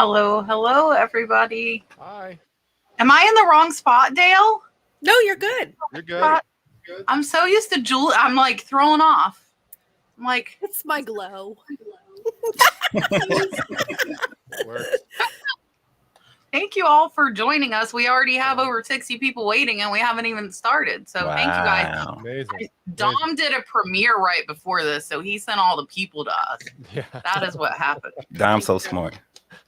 Hello, everybody. Hi. Am I in the wrong spot, Dale? No, you're good. You're good. I'm so used to Julie. I'm like thrown off. I'm like, It's my glow. Works. thank you all for joining us. We already have over 60 people waiting and we haven't even started. So thank you guys. Amazing. Dom did a premiere right before this, so he sent all the people to us. Yeah. That is what happened. Dom's so smart.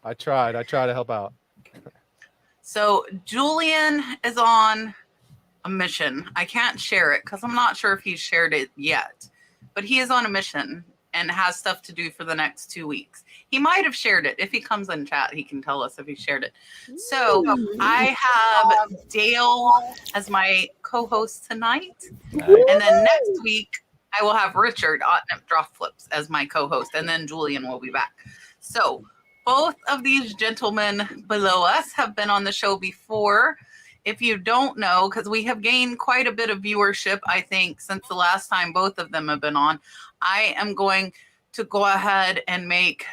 I tried to help out. So Julian is on a mission. I can't share it because I'm not sure if he's shared it yet, but he is on a mission and has stuff to do for the next 2 weeks. He might have shared it. If he comes in chat, he can tell us if he shared it. So I have Dale as my co-host tonight. And then next week, I will have Richard at Drop Flips as my co-host. And then Julian will be back. So both of these gentlemen below us have been on the show before. If you don't know, because we have gained quite a bit of viewership, I think, since the last time both of them have been on, I am going to go ahead and make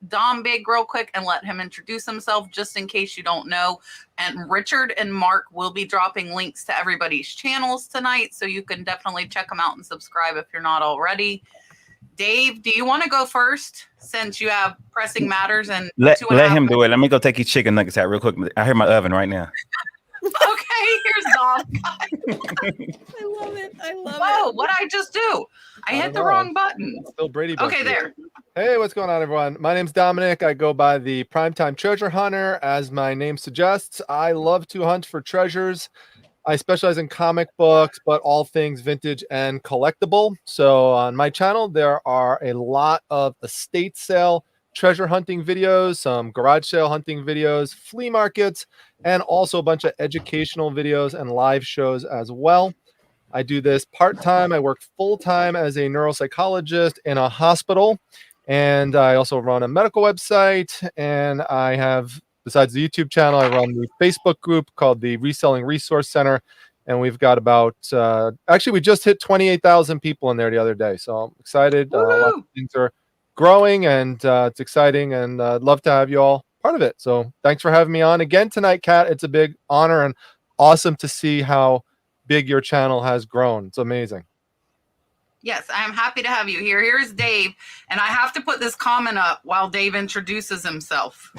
Dom big real quick and let him introduce himself just in case you don't know. And Richard and Mark will be dropping links to everybody's channels tonight, so you can definitely check them out and subscribe if you're not already. Dave, do you want to go first since you have pressing matters? And let him do it. Let me go take your chicken nuggets out real quick. I hear my oven right now. Okay, here's Dom. I love it. Whoa, what did I just do? I hit the wrong button. Still Brady. Okay, there. Hey, what's going on, everyone? My name's Dominic. I go by the Primetime Treasure Hunter, as my name suggests. I love to hunt for treasures. I specialize in comic books, but all things vintage and collectible. So on my channel, there are a lot of estate sale treasure hunting videos, some garage sale hunting videos, flea markets, and also a bunch of educational videos and live shows as well. I do this part-time. I work full-time as a neuropsychologist in a hospital, and I also run a medical website, and I have, besides the YouTube channel, I run the Facebook group called the Reselling Resource Center, and we've got about, actually, we just hit 28,000 people in there the other day, so I'm excited. A lot of things are growing, and it's exciting, and I'd love to have you all part of it. So thanks for having me on again tonight, Kat. It's a big honor and awesome to see how big your channel has grown. It's amazing. Yes, I'm happy to have you here. Here's Dave, and I have to put this comment up while Dave introduces himself.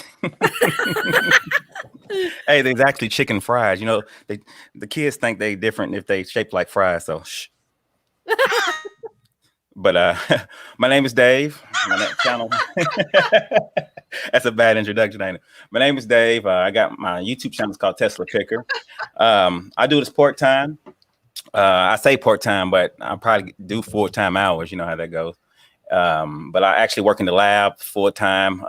Hey, there's actually chicken fries. You know, the kids think they different if they shaped like fries. So, shh. But my name is Dave. My channel. That's a bad introduction, ain't it? My name is Dave. I got my YouTube channel. It's called Tesla Picker. I do this part-time. I say part-time, but I probably do full-time hours. You know how that goes. But I actually work in the lab full-time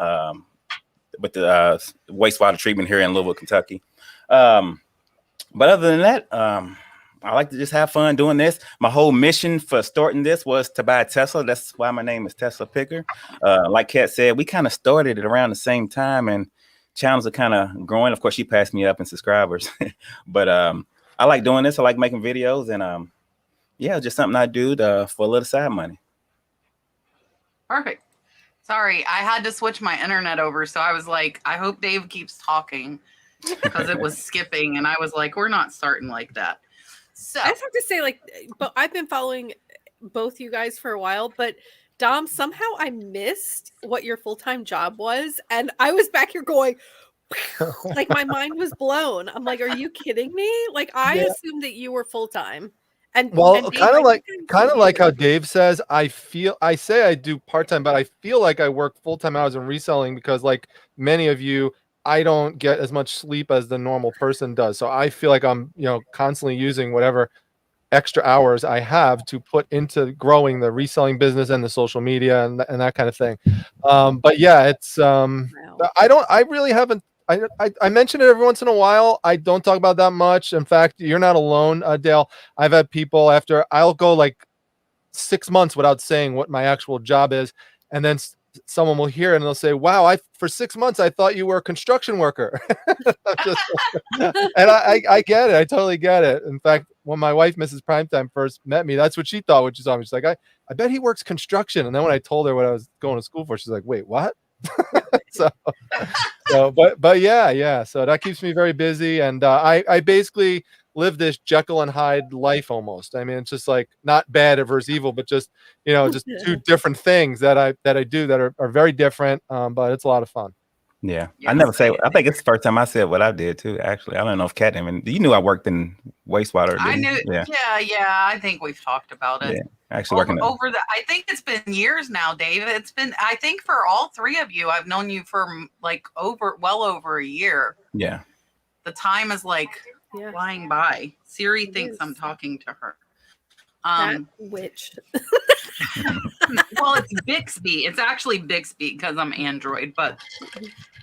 with the wastewater treatment here in Louisville, Kentucky. But other than that, I like to just have fun doing this. My whole mission for starting this was to buy a Tesla. That's why my name is Tesla Picker. Like Kat said, we kind of started it around the same time, and channels are kind of growing. Of course, she passed me up in subscribers. But I like doing this. I like making videos, and yeah, just something I do for a little side money. Perfect. Sorry, I had to switch my internet over, so I was like, I hope Dave keeps talking because it was skipping, and I was like, we're not starting like that. So I just have to say, like, but I've been following both you guys for a while, but Dom, somehow I missed what your full-time job was, and I was back here going, like, my mind was blown. I'm like, are you kidding me? Like, I assumed that you were full-time. And well, kind of like how Dave says, I say I do part-time, but I feel like I work full-time hours in reselling because, like many of you, I don't get as much sleep as the normal person does. So I feel like I'm, constantly using whatever extra hours I have to put into growing the reselling business and the social media and that kind of thing. But yeah, it's, I really haven't, I mention it every once in a while. I don't talk about that much. In fact, you're not alone, Dale. I've had people I'll go like 6 months without saying what my actual job is. And then someone will hear it and they'll say, wow, for 6 months, I thought you were a construction worker. And I get it. I totally get it. In fact, when my wife, Mrs. Primetime, first met me, that's what she thought when she saw me. She's like, I bet he works construction. And then when I told her what I was going to school for, she's like, wait, what? so, but yeah. So that keeps me very busy, and I basically live this Jekyll and Hyde life almost. I mean, it's just like not bad versus evil, but just just two different things that I do that are very different. But it's a lot of fun. Yeah, Yes, I never say. I think it's the first time I said what I did too. Actually, I don't know if Kat even. You knew I worked in wastewater. I didn't knew. you? Yeah, Yeah. I think we've talked about it. yeah. Actually, working. Over the, I think it's been years now, Dave. It's been, I think for all three of you, I've known you for like well over a year. Yeah. The time is like flying by. Siri thinks I'm talking to her. That witch. Well, it's Bixby. It's actually Bixby because I'm Android. But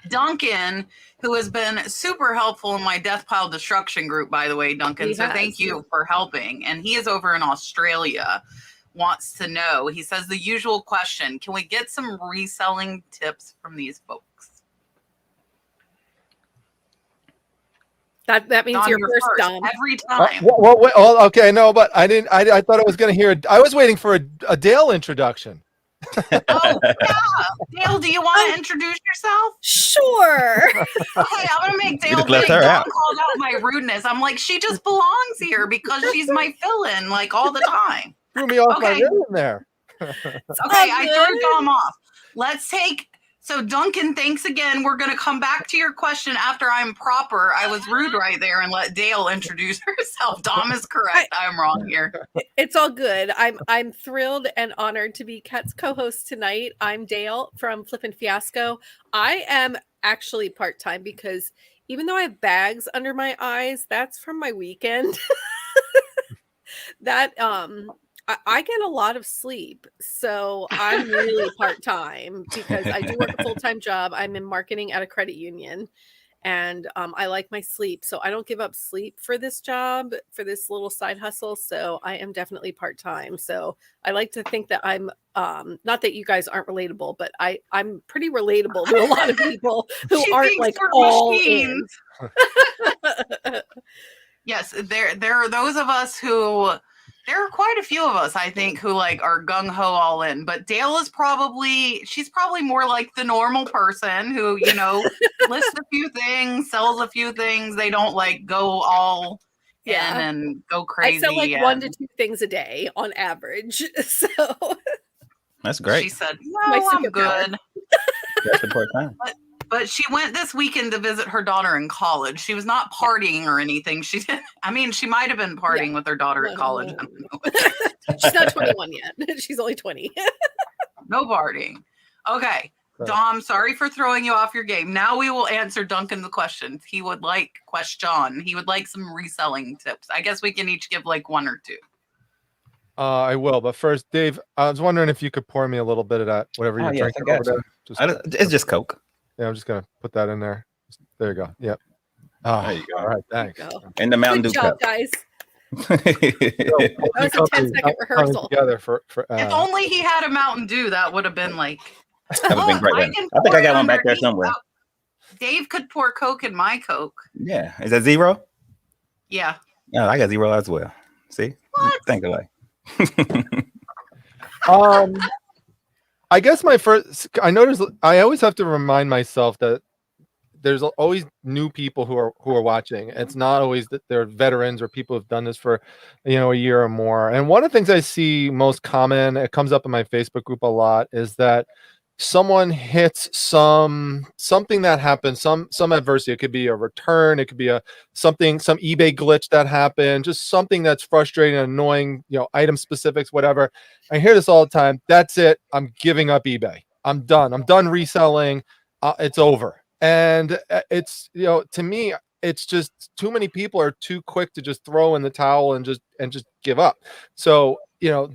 Duncan, who has been super helpful in my Death Pile Destruction group, by the way, Duncan. So thank you for helping. And he is over in Australia. Wants to know. He says the usual question: can we get some reselling tips from these folks? That means Dom, you're you're first, first Dom. every time. Well, okay, no, but I didn't. I thought I was going to hear. I was waiting for a Dale introduction. Oh yeah, Dale, do you want to introduce yourself? Sure. Okay, I'm gonna make Dale just left think. her Dawn out. called out my rudeness. I'm like, she just belongs here because she's my fill-in like all the time. Threw me off my Okay. rhythm there. Okay, I threw Dom off. Let's take. So Duncan, thanks again. We're gonna come back to your question after I'm proper. I was rude right there and let Dale introduce herself. Dom is correct. I'm wrong here. It's all good. I'm thrilled and honored to be Kat's co-host tonight. I'm Dale from Flip and Fiasco. I am actually part-time because even though I have bags under my eyes, that's from my weekend. That I get a lot of sleep, so I'm really part-time because I do work a full-time job. I'm in marketing at a credit union, and I like my sleep, so I don't give up sleep for this job, for this little side hustle. So I am definitely part-time. So I like to think that I'm not that you guys aren't relatable, but I'm pretty relatable to a lot of people who She aren't thinks like we're all machines. in. Yes, there are those of us who. There are quite a few of us, I think, who like are gung ho all in. But Dale is she's probably more like the normal person who, lists a few things, sells a few things. They don't like go all in and go crazy. I sell like 1 to 2 things a day on average. So That's great. She said, My "No, I'm superpower. good." That's the part time. But she went this weekend to visit her daughter in college. She was not partying or anything. She did. I mean, she might have been partying with her daughter at college. I don't know. She's not 21 yet. She's only 20. No partying. Okay. Right. Dom, sorry for throwing you off your game. Now we will answer Duncan the question. He would like some reselling tips. I guess we can each give like one or two. I will, but first, Dave, I was wondering if you could pour me a little bit of that, whatever you're yes, drinking I over got there. It's just Coke. Yeah, I'm just gonna put that in there. There you go. Yep. There you go. All right, thanks. And the Mountain Good Dew job, cup. guys. That was a 10-second rehearsal. Together for If only he had a Mountain Dew, that would have been like. That would've been great. I think I got one back there somewhere. Dave could pour Coke in my Coke. Yeah. Is that zero? Yeah. Yeah, I got zero as well. See? What? Think alike. I guess I noticed I always have to remind myself that there's always new people who are watching. It's not always that they're veterans or people who've done this for a year or more. And one of the things I see most common, it comes up in my Facebook group a lot, is that someone hits something that happens, some adversity. It could be a return, it could be some eBay glitch that happened, just something that's frustrating and annoying, item specifics, whatever. I hear this all the time. That's it. I'm giving up eBay. I'm done reselling. It's over. And it's, to me, it's just too many people are too quick to just throw in the towel and just give up. So,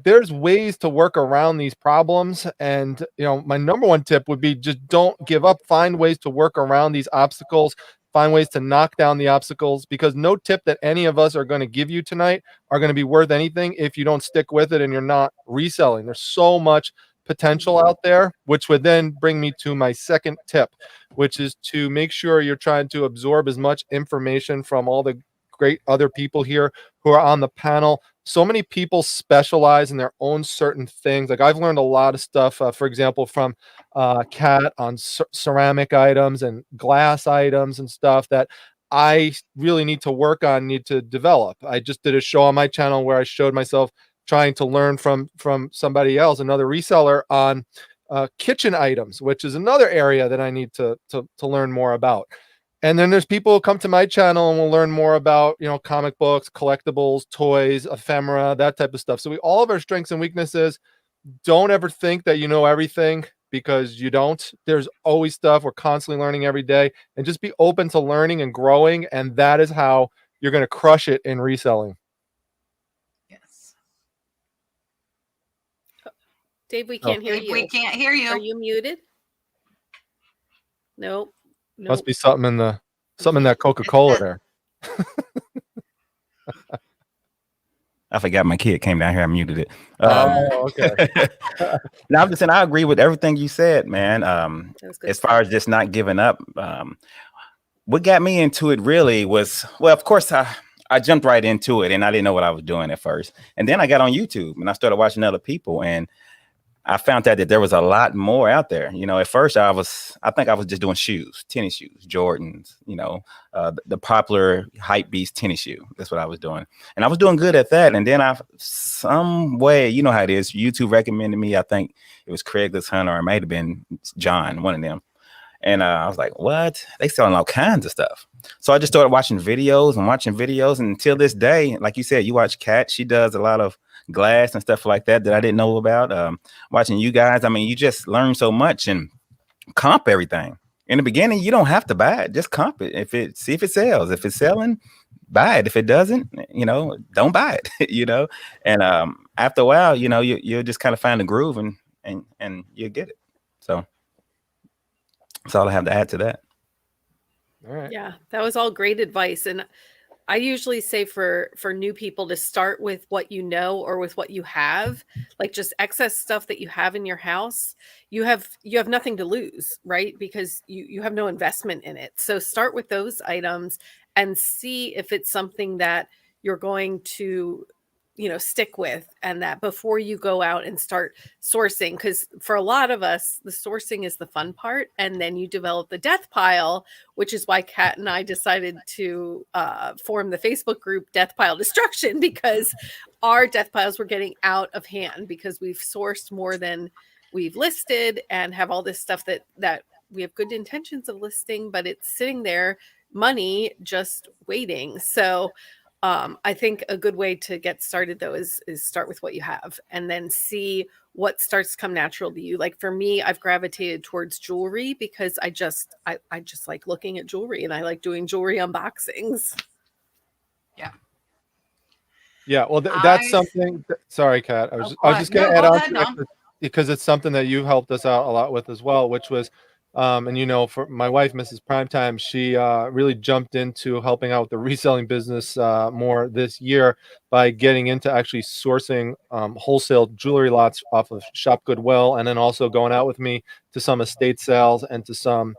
there's ways to work around these problems. And, my number one tip would be just don't give up. Find ways to work around these obstacles. Find ways to knock down the obstacles, because no tip that any of us are going to give you tonight are going to be worth anything if you don't stick with it and you're not reselling. There's so much potential out there, which would then bring me to my second tip, which is to make sure you're trying to absorb as much information from all the great other people here who are on the panel. So many people specialize in their own certain things. Like I've learned a lot of stuff, for example, from Kat on ceramic items and glass items and stuff that I really need to work on, need to develop. I just did a show on my channel where I showed myself trying to learn from somebody else, another reseller, on kitchen items, which is another area that I need to learn more about. And then there's people who come to my channel and will learn more about, you know, comic books, collectibles, toys, ephemera, that type of stuff. So we all have our strengths and weaknesses. Don't ever think that you know everything, because you don't. There's always stuff. We're constantly learning every day, and just be open to learning and growing. And that is how you're going to crush it in reselling. Yes. Dave, we can't hear Dave, you. we can't hear you. Are you muted? Nope. Must be something in that Coca-Cola there. I forgot my kid came down here. I muted it. Okay. Now I'm just saying, I agree with everything you said, man. As far as just not giving up, what got me into it really was, well, of course, I jumped right into it and I didn't know what I was doing at first. And then I got on YouTube and I started watching other people, and I found out that there was a lot more out there. You know, at first I think I was just doing shoes, tennis shoes, Jordans, you know, the popular hype beast tennis shoe. That's what I was doing. And I was doing good at that. And then some way, you know how it is, YouTube recommended me. I think it was Craigslist Hunter, or it might have been John, one of them. And I was like, what? They selling all kinds of stuff. So I just started watching videos. And until this day, like you said, you watch Kat. She does a lot of glass and stuff like that I didn't know about. Watching you guys, I mean, you just learn so much and comp everything. In the beginning, you don't have to buy it. Just comp it. See if it sells. If it's selling, buy it. If it doesn't, you know, don't buy it, you know. And after a while, you know, you'll just kind of find the groove and you'll get it. So that's all I have to add to that. All right. Yeah, that was all great advice. And I usually say for new people to start with what you know or with what you have, like just excess stuff that you have in your house. You have nothing to lose, right? Because you have no investment in it. So start with those items and see if it's something that you're going to, you know, stick with, and that before you go out and start sourcing, because for a lot of us, the sourcing is the fun part. And then you develop the death pile, which is why Kat and I decided to form the Facebook group Death Pile Destruction, because our death piles were getting out of hand because we've sourced more than we've listed and have all this stuff that we have good intentions of listing, but it's sitting there, money just waiting. So I think a good way to get started though is start with what you have and then see what starts to come natural to you. Like for me, I've gravitated towards jewelry because I just like looking at jewelry, and I like doing jewelry unboxings. Yeah. Yeah. Well, that's something. Sorry, Kat. I was just going to add on to it, because it's something that you helped us out a lot with as well, which was, and you know, for my wife, Mrs. Primetime, she really jumped into helping out with the reselling business more this year by getting into actually sourcing wholesale jewelry lots off of Shop Goodwill, and then also going out with me to some estate sales and to some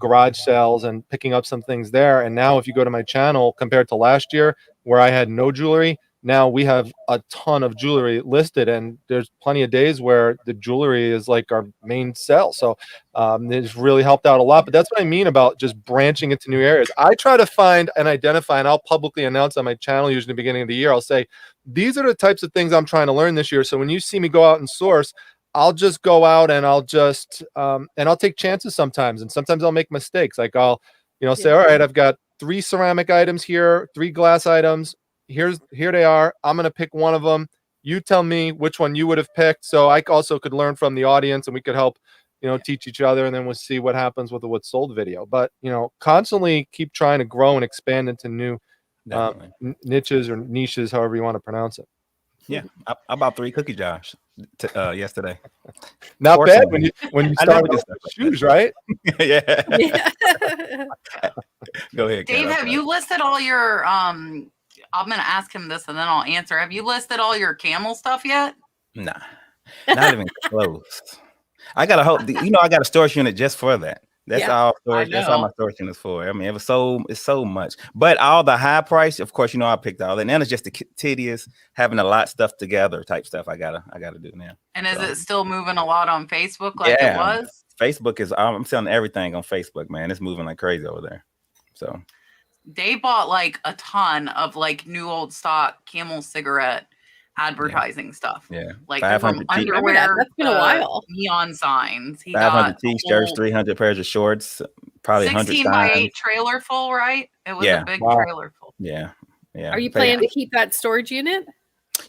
garage sales and picking up some things there. And now if you go to my channel, compared to last year where I had no jewelry, now we have a ton of jewelry listed, and there's plenty of days where the jewelry is like our main sell. So it's really helped out a lot. But that's what I mean about just branching into new areas. I try to find and identify, and I'll publicly announce on my channel usually in the beginning of the year, I'll say, these are the types of things I'm trying to learn this year. So when you see me go out and source, I'll just go out and I'll just and I'll take chances sometimes, and sometimes I'll make mistakes. Like I'll, you know, say, all right, I've got 3 ceramic items here, 3 glass items. Here they are. I'm going to pick one of them. You tell me which one you would have picked. So I also could learn from the audience, and we could help, you know, teach each other, and then we'll see what happens with the what's sold video. But, you know, constantly keep trying to grow and expand into new niches or niches, however you want to pronounce it. Yeah. I bought 3 cookie jars yesterday. Not bad when you start with shoes, right? Yeah. Go ahead, Dave, have you listed all your I'm going to ask him this and then I'll answer. Have you listed all your camel stuff yet? Nah, not even close. I got a whole, you know, I got a storage unit just for that. That's Yeah. all storage. That's all my know. storage unit is for. I mean, it's so much. But all the high price, of course, I picked all that. And then it's just the tedious having a lot stuff together type stuff. I gotta do now. And is So, it still moving a lot on Facebook like it yeah, was? Facebook is. I'm selling everything on Facebook, man. It's moving like crazy over there. So They bought like a ton of like new old stock Camel cigarette advertising stuff. yeah, Like 500 from I remember underwear, that. That's been a while. neon signs. He 500 got t-shirts, 300 pairs of shorts, probably 100 16 by 8 signs. trailer full, right? It was Yeah. a big Wow. trailer full. Yeah. Are you planning to keep that storage unit?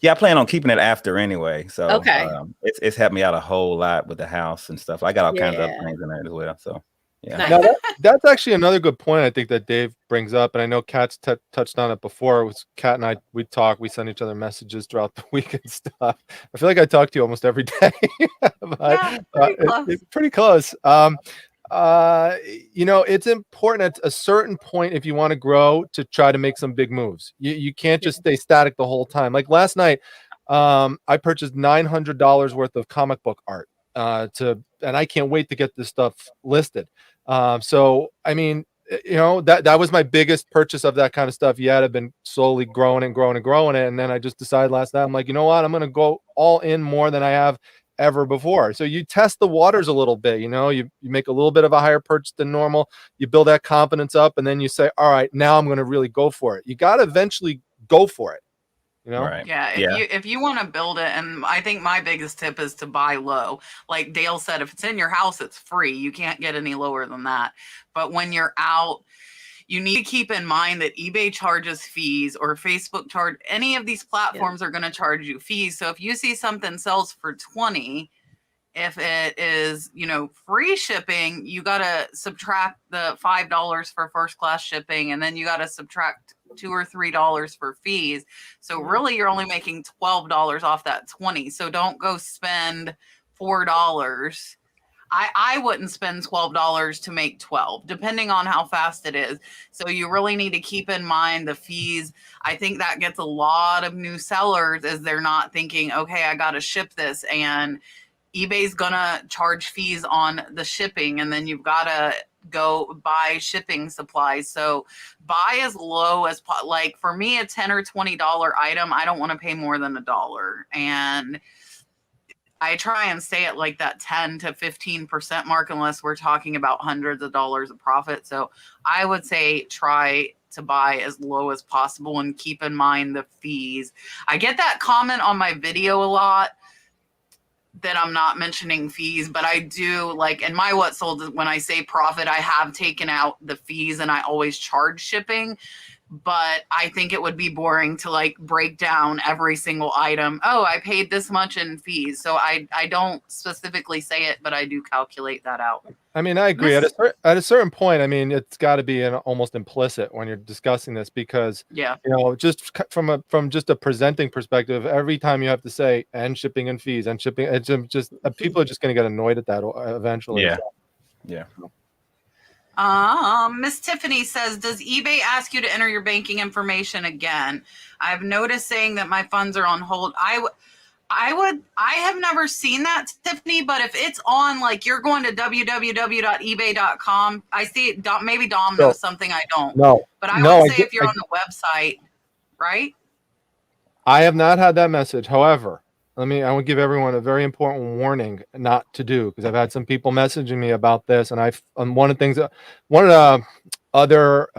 Yeah, I plan on keeping it after anyway. So Okay. It's helped me out a whole lot with the house and stuff. I got all kinds of other Yeah. things in there as well. So yeah. Nice. Now that's actually another good point I think that Dave brings up, and I know Kat's touched on it before. It was Kat and I, we send each other messages throughout the week and stuff. I feel like I talk to you almost every day. But, Yeah, pretty close. It's pretty close. It's important at a certain point if you want to grow to try to make some big moves. You can't just stay static the whole time. Like last night, I purchased $900 worth of comic book art and I can't wait to get this stuff listed. So I mean, that was my biggest purchase of that kind of stuff yet. I've been slowly growing it, and then I just decided last night, I'm like, you know what, I'm gonna go all in more than I have ever before. So you test the waters a little bit, you make a little bit of a higher purchase than normal, you build that confidence up, and then you say, all right, now I'm going to really go for it. You got to eventually go for it, Right. Yeah, if you want to build it, and I think my biggest tip is to buy low. Like Dale said, if it's in your house, it's free. You can't get any lower than that. But when you're out, you need to keep in mind that eBay charges fees, or Facebook charge. Any of these platforms are going to charge you fees. So if you see something sells for 20, if it is, free shipping, you got to subtract the $5 for first class shipping, and then you got to subtract $2 or $3 for fees. So really you're only making $12 off that 20. So don't go spend $4. I wouldn't spend $12 to make 12, depending on how fast it is. So you really need to keep in mind the fees. I think that gets a lot of new sellers, as they're not thinking, okay, I got to ship this, and eBay's gonna charge fees on the shipping, and then you've got to go buy shipping supplies. So buy as low as like for me, a $10 or $20 item, I don't want to pay more than $1, and I try and stay at like that 10 to 15% mark, unless we're talking about hundreds of dollars of profit. So I would say try to buy as low as possible and keep in mind the fees. I get that comment on my video a lot that I'm not mentioning fees, but I do, like in my What Sold, when I say profit, I have taken out the fees and I always charge shipping. But I think it would be boring to like break down every single item. Oh, I paid this much in fees. So I don't specifically say it, but I do calculate that out. I mean, I agree. At a certain point, I mean, it's got to be almost implicit when you're discussing this, because just from just a presenting perspective, every time you have to say and shipping and fees and shipping, it's just people are just going to get annoyed at that eventually. Yeah. Miss Tiffany says, does eBay ask you to enter your banking information again? I've noticed saying that my funds are on hold. I have never seen that, Tiffany, but if it's on, like you're going to www.ebay.com, I see it. Maybe Dom knows something I don't. No, but I would say if you're on the website, right? I have not had that message. However, I want to give everyone a very important warning not to do, because I've had some people messaging me about this, and one of the other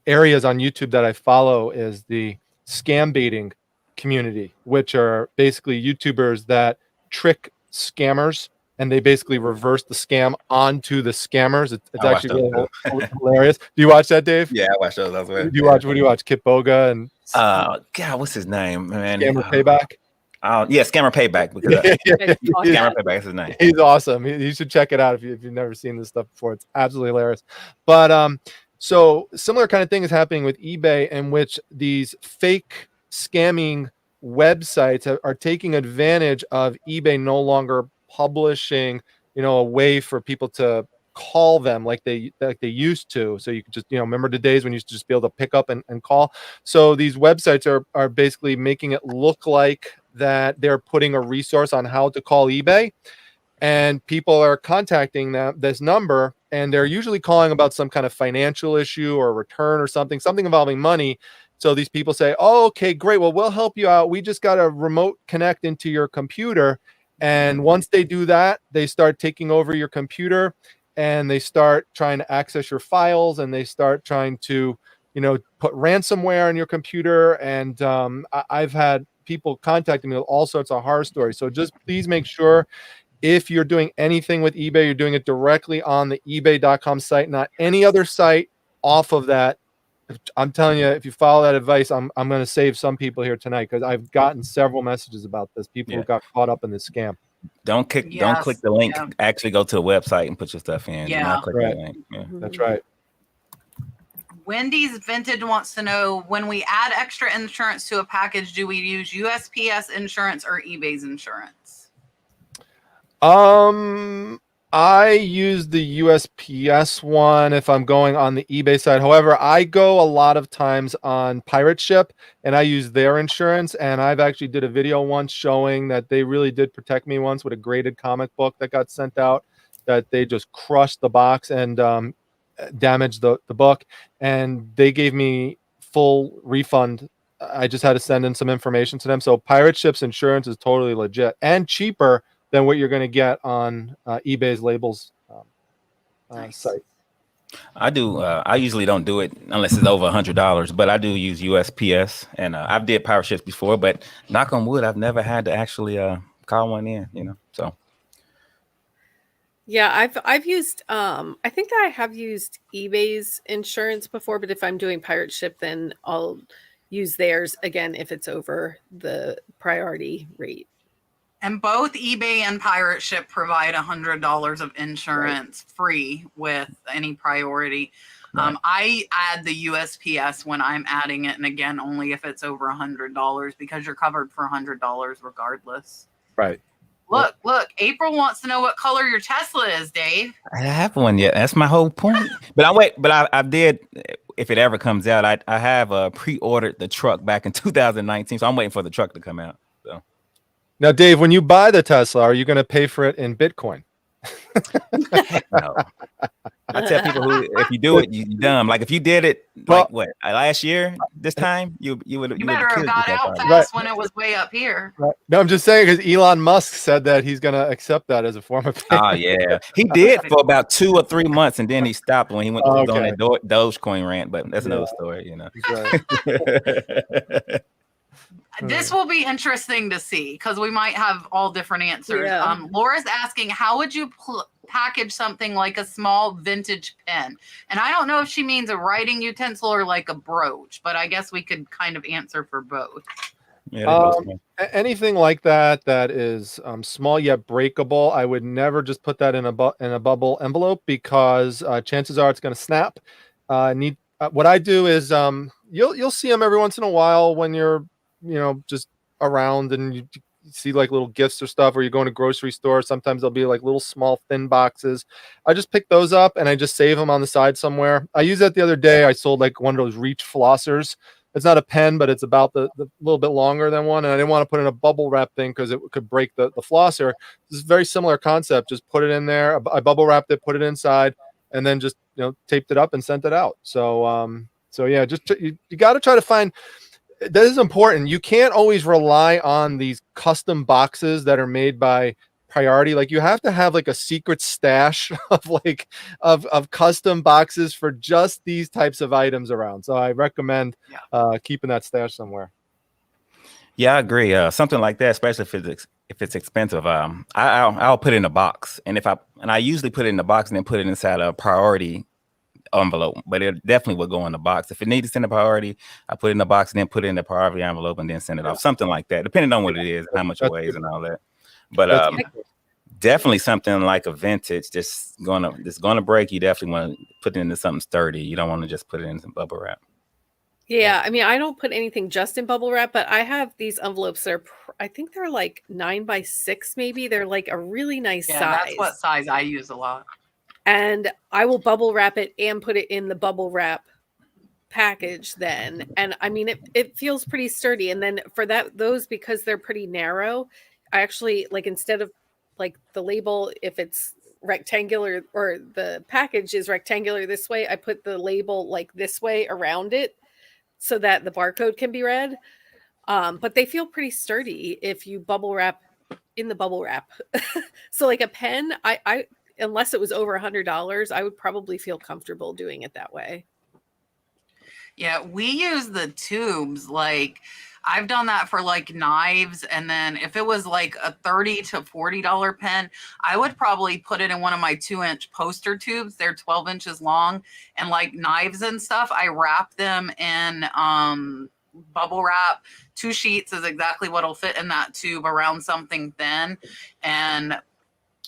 areas on YouTube that I follow is the scam baiting community, which are basically YouTubers that trick scammers, and they basically reverse the scam onto the scammers. It's actually really hilarious. Do you watch that, Dave? Yeah, I watch those as well. What do you watch? Kit Boga and God, what's his name, man? Scammer Payback. Yeah, Scammer Payback, because Scammer Payback is his name. He's awesome. You should check it out if you've never seen this stuff before. It's absolutely hilarious. But so similar kind of thing is happening with eBay, in which these fake scamming websites are taking advantage of eBay no longer publishing, a way for people to call them like they used to. So you could just, remember the days when you used to just be able to pick up and call. So these websites are basically making it look like that they're putting a resource on how to call eBay, and people are contacting this number and they're usually calling about some kind of financial issue or return or something involving money. So these people say, oh, okay, great. Well, we'll help you out. We just got a remote connect into your computer. And once they do that, they start taking over your computer and they start trying to access your files, and they start trying to, put ransomware on your computer. And I've had people contacting me with all sorts of horror stories. So just please make sure, if you're doing anything with eBay, you're doing it directly on the ebay.com site, not any other site off of that. I'm telling you, if you follow that advice, I'm going to save some people here tonight, because I've gotten several messages about this. People who got caught up in this scam. Don't click the link. Yeah. Actually go to a website and put your stuff in. Yeah, not click that link. Yeah. That's right. Wendy's Vintage wants to know, when we add extra insurance to a package, do we use USPS insurance or eBay's insurance? I use the USPS one if I'm going on the eBay side. However, I go a lot of times on Pirate Ship, and I use their insurance. And I've actually did a video once showing that they really did protect me once with a graded comic book that got sent out, that they just crushed the box and damaged the book, and they gave me full refund. I just had to send in some information to them. So Pirate Ship's insurance is totally legit and cheaper than what you're going to get on eBay's labels site. I do. I usually don't do it unless it's over $100, but I do use USPS, and I've did Pirate Ships before. But knock on wood, I've never had to actually call one in. So. Yeah, I've used I think I have used eBay's insurance before, but if I'm doing Pirate Ship, then I'll use theirs again if it's over the priority rate. And both eBay and Pirate Ship provide $100 of insurance free with any priority. Right. I add the USPS when I'm adding it, and again, only if it's over $100, because you're covered for $100 regardless. Right. Look, April wants to know what color your Tesla is, Dave. I haven't one yet. That's my whole point. But I did, if it ever comes out, I have pre-ordered the truck back in 2019. So I'm waiting for the truck to come out. So now, Dave, when you buy the Tesla, are you going to pay for it in Bitcoin? Heck no. I tell people, if you do it, you're dumb. Like if you did it last year, this time, you would. You better have got out fast when it was way up here. Right. No, I'm just saying, because Elon Musk said that he's going to accept that as a form of payment. Oh yeah, he did for about 2 or 3 months, and then he stopped when he went on that Dogecoin rant. But that's another story, Right. This will be interesting to see, because we might have all different answers. Yeah. Laura's asking, how would you package something like a small vintage pen? And I don't know if she means a writing utensil or like a brooch, but I guess we could kind of answer for both. Yeah, anything like that is small yet breakable. I would never just put that in a bubble envelope, because chances are it's going to snap. What I do is you'll see them every once in a while when you're just around and you see like little gifts or stuff, or you go in a grocery store. Sometimes they'll be like little small thin boxes. I just pick those up and I just save them on the side somewhere. I used that the other day. I sold like one of those Reach flossers. It's not a pen, but it's about the little bit longer than one. And I didn't want to put in a bubble wrap thing because it could break the flosser. This is a very similar concept. Just put it in there. I bubble wrapped it, put it inside, and then just taped it up and sent it out. So yeah, just you got to try to find. That is important. You can't always rely on these custom boxes that are made by Priority. Like you have to have like a secret stash of custom boxes for just these types of items around. So I recommend keeping that stash somewhere. Yeah, I agree. Something like that, especially if it's expensive. I'll put it in a box, and I usually put it in the box and then put it inside a Priority envelope, but it definitely would go in the box. If it needs to send a Priority, I put it in the box and then put it in the Priority envelope and then send it off. Something like that, depending on what it is and how much it weighs and all that. But definitely something like a vintage, just gonna break. You definitely want to put it into something sturdy. You don't want to just put it in some bubble wrap. Yeah, I mean, I don't put anything just in bubble wrap, but I have these envelopes that I think they're like 9x6, maybe. They're like a really nice size. That's what size I use a lot. And I will bubble wrap it and put it in the bubble wrap package then. And I mean, it feels pretty sturdy. And then for those, because they're pretty narrow, I actually, like, instead of like the label, if it's rectangular, or the package is rectangular this way, I put the label like this way around it so that the barcode can be read. But they feel pretty sturdy if you bubble wrap in the bubble wrap. So like a pen, I unless it was over $100, I would probably feel comfortable doing it that way. Yeah, we use the tubes. Like, I've done that for like knives, and then if it was like a $30 to $40 pen, I would probably put it in one of my 2-inch poster tubes. They're 12 inches long, and like knives and stuff, I wrap them in bubble wrap. 2 sheets is exactly what'll fit in that tube around something thin, and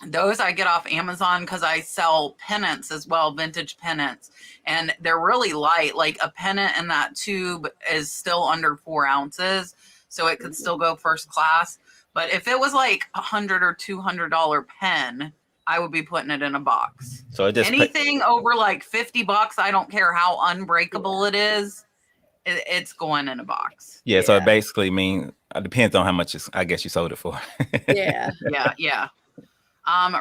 those I get off Amazon because I sell pennants as well, vintage pennants, and they're really light. Like a pennant in that tube is still under 4 ounces, so it could still go first class. But if it was like $100 or $200 pen, I would be putting it in a box. So it just anything over like $50, I don't care how unbreakable it is, it's going in a box. Yeah, so it basically means it depends on how much I guess you sold it for. Yeah. Yeah.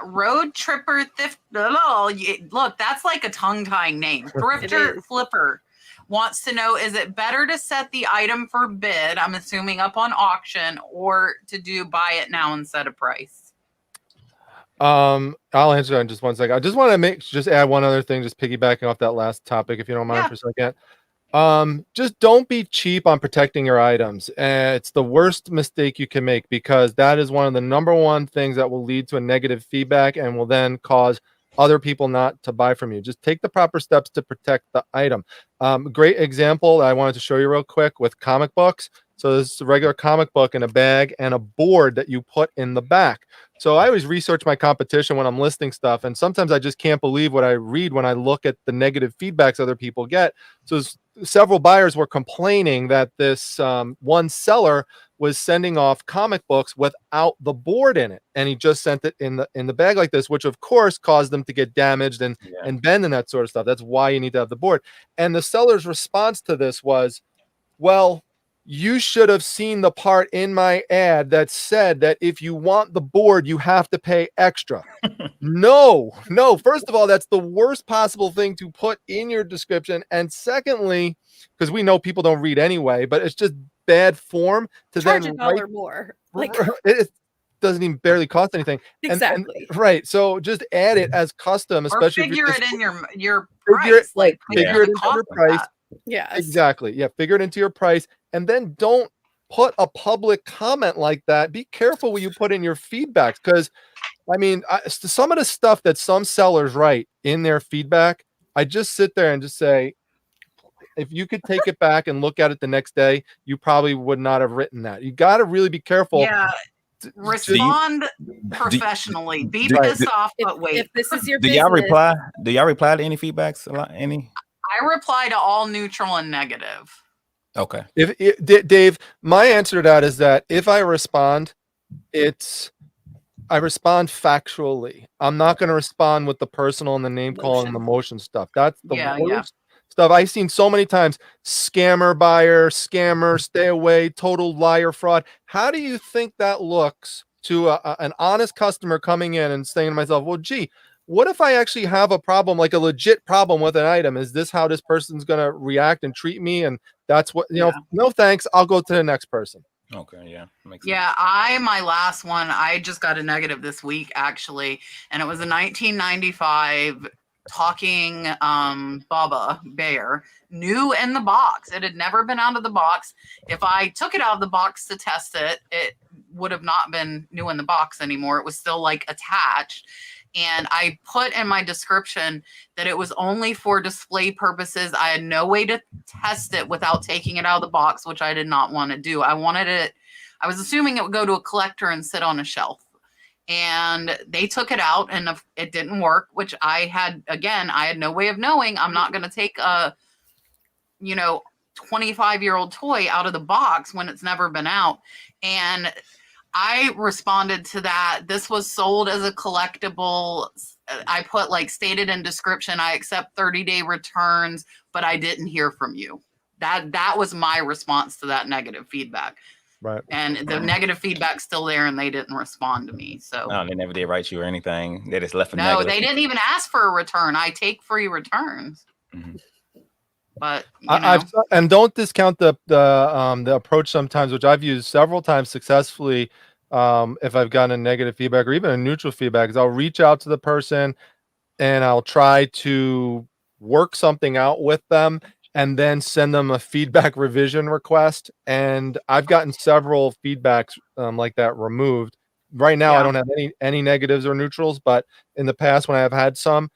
Road Tripper Thrift. Look, that's like a tongue-tying name. Thrifter Flipper wants to know, is it better to set the item for bid, I'm assuming up on auction, or to do buy it now and set a price? I'll answer that in just one second. I just want to add one other thing, just piggybacking off that last topic, if you don't mind for a second. Just don't be cheap on protecting your items. It's the worst mistake you can make, because that is one of the number one things that will lead to a negative feedback and will then cause other people not to buy from you. Just take the proper steps to protect the item. Great example I wanted to show you real quick with comic books. So this is a regular comic book in a bag and a board that you put in the back. So I always research my competition when I'm listing stuff, and sometimes I just can't believe what I read when I look at the negative feedbacks other people get. So several buyers were complaining that this one seller was sending off comic books without the board in it, and he just sent it in the bag like this, which of course caused them to get damaged and bend and that sort of stuff. That's why you need to have the board. And the seller's response to this was, well, you should have seen the part in my ad that said that if you want the board, you have to pay extra. No. First of all, that's the worst possible thing to put in your description. And secondly, because we know people don't read anyway, but it's just bad form to charge then $1 more. Like, it doesn't even barely cost anything. Exactly. And right. So just add it as custom, especially or figure if it in your price. Figure it into your price. Yes. Exactly. Yeah. Figure it into your price, and then don't put a public comment like that. Be careful what you put in your feedbacks, because I mean, some of the stuff that some sellers write in their feedback, I just sit there and just say, if you could take it back and look at it the next day, you probably would not have written that. You got to really be careful. Yeah. Respond professionally. Be pissed off, but wait. If this is your do business, y'all reply? Do y'all reply to any feedbacks? A lot? Any? I reply to all neutral and negative. Okay. Dave, my answer to that is that if I respond, I respond factually. I'm not going to respond with the personal and the name calling and the motion stuff. That's the worst stuff I've seen so many times. Scammer buyer, scammer, stay away, total liar, fraud. How do you think that looks to an honest customer coming in and saying to myself, well, gee, what if I actually have a problem, like a legit problem with an item? Is this how this person's going to react and treat me? And that's what, no, thanks. I'll go to the next person. Okay. Yeah. Makes sense. Yeah. My last one, I just got a negative this week, actually. And it was a 1995 talking Baba bear, new in the box. It had never been out of the box. If I took it out of the box to test it, it would have not been new in the box anymore. It was still like attached. And I put in my description that it was only for display purposes. I had no way to test it without taking it out of the box, which I did not want to do. I was assuming it would go to a collector and sit on a shelf. And they took it out and it didn't work, which I had no way of knowing. I'm not going to take a, 25-year-old toy out of the box when it's never been out. And I responded to that. This was sold as a collectible. I put stated in description, I accept 30-day returns, but I didn't hear from you. That was my response to that negative feedback. Right. And the negative feedback's still there, and they didn't respond to me. So No, they never did write you or anything. They just left a no, negative. they didn't even ask for a return. I take free returns. Mhm. But and don't discount the approach sometimes, which I've used several times successfully. If I've gotten a negative feedback or even a neutral feedback, is I'll reach out to the person and I'll try to work something out with them and then send them a feedback revision request. And I've gotten several feedbacks like that removed. Right now, I don't have any negatives or neutrals, but in the past, when I've had some,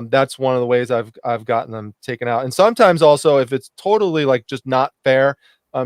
that's one of the ways I've gotten them taken out. And sometimes also, if it's totally like just not fair,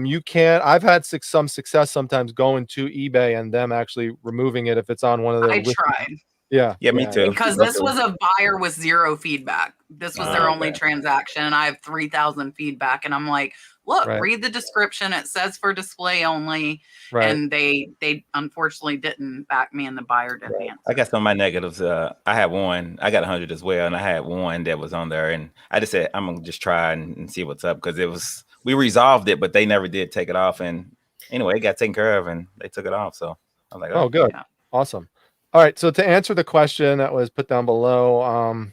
you can. I've had some success sometimes going to eBay and them actually removing it if it's on one of their. I tried. Yeah, me too. Because this was a buyer with 0 feedback. This was their only transaction. And I have 3,000 feedback. And I'm like, look, read the description. It says for display only. Right. And they unfortunately didn't back me, and the buyer didn't answer. I got some of my negatives. I had one. I got 100 as well. And I had one that was on there. And I just said, I'm going to just try and see what's up. Because we resolved it, but they never did take it off. And anyway, it got taken care of and they took it off. So I was like, oh good. Yeah. Awesome. All right. So to answer the question that was put down below,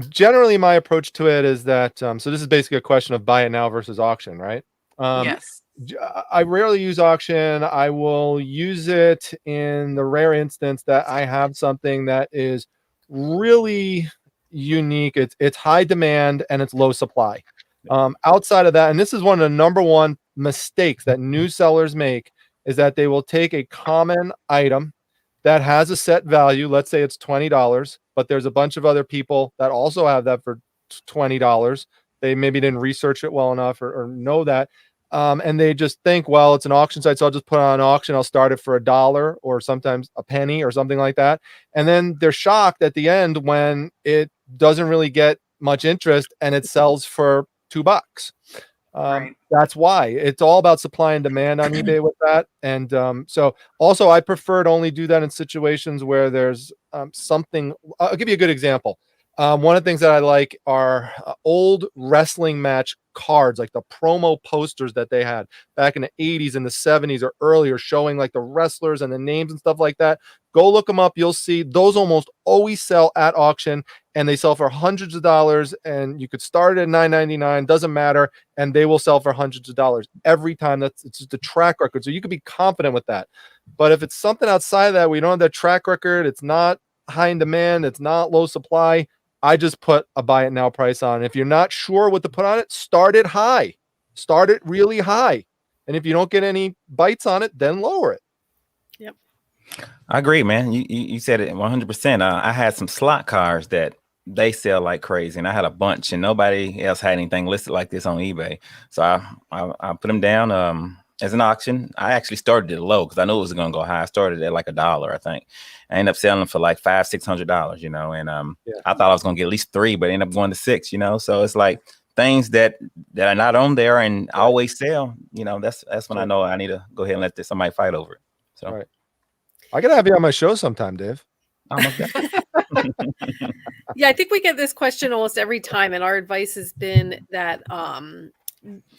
generally my approach to it is that, so this is basically a question of buy it now versus auction, right? Yes. I rarely use auction. I will use it in the rare instance that I have something that is really unique. It's high demand and it's low supply. Outside of that, and this is one of the number one mistakes that new sellers make, is that they will take a common item that has a set value. Let's say it's $20, but there's a bunch of other people that also have that for $20. They maybe didn't research it well enough or know that. And they just think, well, it's an auction site, so I'll just put it on auction. I'll start it for $1 or sometimes a penny or something like that. And then they're shocked at the end when it doesn't really get much interest and it sells for $2. That's why it's all about supply and demand on eBay with that. And so also I prefer to only do that in situations where there's something. I'll give you a good example. One of the things that I like are old wrestling match cards, like the promo posters that they had back in the 80s and the 70s or earlier, showing like the wrestlers and the names and stuff like that. Go look them up. You'll see those almost always sell at auction, and they sell for hundreds of dollars. And you could start it at $9.99, doesn't matter, and they will sell for hundreds of dollars every time. It's just a track record, so you could be confident with that. But if it's something outside of that, we don't have that track record, it's not high in demand, it's not low supply, I just put a buy it now price on. If you're not sure what to put on it, start it high. Start it really high. And if you don't get any bites on it, then lower it. Yep. I agree, man. You said it 100%. I had some slot cars that they sell like crazy, and I had a bunch, and nobody else had anything listed like this on eBay. So I put them down as an auction. I actually started it low because I knew it was going to go high. I started at like $1, I think. I ended up selling for like $500-$600, you know, and I thought I was going to get at least 3, but I ended up going to 6, you know. So it's like things that are not on there and always sell, you know. That's when I know I need to go ahead and let somebody fight over it. So I gotta have you on my show sometime, Dave. Yeah, I think we get this question almost every time, and our advice has been that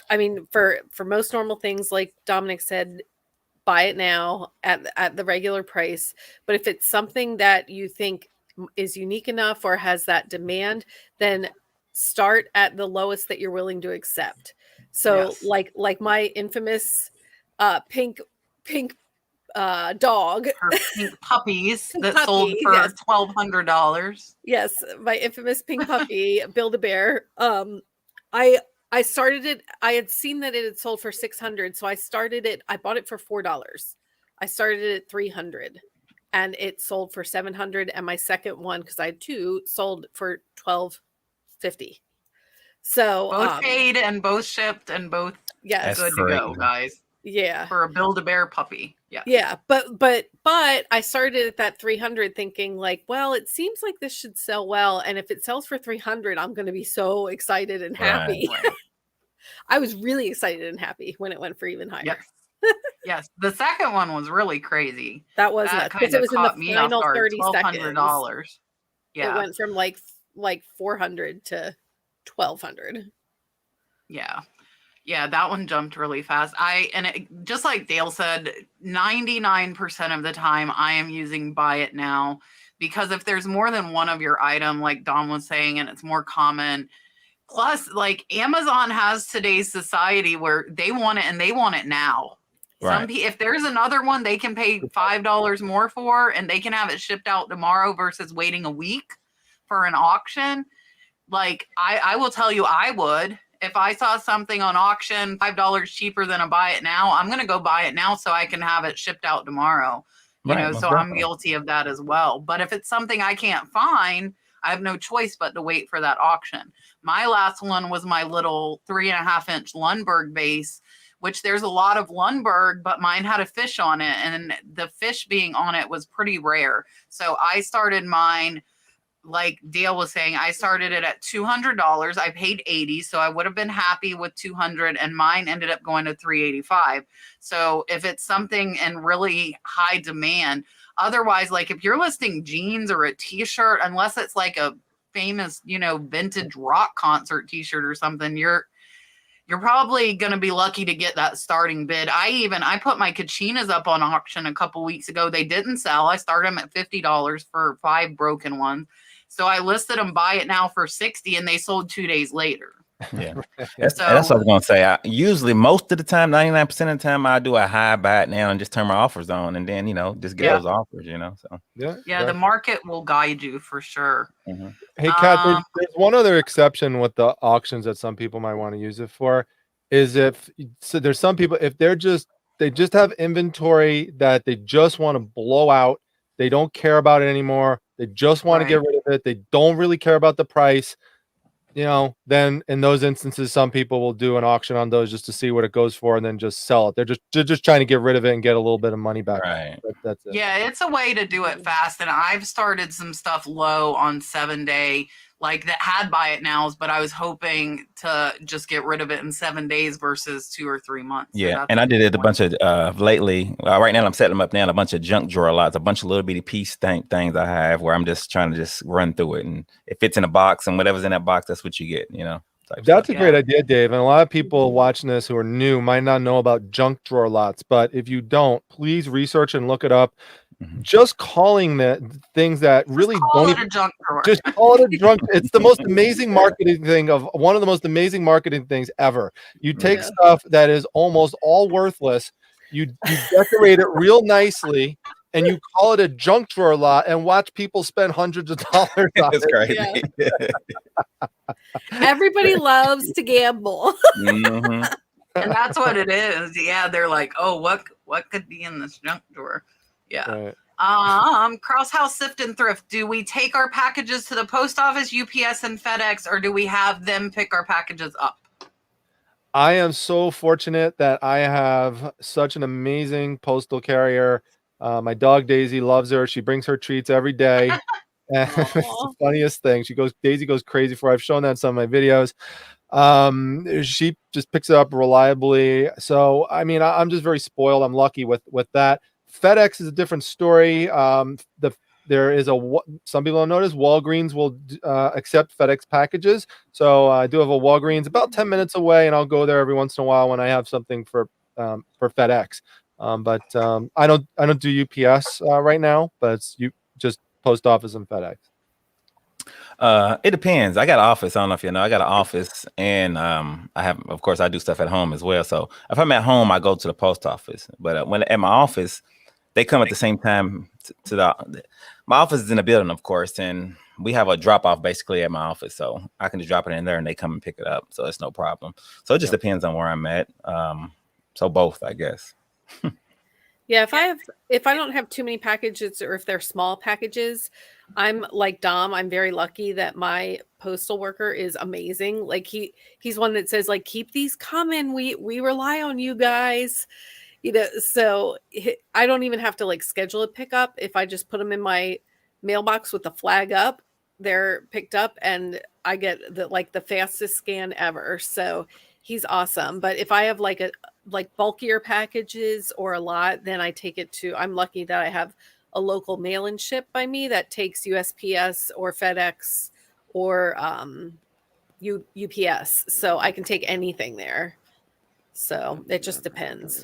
I mean, for most normal things, like Dominic said, buy it now at the regular price. But if it's something that you think is unique enough or has that demand, then start at the lowest that you're willing to accept. So like my infamous pink dog, her pink puppies that sold for $1,200. Yes, my infamous pink puppy, Build-A-Bear. I started it. I had seen that it had sold for $600, so I started it. I bought it for $4. I started it at $300, and it sold for $700. And my second one, because I had 2, sold for $1,250. So both paid and both shipped and both good to go, guys. Yeah, for a Build-A-Bear puppy. Yeah, but I started at that 300 thinking like, well, it seems like this should sell well, and if it sells for 300, I'm going to be so excited and happy. Right. I was really excited and happy when it went for even higher. Yes, the second one was really crazy. That was nuts because it was in the final 30 seconds. Yeah, it went from like 400 to 1,200. Yeah. Yeah, that one jumped really fast. Just like Dale said, 99% of the time I am using buy it now, because if there's more than one of your item, like Dom was saying, and it's more common. Plus, like Amazon has today's society where they want it and they want it now. Right. If there's another one they can pay $5 more for and they can have it shipped out tomorrow versus waiting a week for an auction. Like I will tell you, I would. If I saw something on auction $5 cheaper than a buy it now, I'm going to go buy it now so I can have it shipped out tomorrow. Right, So most I'm definitely. guilty of that as well. But if it's something I can't find, I have no choice but to wait for that auction. My last one was my little 3.5-inch Lundberg vase, which there's a lot of Lundberg, but mine had a fish on it, and the fish being on it was pretty rare. So I started mine, like Dale was saying, I started it at $200. I paid $80, so I would have been happy with $200, and mine ended up going to $385. So if it's something in really high demand, otherwise, like if you're listing jeans or a t-shirt, unless it's like a famous, vintage rock concert t-shirt or something, you're probably going to be lucky to get that starting bid. I put my Kachinas up on auction a couple weeks ago. They didn't sell. I started them at $50 for 5 broken ones. So I listed them buy it now for $60, and they sold 2 days later. Yeah, that's what I was gonna say. Usually, most of the time, 99% of the time, I do a high buy it now and just turn my offers on, and then just get those offers. So yeah, the market will guide you for sure. Mhm. Hey, Kat, there's one other exception with the auctions that some people might want to use it for, is there's some people, if they just have inventory that they just want to blow out, they don't care about it anymore, they just want to get rid of it, they don't really care about the price, then in those instances, some people will do an auction on those just to see what it goes for and then just sell it. They're just trying to get rid of it and get a little bit of money back. Right. That's it. Yeah, it's a way to do it fast. And I've started some stuff low on 7-day, like that had buy it nows, but I was hoping to just get rid of it in 7 days versus 2 or 3 months. Yeah, and I did it a bunch of lately. Right now, I'm setting them up now. A bunch of junk drawer lots, a bunch of little bitty piece things I have where I'm just trying to just run through it, and it fits in a box, and whatever's in that box, that's what you get. That's a great idea, Dave. And a lot of people watching this who are new might not know about junk drawer lots, but if you don't, please research and look it up. Mhm. Just calling the things that really don't even, a junk drawer. Just call it a junk. It's the most amazing marketing thing one of the most amazing marketing things ever. You take stuff that is almost all worthless, you decorate it real nicely, and you call it a junk drawer lot, and watch people spend hundreds of dollars on That's it. crazy. Yeah. Everybody loves to gamble. Mhm. And that's what it is. Yeah, they're like, oh, what could be in this junk drawer? Yeah. Right. Cross House Sift and Thrift. Do we take our packages to the post office, UPS, and FedEx, or do we have them pick our packages up? I am so fortunate that I have such an amazing postal carrier. My dog Daisy loves her. She brings her treats every day. And it's the funniest thing. Daisy goes crazy for her. I've shown that in some of my videos. She just picks it up reliably. So I mean, I'm just very spoiled. I'm lucky with that. FedEx is a different story. There is some people don't notice Walgreens will accept FedEx packages. So I do have a Walgreens about 10 minutes away, and I'll go there every once in a while when I have something for FedEx. But I don't do UPS right now, but it's just post office and FedEx. It depends. I got an office. I don't know if you know. I got an office, and of course, I do stuff at home as well. So if I'm at home, I go to the post office. But when at my office, they come at the same time my office is in a building, of course, and we have a drop off basically at my office. So I can just drop it in there and they come and pick it up. So it's no problem. So it just depends on where I'm at. So both, I guess. Yeah, if I don't have too many packages, or if they're small packages, I'm like Dom. I'm very lucky that my postal worker is amazing. Like he's one that says, like, keep these coming. We rely on you guys. So I don't even have to like schedule a pickup. If I just put them in my mailbox with the flag up, they're picked up, and I get the fastest scan ever. So he's awesome. But if I have like bulkier packages or a lot, then I take it I'm lucky that I have a local mail and ship by me that takes USPS or FedEx or UPS. So I can take anything there. So it just depends.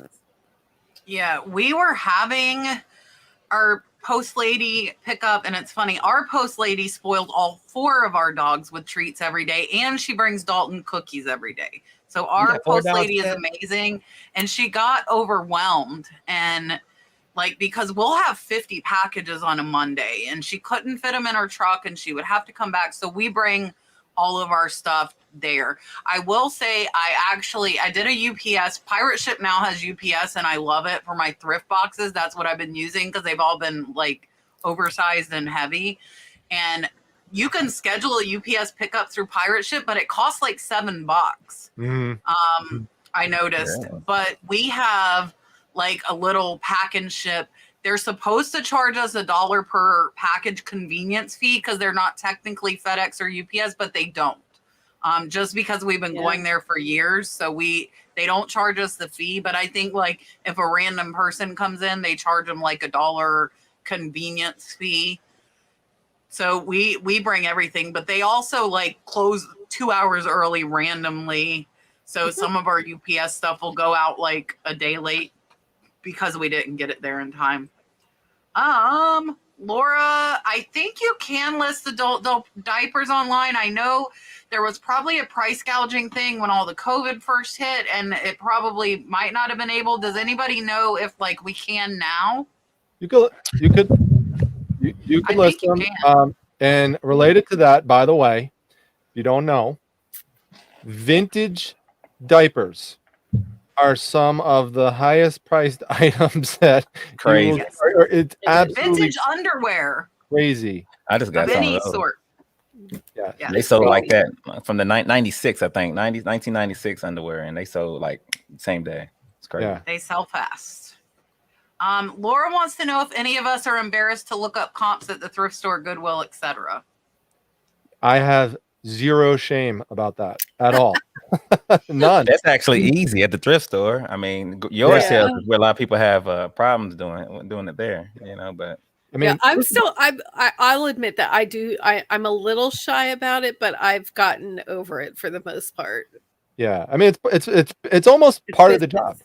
Yeah, we were having our post lady pick up, and it's funny, our post lady spoiled all 4 of our dogs with treats every day, and she brings Dalton cookies every day. So our got 4 post dogs lady is yet? amazing, and she got overwhelmed, and like, because we'll have 50 packages on a Monday, and she couldn't fit them in her truck, and she would have to come back. So we bring all of our stuff there. I will say I did a UPS. Pirate Ship now has UPS, and I love it for my thrift boxes. That's what I've been using because they've all been like oversized and heavy. And you can schedule a UPS pickup through Pirate Ship, but it costs like $7. I noticed. Yeah. But we have like a little pack and ship. They're supposed to charge us $1 per package convenience fee because they're not technically FedEx or UPS, but they don't. Just because we've been going there for years, so they don't charge us the fee. But I think like if a random person comes in, they charge them like $1 convenience fee. So we bring everything, but they also like close 2 hours early randomly. So some of our UPS stuff will go out like a day late because we didn't get it there in time. Laura, I think you can list adult diapers online. I know there was probably a price gouging thing when all the COVID first hit, and it probably might not have been able. Does anybody know if like we can now? You could list them. And related to that, by the way, if you don't know, vintage diapers are some of the highest priced items that Crazy. It's absolutely Vintage underwear crazy. I just got of some any of those. sort. Yeah. They sold like that from the 96, I think, 1996 underwear, and they sold like same day. It's crazy. Yeah. They sell fast. Laura wants to know if any of us are embarrassed to look up comps at the thrift store, Goodwill, etc. I have zero shame about that at all. None. That's actually easy at the thrift store. I mean, your sales is where a lot of people have problems doing it there, you know. But I mean, I'll admit that I'm a little shy about it, but I've gotten over it for the most part. Yeah, I mean, it's almost part of the job,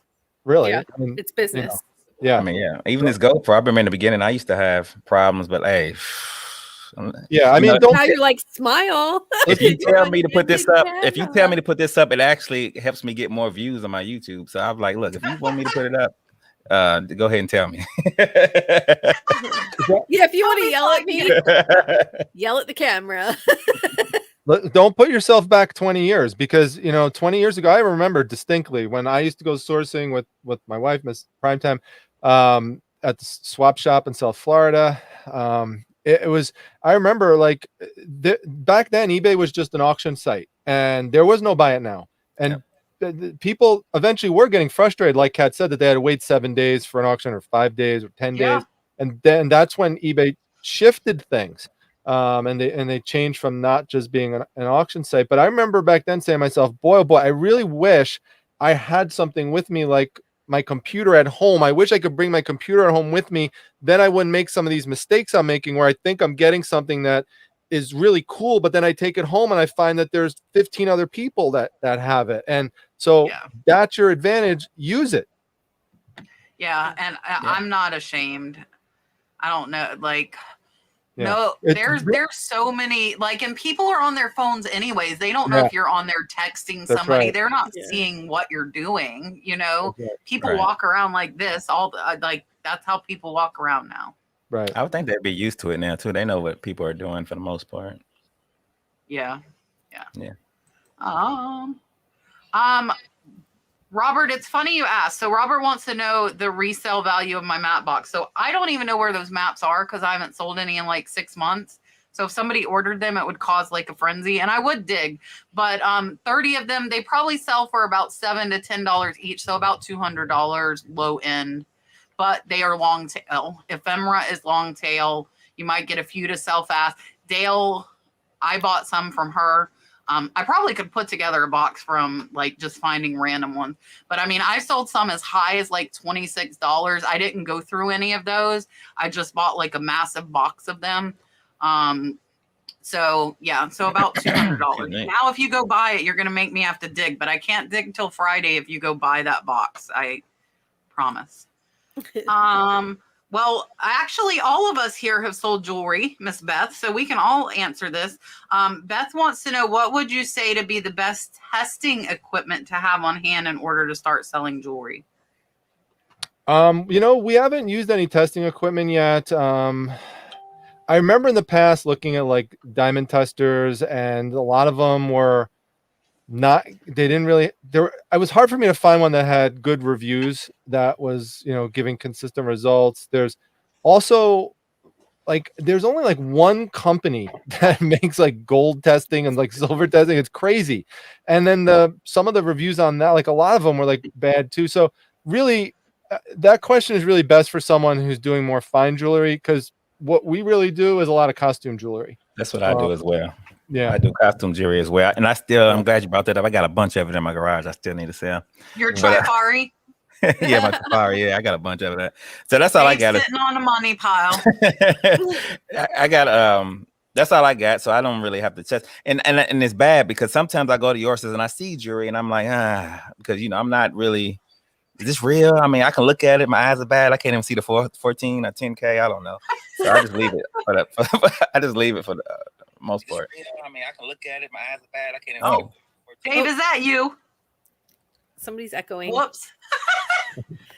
really. Yeah, I mean, it's business. You know, yeah, I mean, yeah. Even this GoPro, I remember in the beginning, I used to have problems, but hey, yeah. I mean, now you're like, smile. If you tell me to put this up, it actually helps me get more views on my YouTube. So I'm like, look, if you want me to put it up, go ahead and tell me. Yeah, if you want to yell at me, yell at the camera. Don't put yourself back 20 years because 20 years ago, I remember distinctly when I used to go sourcing with my wife, Miss Primetime, at the swap shop in South Florida. I remember like back then eBay was just an auction site and there was no buy it now. And the people eventually were getting frustrated, like Kat said, that they had to wait 7 days for an auction or 5 days or 10 days. And then that's when eBay shifted things. And they changed from not just being an auction site. But I remember back then saying to myself, boy, oh boy, I really wish I had something with me like my computer at home. I wish I could bring my computer at home with me. Then I wouldn't make some of these mistakes I'm making where I think I'm getting something that is really cool, but then I take it home and I find that there's 15 other people that have it. And so that's your advantage. Use it. Yeah. And I'm not ashamed. I don't know. Like, no, there's so many, like, and people are on their phones anyways. They don't know if you're on there texting somebody. Right. They're not seeing what you're doing. People walk around like this like that's how people walk around now. Right. I would think they'd be used to it now too. They know what people are doing for the most part. Yeah. Robert, it's funny you asked. So Robert wants to know the resale value of my map box. So I don't even know where those maps are because I haven't sold any in like 6 months. So if somebody ordered them, it would cause like a frenzy, and I would dig. But 30 of them, they probably sell for about $7 to $10 each, so about $200 low end. But they are long tail. Ephemera is long tail. You might get a few to sell fast. Dale, I bought some from her. I probably could put together a box from like just finding random ones. But I mean, I sold some as high as like $26. I didn't go through any of those. I just bought like a massive box of them. So yeah, so about $200. Nice. Now, if you go buy it, you're gonna make me have to dig, but I can't dig till Friday if you go buy that box. I promise. Well, actually, all of us here have sold jewelry, Miss Beth, so we can all answer this. Beth wants to know, what would you say to be the best testing equipment to have on hand in order to start selling jewelry? You know, we haven't used any testing equipment yet. I remember in the past looking at like diamond testers, and a lot of them were not, they didn't really, there, it was hard for me to find one that had good reviews that was, you know, giving consistent results. There's also like, there's only like one company that makes like gold testing and like silver testing. It's crazy. And then some of the reviews on that, like a lot of them were like bad too. So really, that question is really best for someone who's doing more fine jewelry, because what we really do is a lot of costume jewelry. That's what I do as well. Yeah, I do costume jewelry as well. And I'm glad you brought that up. I got a bunch of it in my garage. I still need to sell. Your Trifari? Yeah, my safari. Yeah, I got a bunch of that. So that's all I got. Sitting on a money pile. I got that's all I got. So I don't really have to test. And it's bad because sometimes I go to yours and I see jewelry and I'm like, because you know, I'm not really, is this real? I mean, I can look at it. My eyes are bad. I can't even see the 14 or 10K. I don't know. So I just leave it I just leave it for the most part. I mean, I can look at it. My eyes are bad. I can't even see. Dave, is that you? Somebody's echoing. Whoops.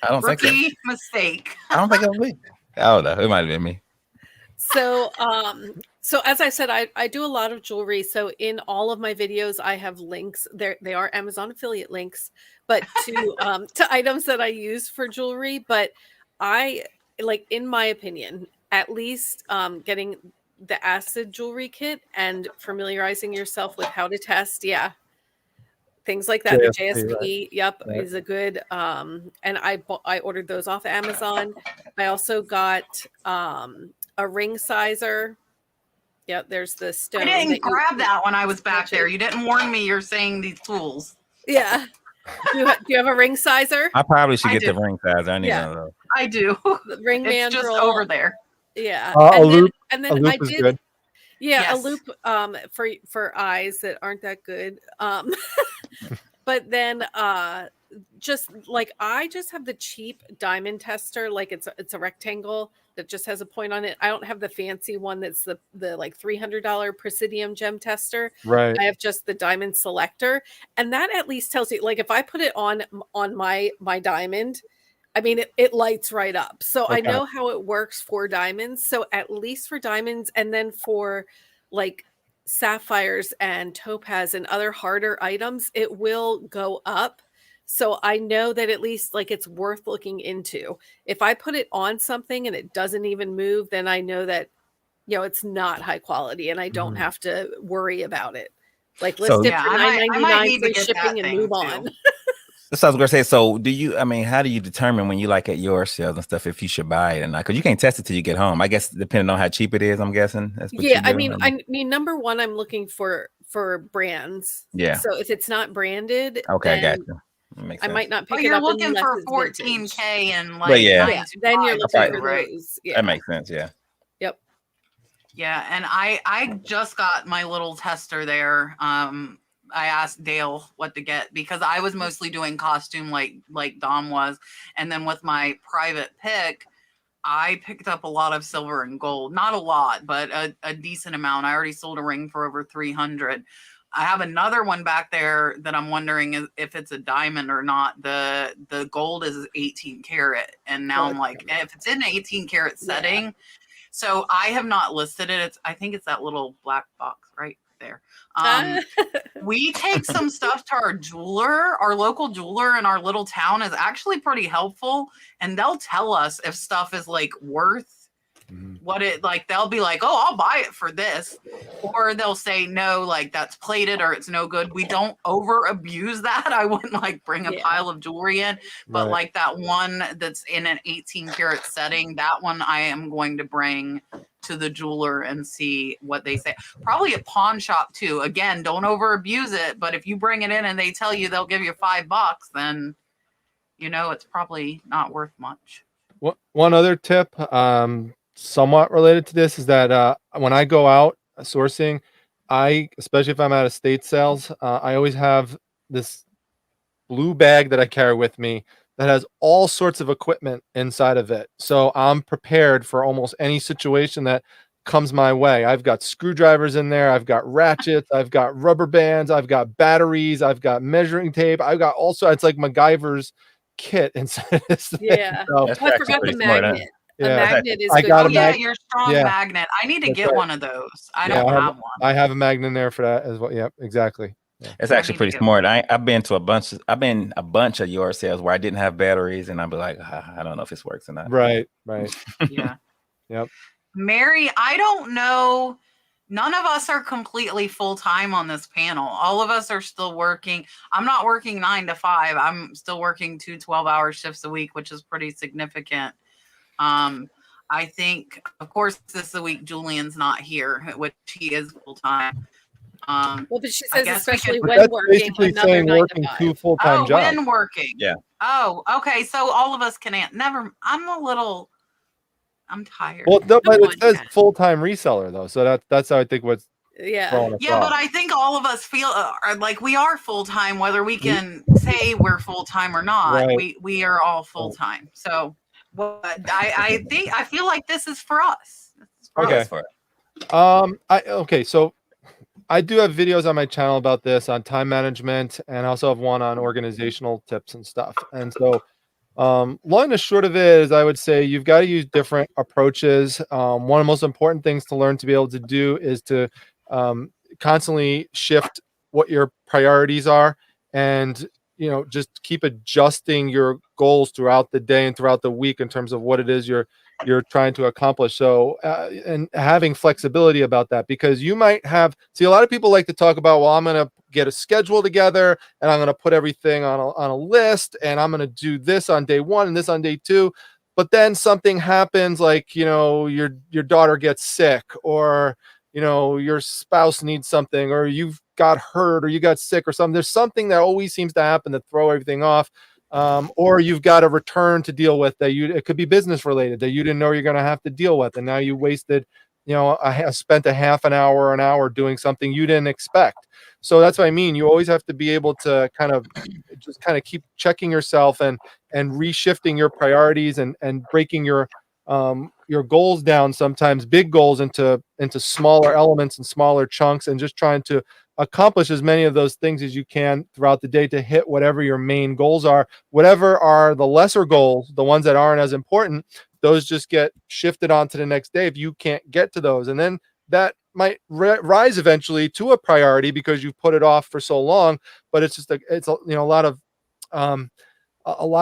I don't think Rookie mistake. I don't think it was me. I don't know. It might have been me. So, so as I said, I do a lot of jewelry. So in all of my videos, I have links. They are Amazon affiliate links, but to items that I use for jewelry. But I like, in my opinion, at least getting the acid jewelry kit and familiarizing yourself with how to test. Yeah. Things like that. The JSP, yep, right. is a good. And I ordered those off Amazon. I also got a ring sizer. Yep, there's the stone. I didn't grab that when I was back there. You didn't warn me you're saying these tools. Yeah. Do you have a ring sizer? I probably should get the ring size. I need to know. I do. The ring mandrel. It's just over there. Yeah. A loop. And then a loop I is did. Good. Yeah, Yes. a loop for eyes that aren't that good. But then just like, I just have the cheap diamond tester, like it's a rectangle that just has a point on it. I don't have the fancy one that's the like $300 Presidium gem tester. Right. I have just the diamond selector, and that at least tells you, like, if I put it on my diamond, I mean, it lights right up. So Okay. I know how it works for diamonds. So at least for diamonds, and then for like sapphires and topaz and other harder items, it will go up. So I know that at least, like, it's worth looking into. If I put it on something and it doesn't even move, then I know that, you know, it's not high quality and I don't have to worry about it. Like, let's dip for $9.99 free shipping and move on. That's what I was gonna say. So how do you determine when you like at your sales and stuff if you should buy it or not? Because you can't test it till you get home. I guess depending on how cheap it is, I'm guessing. That's what I mean, number one, I'm looking for brands. Yeah. So if it's not branded, okay, I got then you. I might not pick it you're up. looking unless for it's 14K vintage. and like, But yeah. Then you're looking Okay. for right? those. Yeah. That makes sense. Yeah. Yep. Yeah, and I just got my little tester there. I asked Dale what to get because I was mostly doing costume like Dom was, and then with my private pick, I picked up a lot of silver and gold. Not a lot, but a decent amount. I already sold a ring for over 300. I have another one back there that I'm wondering if it's a diamond or not. The gold is 18 karat, and now I'm like, if it's in an 18 karat setting. So I have not listed it. I think it's that little black box right there. We take some stuff to our jeweler. Our local jeweler in our little town is actually pretty helpful, and they'll tell us if stuff is like worth what it, like, they'll be like, oh, I'll buy it for this, or they'll say no, like that's plated or it's no good. We don't over abuse that. I wouldn't like bring a pile of jewelry in, but like that one that's in an 18 karat setting, that one I am going to bring to the jeweler and see what they say. Probably a pawn shop too. Again, don't over abuse it, but if you bring it in and they tell you they'll give you $5, then you know it's probably not worth much. One other tip, somewhat related to this, is that when I go out sourcing, especially if I'm at estate sales, I always have this blue bag that I carry with me that has all sorts of equipment inside of it. So I'm prepared for almost any situation that comes my way. I've got screwdrivers in there. I've got ratchets. I've got rubber bands. I've got batteries. I've got measuring tape. I've got also, it's like MacGyver's kit inside of this thing. Yeah. So, That's Oh, I actually forgot the pretty smart, huh? magnet. A yeah, magnet is I good. got Oh a yeah, mag- your strong yeah. magnet. I need to That's get right. one of those. I Yeah, don't have one. I have a magnet in there for that as well. Yep, exactly. Yeah. It's I actually need to pretty get smart. I've been to a bunch of yard sales where I didn't have batteries, and I'd be like, I don't know if this works or not. Right. Yeah. Yep. Mary, I don't know. None of us are completely full time on this panel. All of us are still working. I'm not working 9 to 5. I'm still working 2 12-hour shifts a week, which is pretty significant. I think, of course, this week Julian's not here, which he is full time. Well, but she I says guess we especially could- But when that's working basically another saying 9 to working 5. two full-time jobs. when working. Yeah. Oh, okay. So all of us can never. I'm tired. Well, no, but Come it says on. full-time reseller though, so that's how I think what's Yeah. throwing us Yeah, off. but I think all of us feel are like we are full time, whether we can say we're full time or not. Right. We are all full time. So I feel like this is for us. This is for Okay. us. For So I do have videos on my channel about this on time management, and I also have one on organizational tips and stuff. And so long and the short of it is, I would say you've got to use different approaches. One of the most important things to learn to be able to do is to constantly shift what your priorities are, and just keep adjusting your goals throughout the day and throughout the week in terms of what it is you're trying to accomplish. So and having flexibility about that, because you might see a lot of people like to talk about, well, I'm going to get a schedule together and I'm going to put everything on a list, and I'm going to do this on day 1 and this on day 2. But then something happens, like, your daughter gets sick, or, your spouse needs something, or you've got hurt, or you got sick or something. There's something that always seems to happen to throw everything off. Or you've got a return to deal with it could be business related that you didn't know you're going to have to deal with. And now you wasted, spent a half an hour doing something you didn't expect. So that's what I mean. You always have to be able to kind of keep checking yourself and reshifting your priorities and breaking your goals down, sometimes big goals, into smaller elements and smaller chunks, and just trying to accomplish as many of those things as you can throughout the day to hit whatever your main goals are. Whatever are the lesser goals, the ones that aren't as important, those just get shifted on to the next day if you can't get to those. And then that might rise eventually to a priority because you put it off for so long. But it's just a lot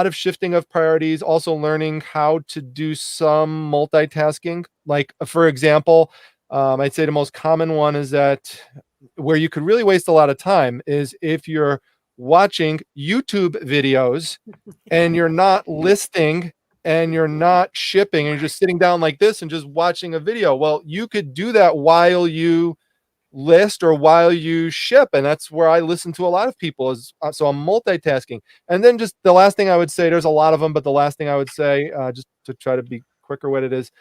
of shifting of priorities, also learning how to do some multitasking. Like, for example, I'd say the most common one is that where you could really waste a lot of time is if you're watching YouTube videos and you're not listing and you're not shipping, and you're just sitting down like this and just watching a video. Well, you could do that while you list or while you ship, and that's where I listen to a lot of people is so I'm multitasking. And then just the last thing I would say, there's a lot of them, but the last thing I would say, just to try to be quicker with it, is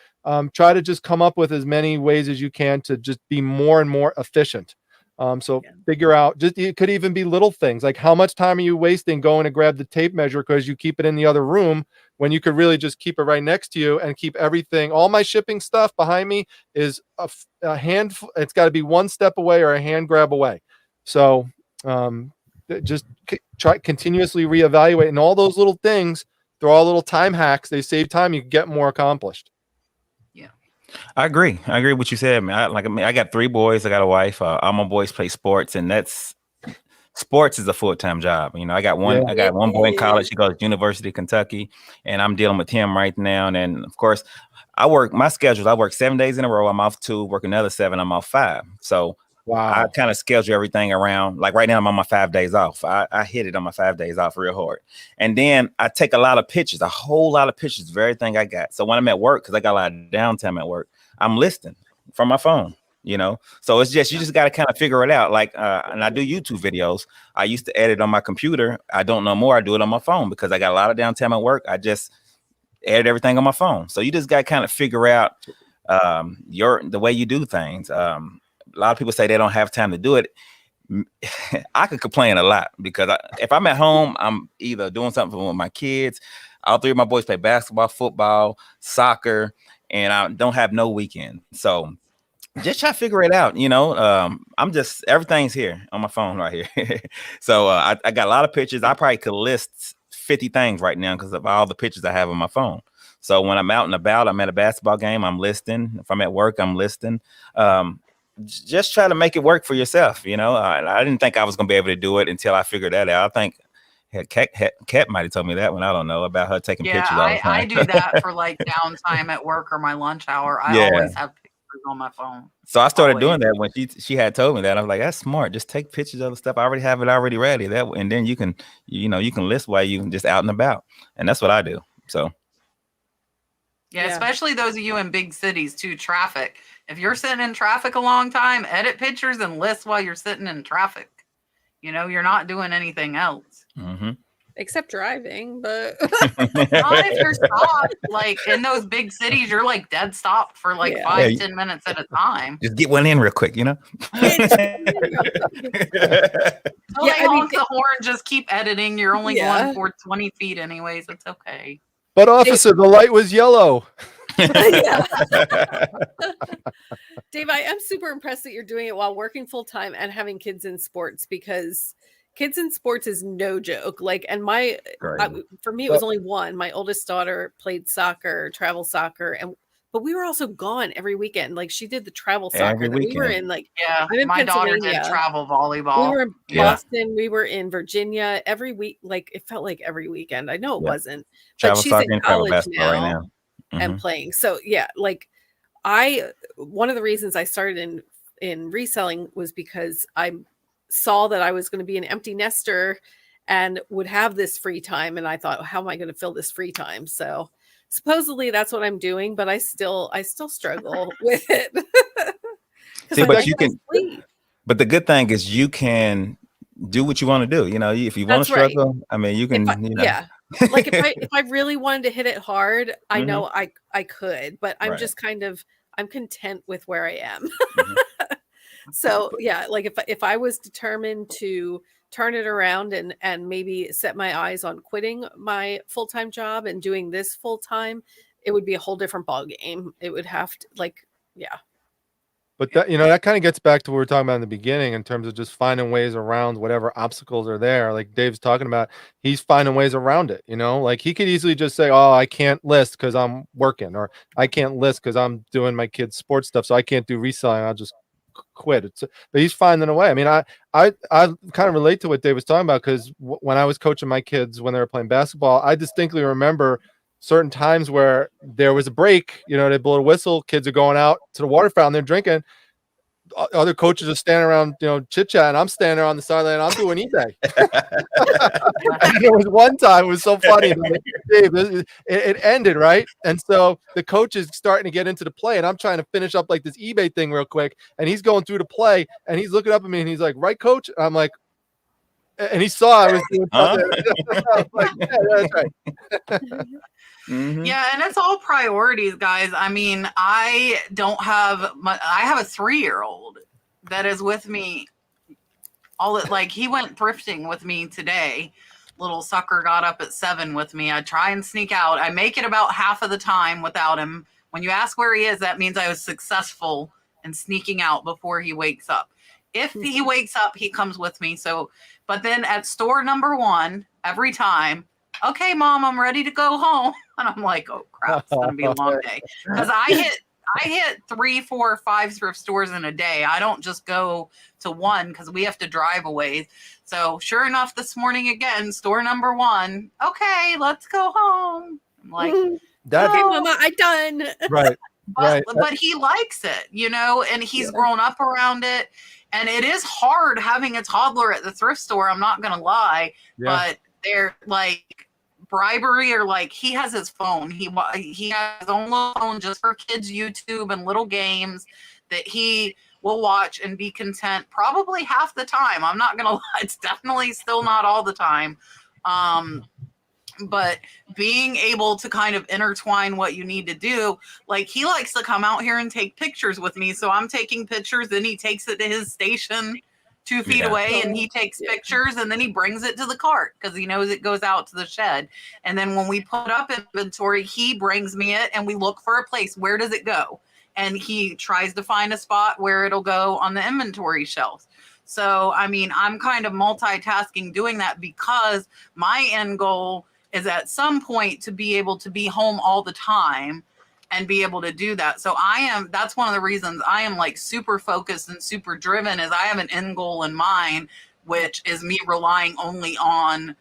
try to just come up with as many ways as you can to just be more and more efficient. Figure out, it could even be little things like, how much time are you wasting going to grab the tape measure because you keep it in the other room, when you could really just keep it right next to you and keep everything. All my shipping stuff behind me is a handful. It's got to be one step away or a hand grab away. So just try continuously reevaluate, and all those little things, they're all little time hacks. They save time. You can get more accomplished. I agree with what you said, man. I got 3 boys. I got a wife. All my boys play sports, and sports is a full-time job. I got one. Yeah. I got one boy in college. He goes to University of Kentucky, and I'm dealing with him right now. And of course, I work 7 days in a row. I'm off 2. Work another 7. I'm off 5. So Wow. I kind of schedule everything around. Like right now, I'm on my 5 days off. I hit it on my 5 days off real hard. And then I take a lot of pictures, a whole lot of pictures of everything I got. So when I'm at work, because I got a lot of downtime at work, I'm listing from my phone, So it's just, you just got to kind of figure it out. Like, and I do YouTube videos. I used to edit on my computer. I don't know more. I do it on my phone because I got a lot of downtime at work. I just edit everything on my phone. So you just got to kind of figure out the way you do things. a lot of people say they don't have time to do it. I could complain a lot because if I'm at home, I'm either doing something with my kids. All three of my boys play basketball, football, soccer, and I don't have no weekend. So just try to figure it out. I'm just, everything's here on my phone right here. So I got a lot of pictures. I probably could list 50 things right now because of all the pictures I have on my phone. So when I'm out and about, I'm at a basketball game, I'm listing. If I'm at work, I'm listing. Just try to make it work for yourself. I didn't think I was going to be able to do it until I figured that out. I think Kat might have told me that one. I don't know about her taking pictures all the time. I do that for like downtime at work or my lunch hour. I always have pictures on my phone. So I started doing that when she had told me that. I was like, that's smart. Just take pictures of the stuff. I already have it already ready. And then you can list while you just out and about. And that's what I do. So yeah, especially those of you in big cities too, traffic. If you're sitting in traffic a long time, edit pictures and list while you're sitting in traffic. You're not doing anything else. Mm-hmm. Except driving, but not if you're stopped. Like in those big cities, you're like dead stopped for like 5-10 minutes at a time. Just get one in real quick, The horn, just keep editing. You're only going for 20 feet anyways. It's okay. But officer, the light was yellow. Dave, I am super impressed that you're doing it while working full time and having kids in sports, because kids in sports is no joke. Like, and for me, it was only one. My oldest daughter played soccer, travel soccer, but we were also gone every weekend. Like, she did the travel soccer. We were in my daughter did travel volleyball. We were in Boston. We were in Virginia every week. Like, it felt like every weekend. I know it wasn't, but she's in college now, right now. And playing. So like one of the reasons I started in reselling was because I saw that I was going to be an empty nester and would have this free time. And I thought, how am I going to fill this free time? So supposedly that's what I'm doing, but I still struggle with it. See, but the good thing is you can do what you want to do. If you want to struggle, I mean, you can, like if I really wanted to hit it hard, I know I could, but I'm just I'm content with where I am. So like if I was determined to turn it around and maybe set my eyes on quitting my full-time job and doing this full-time, it would be a whole different ball game. It would have to But that kind of gets back to what we were talking about in the beginning in terms of just finding ways around whatever obstacles are there. Like Dave's talking about, he's finding ways around it. Like he could easily just say, "Oh, I can't list because I'm working," or "I can't list because I'm doing my kids' sports stuff, so I can't do reselling. I'll just quit." But he's finding a way. I mean, I kind of relate to what Dave was talking about, because when I was coaching my kids when they were playing basketball, I distinctly remember certain times where there was a break, they blow a whistle, kids are going out to the water fountain, they're drinking, other coaches are standing around, chit chat, and I'm standing there on the sideline, I'm doing eBay. And there was one time, it was so funny, it ended, right? And so the coach is starting to get into the play, and I'm trying to finish up like this eBay thing real quick, and he's going through the play, and he's looking up at me, and he's like, "Right, coach?" And I'm like, and he saw I was doing something. I was like, that's right. Yeah, and it's all priorities, guys. I mean, I have a 3-year-old that is with me he went thrifting with me today. Little sucker got up at 7 with me. I try and sneak out. I make it about half of the time without him. When you ask where he is, that means I was successful in sneaking out before he wakes up. If he wakes up, he comes with me. So, but then at store number 1, every time, "Okay, Mom, I'm ready to go home." And I'm like, "Oh crap, it's gonna be a long day." Because I hit 3, 4, 5 thrift stores in a day. I don't just go to one because we have to drive away. So sure enough, this morning again, store number 1. "Okay, let's go home." I'm like, "Okay, Mama, I'm done." Right. But he likes it, and he's grown up around it. And it is hard having a toddler at the thrift store. I'm not gonna lie, but they're like bribery, or like he has his phone. He has his own little phone just for kids' YouTube and little games that he will watch and be content probably half the time. I'm not gonna lie, it's definitely still not all the time. but being able to kind of intertwine what you need to do, like he likes to come out here and take pictures with me. So I'm taking pictures, then he takes it to his station 2 feet away and he takes pictures and then he brings it to the cart because he knows it goes out to the shed. And then when we put up inventory, he brings me it and we look for a place. Where does it go? And he tries to find a spot where it'll go on the inventory shelves. So, I mean, I'm kind of multitasking doing that because my end goal is at some point to be able to be home all the time and be able to do that. So that's one of the reasons I am like super focused and super driven is I have an end goal in mind, which is me relying only on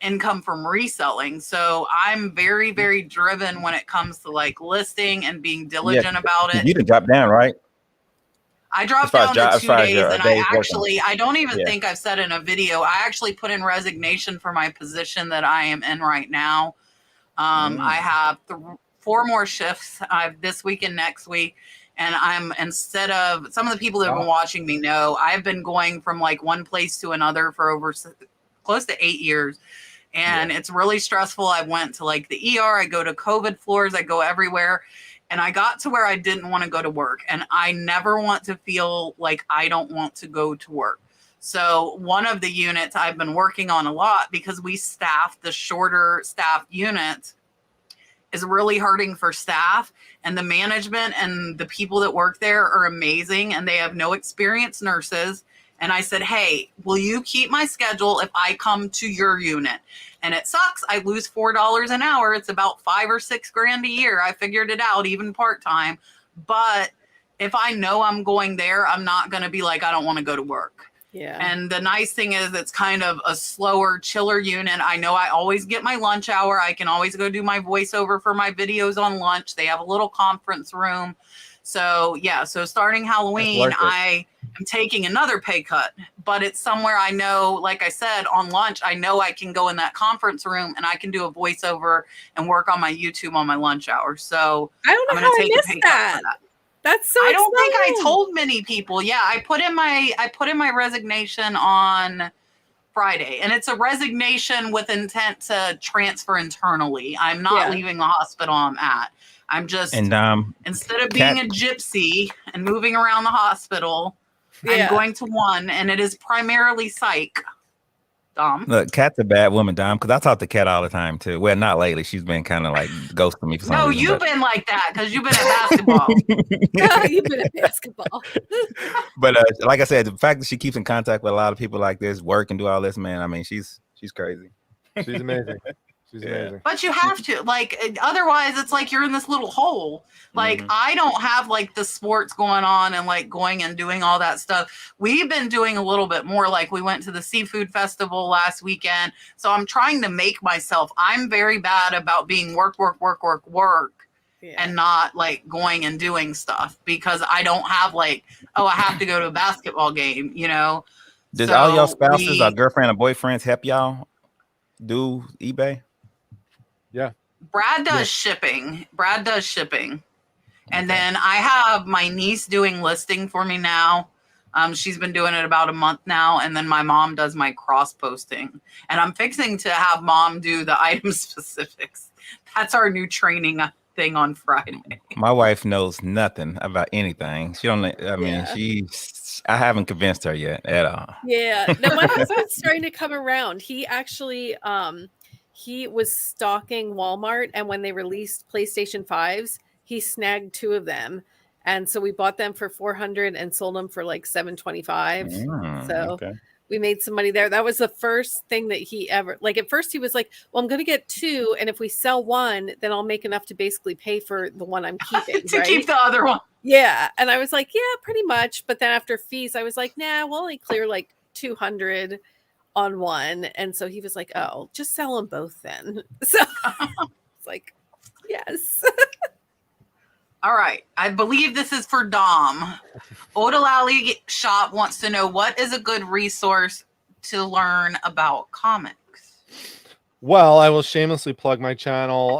income from reselling. So I'm very, very driven when it comes to like listing and being diligent about it. You didn't drop down, right? I dropped down to 2 days and I don't even think I've said in a video, I actually put in resignation for my position that I am in right now. I have 4 more shifts this week and next week. And instead of some of the people that have been watching me know, I've been going from like one place to another for over close to 8 years. And it's really stressful. I went to like the ER, I go to COVID floors, I go everywhere. And I got to where I didn't want to go to work. And I never want to feel like I don't want to go to work. So one of the units I've been working on a lot because we staff the shorter staff unit is really hurting for staff, and the management and the people that work there are amazing and they have no experienced nurses. And I said, hey, will you keep my schedule if I come to your unit? And it sucks. I lose $4 an hour. It's about $5 or $6 grand a year. I figured it out, even part-time. But if I know I'm going there, I'm not going to be like, I don't want to go to work. Yeah. And the nice thing is it's kind of a slower, chiller unit. I know I always get my lunch hour. I can always go do my voiceover for my videos on lunch. They have a little conference room. So yeah, so starting Halloween, I am taking another pay cut, but it's somewhere I know, like I said, on lunch, I know I can go in that conference room and I can do a voiceover and work on my YouTube on my lunch hour. So I don't know I'm how going to take I a pay missed that. cut for that. That's so I don't think I exciting. told many people. Yeah, I put in my resignation on Friday, and it's a resignation with intent to transfer internally. I'm not leaving the hospital I'm at. I'm just instead of being a gypsy and moving around the hospital, I'm going to one, and it is primarily psych. Dom. Look, Kat's a bad woman, Dom, because I talk to Kat all the time too. Well, not lately. She's been kind of like ghosting me for some reason. You've been like that because you've been at basketball. You've been at basketball. But like I said, the fact that she keeps in contact with a lot of people like this, work and do all this, man. I mean, she's crazy. She's amazing. She's amazing. But you have to, like, otherwise it's like you're in this little hole. Like, I don't have like the sports going on and like going and doing all that stuff. We've been doing a little bit more. Like, we went to the seafood festival last weekend. So I'm trying to make myself, I'm very bad about being work, and not like going and doing stuff because I don't have like, I have to go to a basketball game, you know? Does all your spouses or girlfriend or boyfriends help y'all do eBay? Yeah. Brad does shipping. And then I have my niece doing listing for me now. She's been doing it about a month now. And then my mom does my cross posting. And I'm fixing to have mom do the item specifics. That's our new training thing on Friday. My wife knows nothing about anything. She don't, I mean, I haven't convinced her yet at all. Yeah. No, my husband's starting to come around. He actually, he was stalking Walmart, and when they released PlayStation 5s, he snagged 2 of them. And so we bought them for $400 and sold them for like $725. We made some money there. That was the first thing that he ever, like, at first he was like, well, I'm going to get 2. And if we sell one, then I'll make enough to basically pay for the one I'm keeping. to keep the other one. Yeah. And I was like, yeah, pretty much. But then after fees, I was like, nah, we'll only clear like 200 on one. And so he was like, oh, just sell them both then. So it's like, yes. All right. I believe this is for Dom. Odalali Shop wants to know, what is a good resource to learn about comics? Well, I will shamelessly plug my channel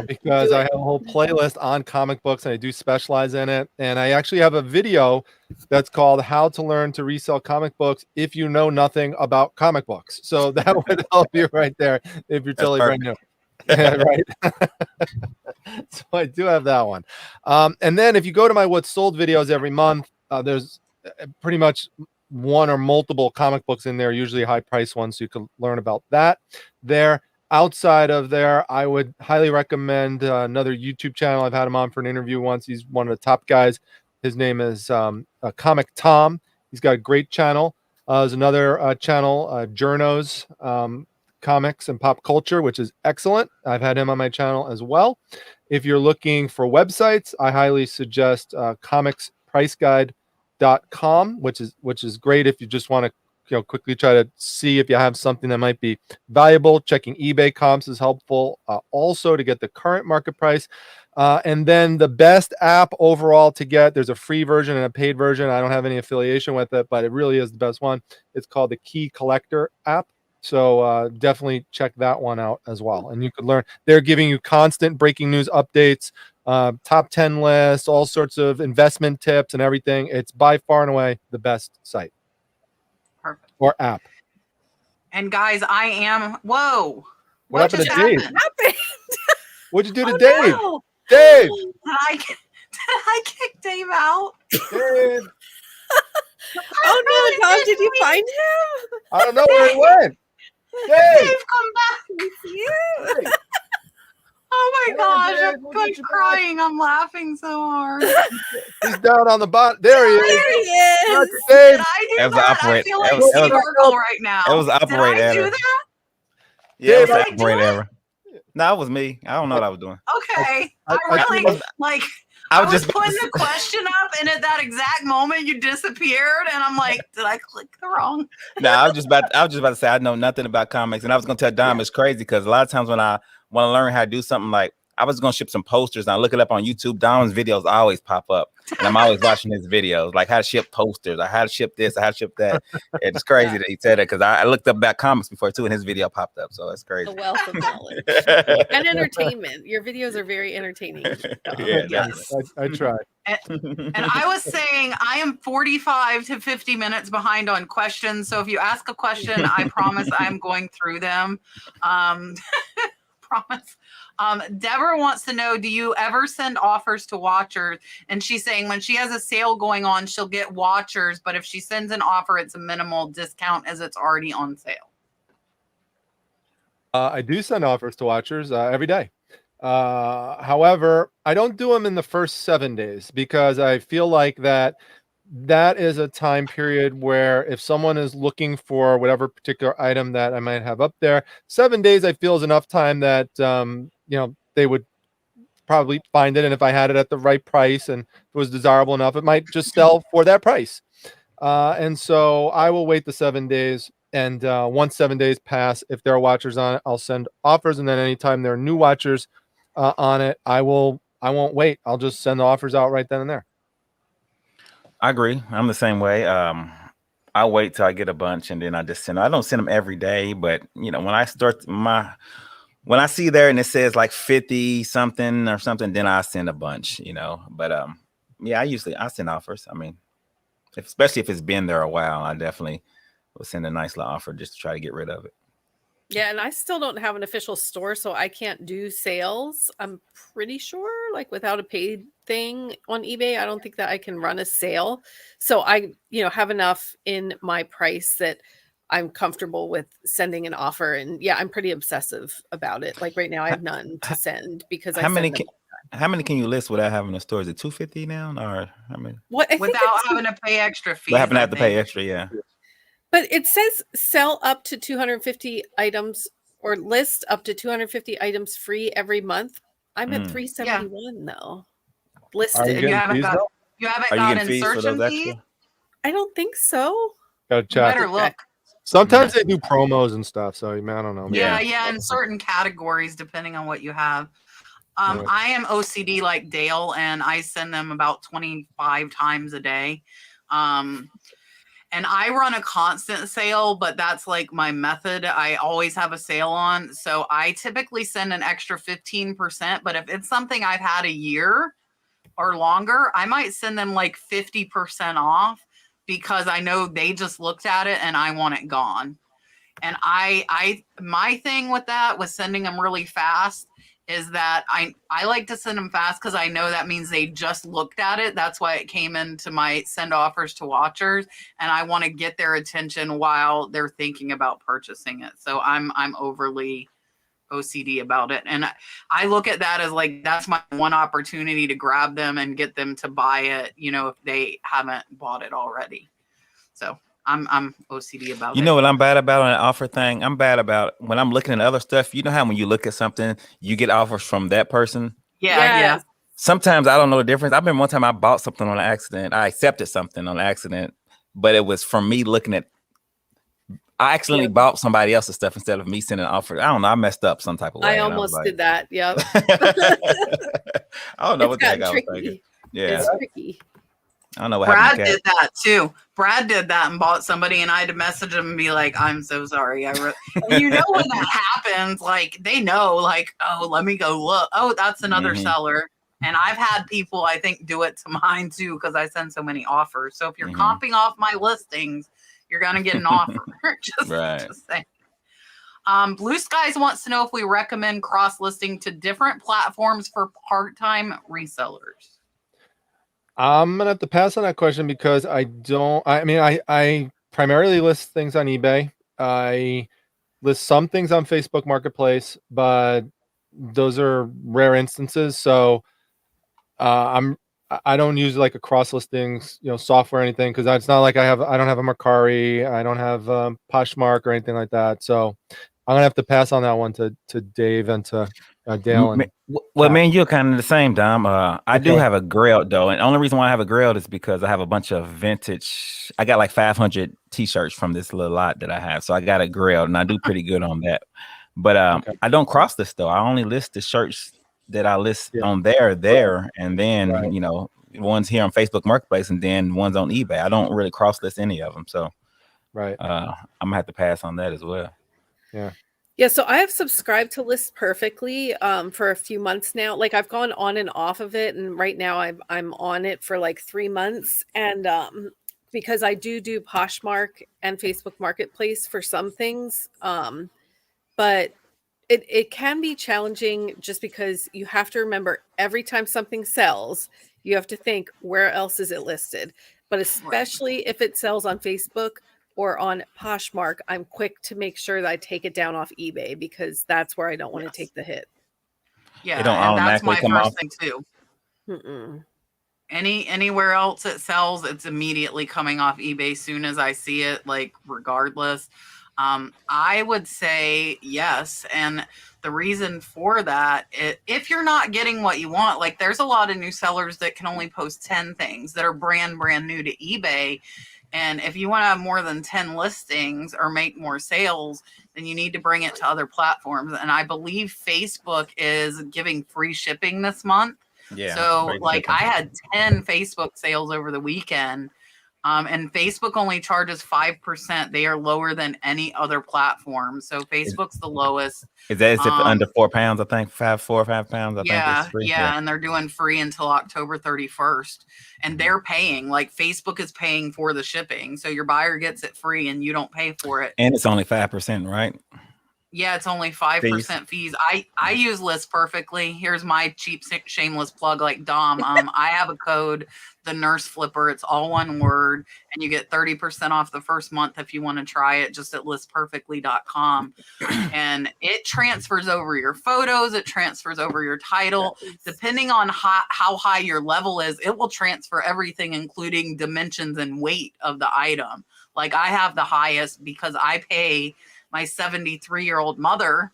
because I have a whole playlist on comic books and I do specialize in it. And I actually have a video that's called How to Learn to Resell Comic Books If You Know Nothing About Comic Books. So that would help you right there if you're totally brand new. Yeah, right. So I do have that one. And then if you go to my What's Sold videos every month, there's pretty much one or multiple comic books in there, usually high price ones, so you can learn about that there. Outside of there, I would highly recommend another YouTube channel. I've had him on for an interview once. He's one of the top guys. His name is Comic Tom. He's got a great channel. There's another channel, Journals, Comics and Pop Culture, which is excellent. I've had him on my channel as well. If you're looking for websites, I highly suggest comicspriceguide.com, which is great if you just want to quickly try to see if you have something that might be valuable. Checking eBay comps is helpful also to get the current market price. And then the best app overall to get, there's a free version and a paid version. I don't have any affiliation with it, but it really is the best one. It's called the Key Collector app. So definitely check that one out as well. And you could learn, they're giving you constant breaking news updates, top 10 lists, all sorts of investment tips and everything. It's by far and away the best site. Perfect. Or app. And guys, I am, whoa. What happened just to Dave? happened? What'd you do to Dave? No. Dave! Did I kick Dave out? Dave! Oh no, Tom, did you find him? I don't know where he went. Dave! Dave, come back. Yeah. Oh my Come on, gosh, Dave, I'm we'll quite get you back. crying. I'm laughing so hard. He's down on the bottom. There he is. There he is. Dave! Did I do That was that? operate- I feel that like was- Steve that was- Urkel right now. That was operate Did I do error. that? Yeah, it was Dave, I do operate it? error. No, it was me. I don't know what I was doing. Okay. I I think really, like, I I was was just putting the question up, and at that exact moment, you disappeared, and I'm like, did I click the wrong? No, I was just about to say I know nothing about comics, and I was gonna tell Dom it's crazy because a lot of times when I want to learn how to do something, like I was gonna ship some posters and I look it up on YouTube. Dom's videos always pop up, and I'm always watching his videos, like how to ship posters, or how to ship this, or how to ship that. It's crazy that he said that because I looked up about comics before too, and his video popped up, so it's A crazy. wealth of knowledge and entertainment. Your videos are very entertaining. Yeah, Yes. I try. And I was saying I am 45 to 50 minutes behind on questions. So if you ask a question, I promise I'm going through them. Promise. Deborah wants to know, do you ever send offers to watchers? And she's saying when she has a sale going on, she'll get watchers. But if she sends an offer, it's a minimal discount as it's already on sale. I do send offers to watchers every day. However, I don't do them in the first 7 days because I feel like that is a time period where if someone is looking for whatever particular item that I might have up there, 7 days I feel is enough time that they would probably find it, and if I had it at the right price and it was desirable enough, it might just sell for that price. And so I will wait the 7 days. And once 7 days pass, if there are watchers on it, I'll send offers. And then anytime there are new watchers on it, I won't wait. I'll just send the offers out right then and there. I agree. I'm the same way. I wait till I get a bunch and then I just send. I don't send them every day, but when I start when I see there and it says like 50 something or something, then I send a bunch. But yeah, I send offers. I mean, especially if it's been there a while, I definitely will send a nice little offer just to try to get rid of it. Yeah, and I still don't have an official store, so I can't do sales. I'm pretty sure, like without a paid thing on eBay, I don't think that I can run a sale. So I, have enough in my price that I'm comfortable with sending an offer. And yeah, I'm pretty obsessive about it. Like right now, I have none to send because how many can you list without having a store? Is it 250 now, or how many? What I think Without having to pay extra fees. I have to pay think. extra, yeah. But it says sell up to 250 items or list up to 250 items free every month. I'm at 371 though. Listed. Are you getting haven't fees, got- though? You haven't Are you got getting fees for insertion those fees? extra? I don't think so. Gotta You check. better look. Sometimes they do promos and stuff, so I don't know. Yeah, in certain categories, depending on what you have. Yeah. I am OCD like Dale, and I send them about 25 times a day. And I run a constant sale, but that's like my method. I always have a sale on. So I typically send an extra 15%. But if it's something I've had a year or longer, I might send them like 50% off because I know they just looked at it and I want it gone. And my thing with that was sending them really fast is that I like to send them fast because I know that means they just looked at it. That's why it came into my send offers to watchers, and I want to get their attention while they're thinking about purchasing it. So I'm overly OCD about it, and I look at that as like that's my one opportunity to grab them and get them to buy it, you know, if they haven't bought it already. So I'm OCD about it. You know what I'm bad about on an offer thing? I'm bad about when I'm looking at other stuff. You know how when you look at something, you get offers from that person? Yeah. Sometimes I don't know the difference. I remember one time I bought something on accident. I accepted something on accident, but it was from me looking at, I accidentally bought somebody else's stuff instead of me sending an offer. I don't know. I messed up some type of way. I almost did that. Yep. I don't know what the heck I was tricky. thinking. Yeah. It's tricky. I don't know what Brad happened to did that too. Brad did that and bought somebody, and I had to message him and be like, "I'm so sorry." And you know when that happens, like they know, like, oh, let me go look. Oh, that's another seller. And I've had people, I think, do it to mine too because I send so many offers. So if you're comping off my listings, you're gonna get an offer. Just saying. Blue Skies wants to know if we recommend cross-listing to different platforms for part-time resellers. I'm gonna have to pass on that question because I primarily list things on eBay. I list some things on Facebook Marketplace, but those are rare instances. So I don't use like a cross listings, software or anything because it's not like I don't have a Mercari, I don't have Poshmark or anything like that. So I'm gonna have to pass on that one to Dave and to Dale. And well, man, you're kind of the same, Dom. I do have a Grail though, and the only reason why I have a Grail is because I have a bunch of vintage. I got like 500 T-shirts from this little lot that I have, so I got a Grail, and I do pretty good on that. But I don't cross this though. I only list the shirts that I list on there, and then ones here on Facebook Marketplace, and then ones on eBay. I don't really cross list any of them, so I'm gonna have to pass on that as well. Yeah, so I have subscribed to List Perfectly for a few months now. Like I've gone on and off of it, and right now I'm on it for like 3 months. And because I do Poshmark and Facebook Marketplace for some things, but it can be challenging just because you have to remember every time something sells, you have to think where else is it listed. But especially if it sells on Facebook or on Poshmark, I'm quick to make sure that I take it down off eBay because that's where I don't want to take the hit. Yeah, and that's my first thing too. Anywhere else it sells, it's immediately coming off eBay soon as I see it, like regardless. I would say yes, and the reason for that, if you're not getting what you want, like there's a lot of new sellers that can only post 10 things that are brand new to eBay. And if you want to have more than 10 listings or make more sales, then you need to bring it to other platforms. And I believe Facebook is giving free shipping this month. Yeah. So like I had 10 Facebook sales over the weekend. And Facebook only charges 5%. They are lower than any other platform. So Facebook's the lowest. Is that under 4 pounds? I think 4 or 5 pounds. I think it's free. Yeah, and they're doing free until October 31st. And they're paying, like Facebook is paying for the shipping. So your buyer gets it free and you don't pay for it. And it's only 5%, right? Yeah, it's only 5% fees. I use List Perfectly. Here's my cheap, shameless plug like Dom. I have a code, the Nurse Flipper. It's all one word, and you get 30% off the first month if you want to try it just at listperfectly.com. And it transfers over your photos. It transfers over your title. Depending on how high your level is, it will transfer everything, including dimensions and weight of the item. Like I have the highest because I pay my 73-year-old mother,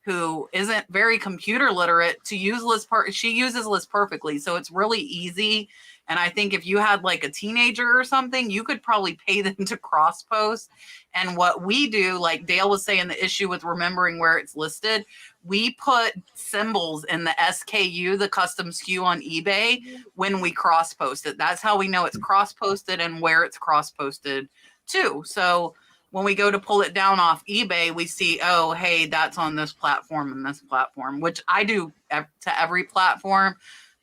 who isn't very computer literate, to use she uses List Perfectly. So it's really easy. And I think if you had like a teenager or something, you could probably pay them to cross post. And what we do, like Dale was saying, the issue with remembering where it's listed, we put symbols in the SKU, the custom SKU on eBay when we cross post it. That's how we know it's cross posted and where it's cross posted too. So when we go to pull it down off eBay, we see, oh, hey, that's on this platform and this platform, which I do to every platform.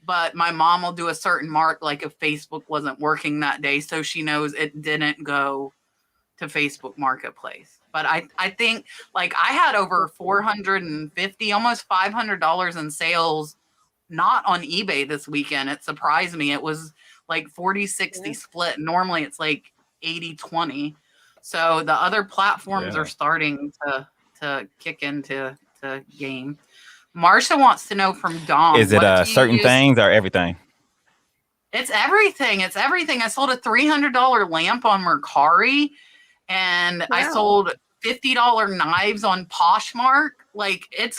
But my mom will do a certain mark, like if Facebook wasn't working that day, so she knows it didn't go to Facebook Marketplace. But I think, like, I had over $450, almost $500 in sales, not on eBay this weekend. It surprised me. It was like 40-60 split. Normally it's like 80-20. So the other platforms are starting to kick into the game. Marsha wants to know from Dom. Is it certain things or everything? It's everything. It's everything. I sold a $300 lamp on Mercari, and I sold $50 knives on Poshmark. Like, it's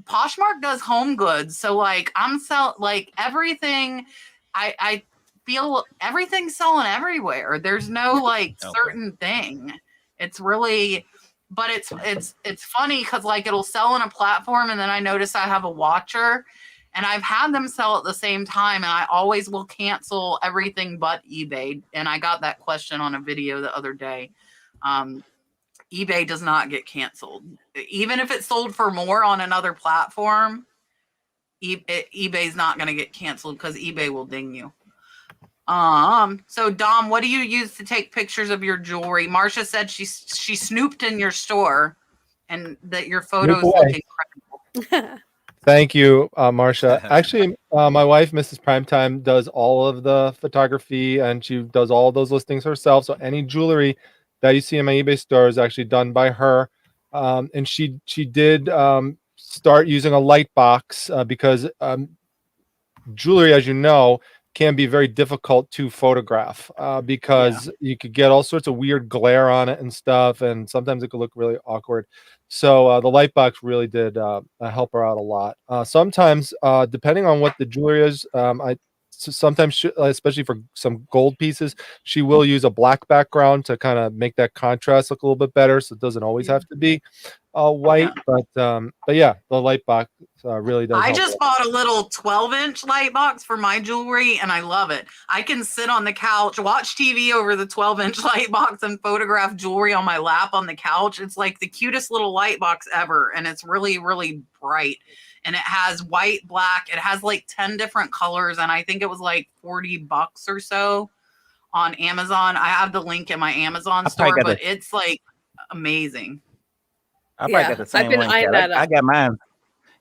Poshmark does home goods, so like I'm like everything. I feel everything's selling everywhere. There's no like certain thing. It's really. But it's funny because like it'll sell on a platform and then I notice I have a watcher and I've had them sell at the same time and I always will cancel everything but eBay. And I got that question on a video the other day. eBay does not get canceled. Even if it's sold for more on another platform, eBay's not going to get canceled because eBay will ding you. So Dom, what do you use to take pictures of your jewelry? Marsha said she snooped in your store and that your photos look incredible. Thank you, Marsha. Actually, my wife, Mrs. Primetime, does all of the photography and she does all those listings herself. So any jewelry that you see in my eBay store is actually done by her. And she did start using a light box because jewelry, as you know, can be very difficult to photograph because you could get all sorts of weird glare on it and stuff, and sometimes it could look really awkward. So the light box really did help her out a lot. Sometimes, depending on what the jewelry is, sometimes, especially for some gold pieces, she will use a black background to kind of make that contrast look a little bit better. So it doesn't always have to be white, but yeah, the light box really does. I just bought a little 12-inch light box for my jewelry and I love it. I can sit on the couch, watch TV over the 12-inch light box and photograph jewelry on my lap on the couch. It's like the cutest little light box ever. And it's really, really bright. And it has white, black. It has like 10 different colors. And I think it was like $40 or so on Amazon. I have the link in my Amazon store, but it's like amazing. I probably got the same one. I got mine.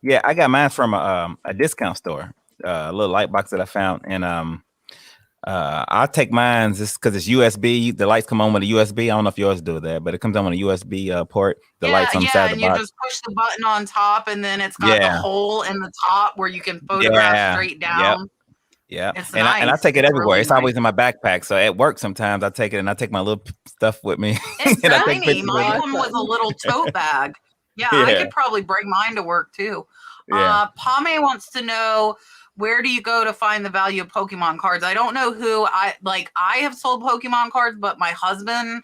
Yeah, I got mine from a discount store, a little light box that I found. And I'll take mine just because it's USB. The lights come on with a USB. I don't know if yours do that, but it comes on with a USB port. The lights on the side of the box. You just push the button on top, and then it's got the hole in the top where you can photograph straight down. Yeah, it's and nice. I take it everywhere. Really it's always in my backpack. So at work, sometimes I take it and I take my little stuff with me. It's tiny. My one was a little tote bag. Yeah, I could probably bring mine to work too. Pame wants to know, where do you go to find the value of Pokemon cards? I don't know who I have sold Pokemon cards, but my husband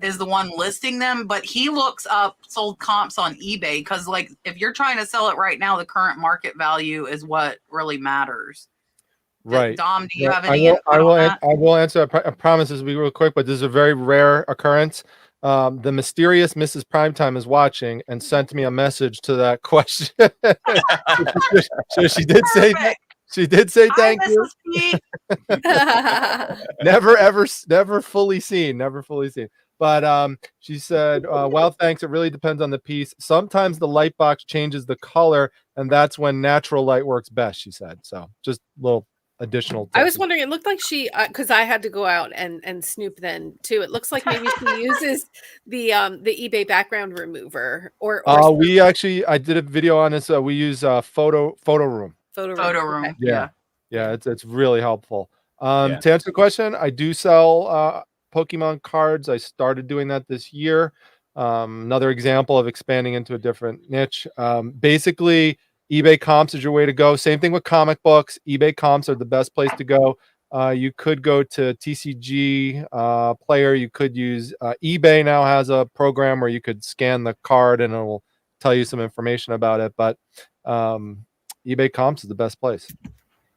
is the one listing them, but he looks up sold comps on eBay because like if you're trying to sell it right now, the current market value is what really matters. Right. Dom, do you have any input on that? I will answer. I promise this will be real quick, but this is a very rare occurrence. The mysterious Mrs. Primetime is watching and sent me a message to that question. So she did say that. She did say thank you. Never fully seen. But she said, well, thanks. It really depends on the piece. Sometimes the light box changes the color, and that's when natural light works best, she said. So just a little additional tips. I was wondering, it looked like she, because I had to go out and snoop then too. It looks like maybe she uses the eBay background remover or we actually, I did a video on this. We use photo room. Photo room. Okay. Yeah, it's really helpful. To answer the question, I do sell Pokemon cards. I started doing that this year. Another example of expanding into a different niche. Basically, eBay comps is your way to go. Same thing with comic books. eBay comps are the best place to go. You could go to TCG Player. You could use eBay now has a program where you could scan the card and it will tell you some information about it. But eBay comps is the best place.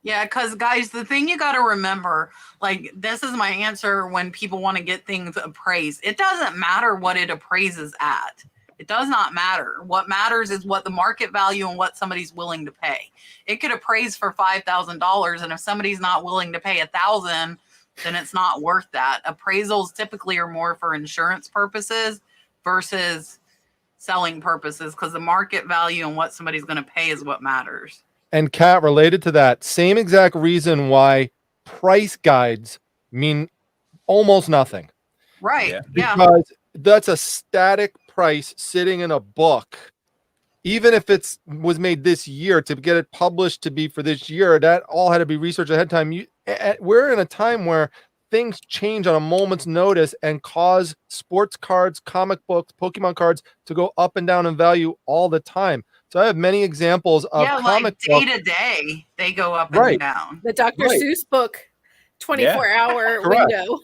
Yeah, because guys, the thing you got to remember, like this is my answer when people want to get things appraised. It doesn't matter what it appraises at. It does not matter. What matters is what the market value and what somebody's willing to pay. It could appraise for $5,000, and if somebody's not willing to pay $1,000, then it's not worth that. Appraisals typically are more for insurance purposes versus selling purposes, because the market value and what somebody's going to pay is what matters. And Kat, related to that, same exact reason why price guides mean almost nothing. Right. Yeah. Because that's a static price sitting in a book. Even if it's was made this year, to get it published to be for this year, that all had to be researched ahead of time. We're in a time where things change on a moment's notice and cause sports cards, comic books, Pokemon cards to go up and down in value all the time. So I have many examples of comic day to day, they go up and down. The Dr. Seuss book, 24-hour window.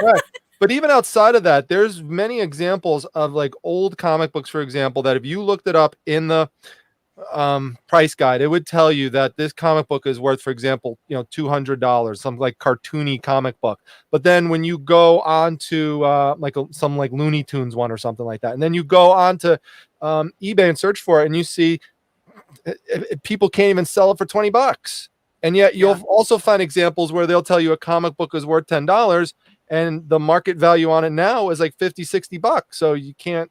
Correct. But even outside of that, there's many examples of like old comic books, for example, that if you looked it up in the price guide, it would tell you that this comic book is worth, for example, $200, some like cartoony comic book. But then when you go on to some Looney Tunes one or something like that, and then you go on to eBay and search for it, and you see people can't even sell it for $20. And yet you'll also find examples where they'll tell you a comic book is worth $10 and the market value on it now is like $50-$60. So you can't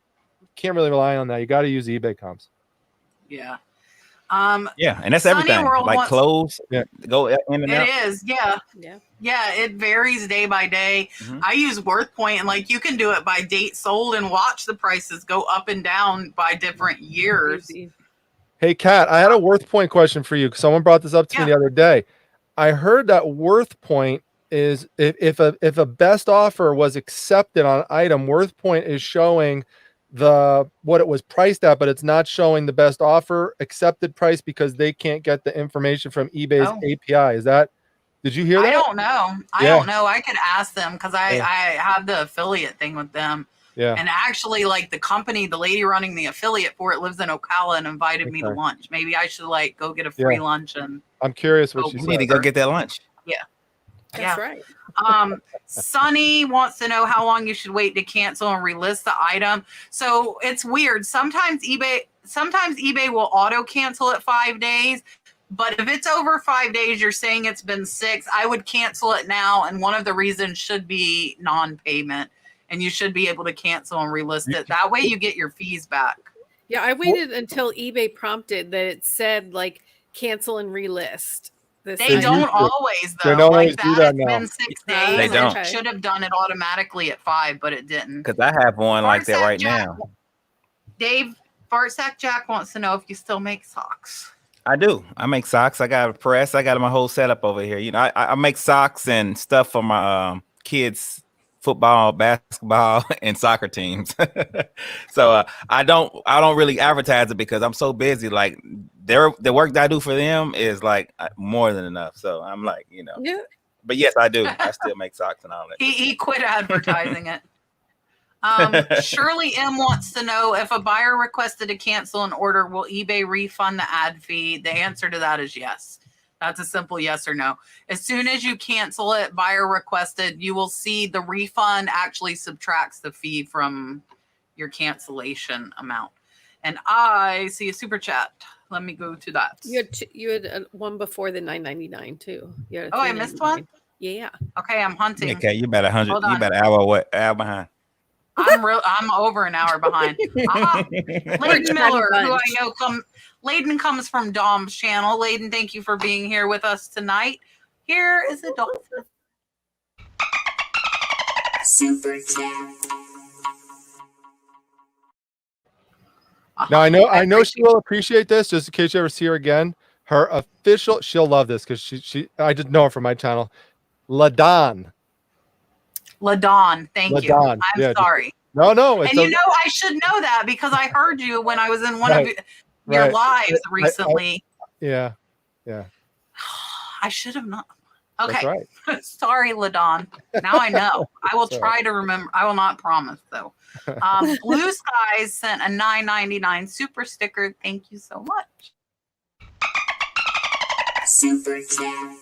really rely on that. You got to use eBay comps. Yeah. And that's everything. Like clothes go in and out. It is. Yeah. It varies day by day. Mm-hmm. I use WorthPoint, and like you can do it by date sold and watch the prices go up and down by different years. Hey, Kat, I had a WorthPoint question for you because someone brought this up to me the other day. I heard that WorthPoint is if a best offer was accepted on an item, WorthPoint is showing what it was priced at, but it's not showing the best offer accepted price because they can't get the information from eBay's API. Did you hear that? I don't know. I don't know. I could ask them because I have the affiliate thing with them. Yeah. And actually, like the company, the lady running the affiliate for it lives in Ocala and invited me to lunch. Maybe I should go get a free lunch. And I'm curious what you need to go get that lunch. Yeah. That's right. Sunny wants to know how long you should wait to cancel and relist the item. So it's weird. Sometimes eBay will auto cancel at 5 days. But if it's over 5 days, you're saying it's been 6, I would cancel it now. And one of the reasons should be non-payment. And you should be able to cancel and relist it. That way you get your fees back. Yeah, I waited until eBay prompted that it said cancel and relist. They don't always, though. They don't always do that now. It's been 6 days. They don't. It should have done it automatically at 5, but it didn't. Because I have one like that right now. Dave, Fartsack Jack wants to know if you still make socks. I do. I make socks. I got a press. I got my whole setup over here. I make socks and stuff for my kids' football, basketball, and soccer teams. So I don't really advertise it because I'm so busy. Like the work that I do for them is like more than enough. So I'm like, Yeah. But yes, I do. I still make socks and all that. He quit advertising it. Shirley M wants to know if a buyer requested to cancel an order, will eBay refund the ad fee? The answer to that is yes. That's a simple yes or no. As soon as you cancel it, buyer requested, you will see the refund actually subtracts the fee from your cancellation amount. And I see a super chat. Let me go to that. You had one before the $9.99 too. I missed one? Yeah. Okay, I'm hunting. Okay, you about 100. You about an hour behind. I'm over an hour behind. Layden Miller, who I know Layden comes from Dom's channel. Layden, thank you for being here with us tonight. Here is a dolphin. Super chat. Now I know she will appreciate this. Just in case you ever see her again, her official, she'll love this because I just know her from my channel. LaDon, thank you. I'm sorry. No. And I should know that because I heard you when I was in one of your lives recently. Yeah. I should have known. Okay. That's right. Sorry, LaDon. Now I know. I will try to remember. I will not promise, though. Blue Skies sent a $9.99 super sticker. Thank you so much. Super Chat.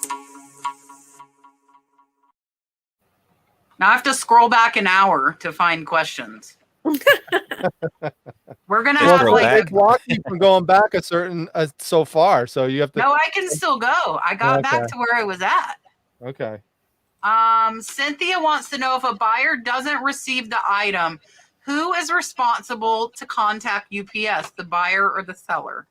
Now I have to scroll back an hour to find questions. We're gonna Just have scroll like back. They block you from going back a certain so far, so you have to. no, I can still go. I got back Okay. to where I was at. Okay. Cynthia wants to know if a buyer doesn't receive the item, who is responsible to contact UPS, the buyer or the seller?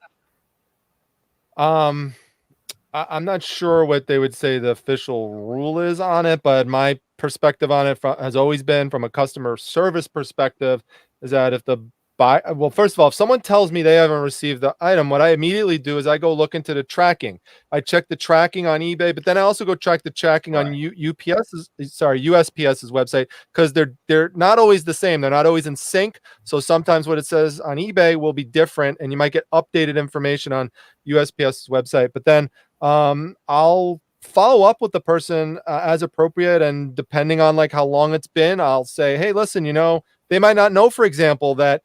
I'm not sure what they would say the official rule is on it, but my perspective on it has always been from a customer service perspective is that if the well, first of all, if someone tells me they haven't received the item, what I immediately do is I go look into the tracking. I check the tracking on eBay, but then I also go check the tracking on USPS's website because they're not always the same. They're not always in sync. So sometimes what it says on eBay will be different, and you might get updated information on USPS's website. But then I'll follow up with the person as appropriate, and depending on like how long it's been, I'll say, hey, listen, they might not know, for example, that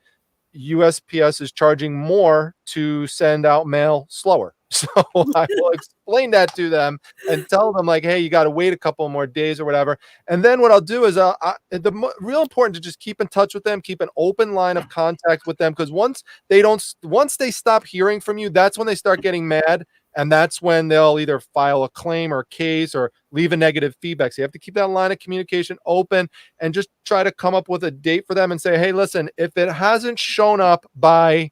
USPS is charging more to send out mail slower. So I will explain that to them and tell them like, hey, you got to wait a couple more days or whatever. And then what I'll do is real important to just keep in touch with them, keep an open line of contact with them. Because once they stop hearing from you, that's when they start getting mad. And that's when they'll either file a claim or case or leave a negative feedback. So you have to keep that line of communication open and just try to come up with a date for them and say, hey, listen, if it hasn't shown up by,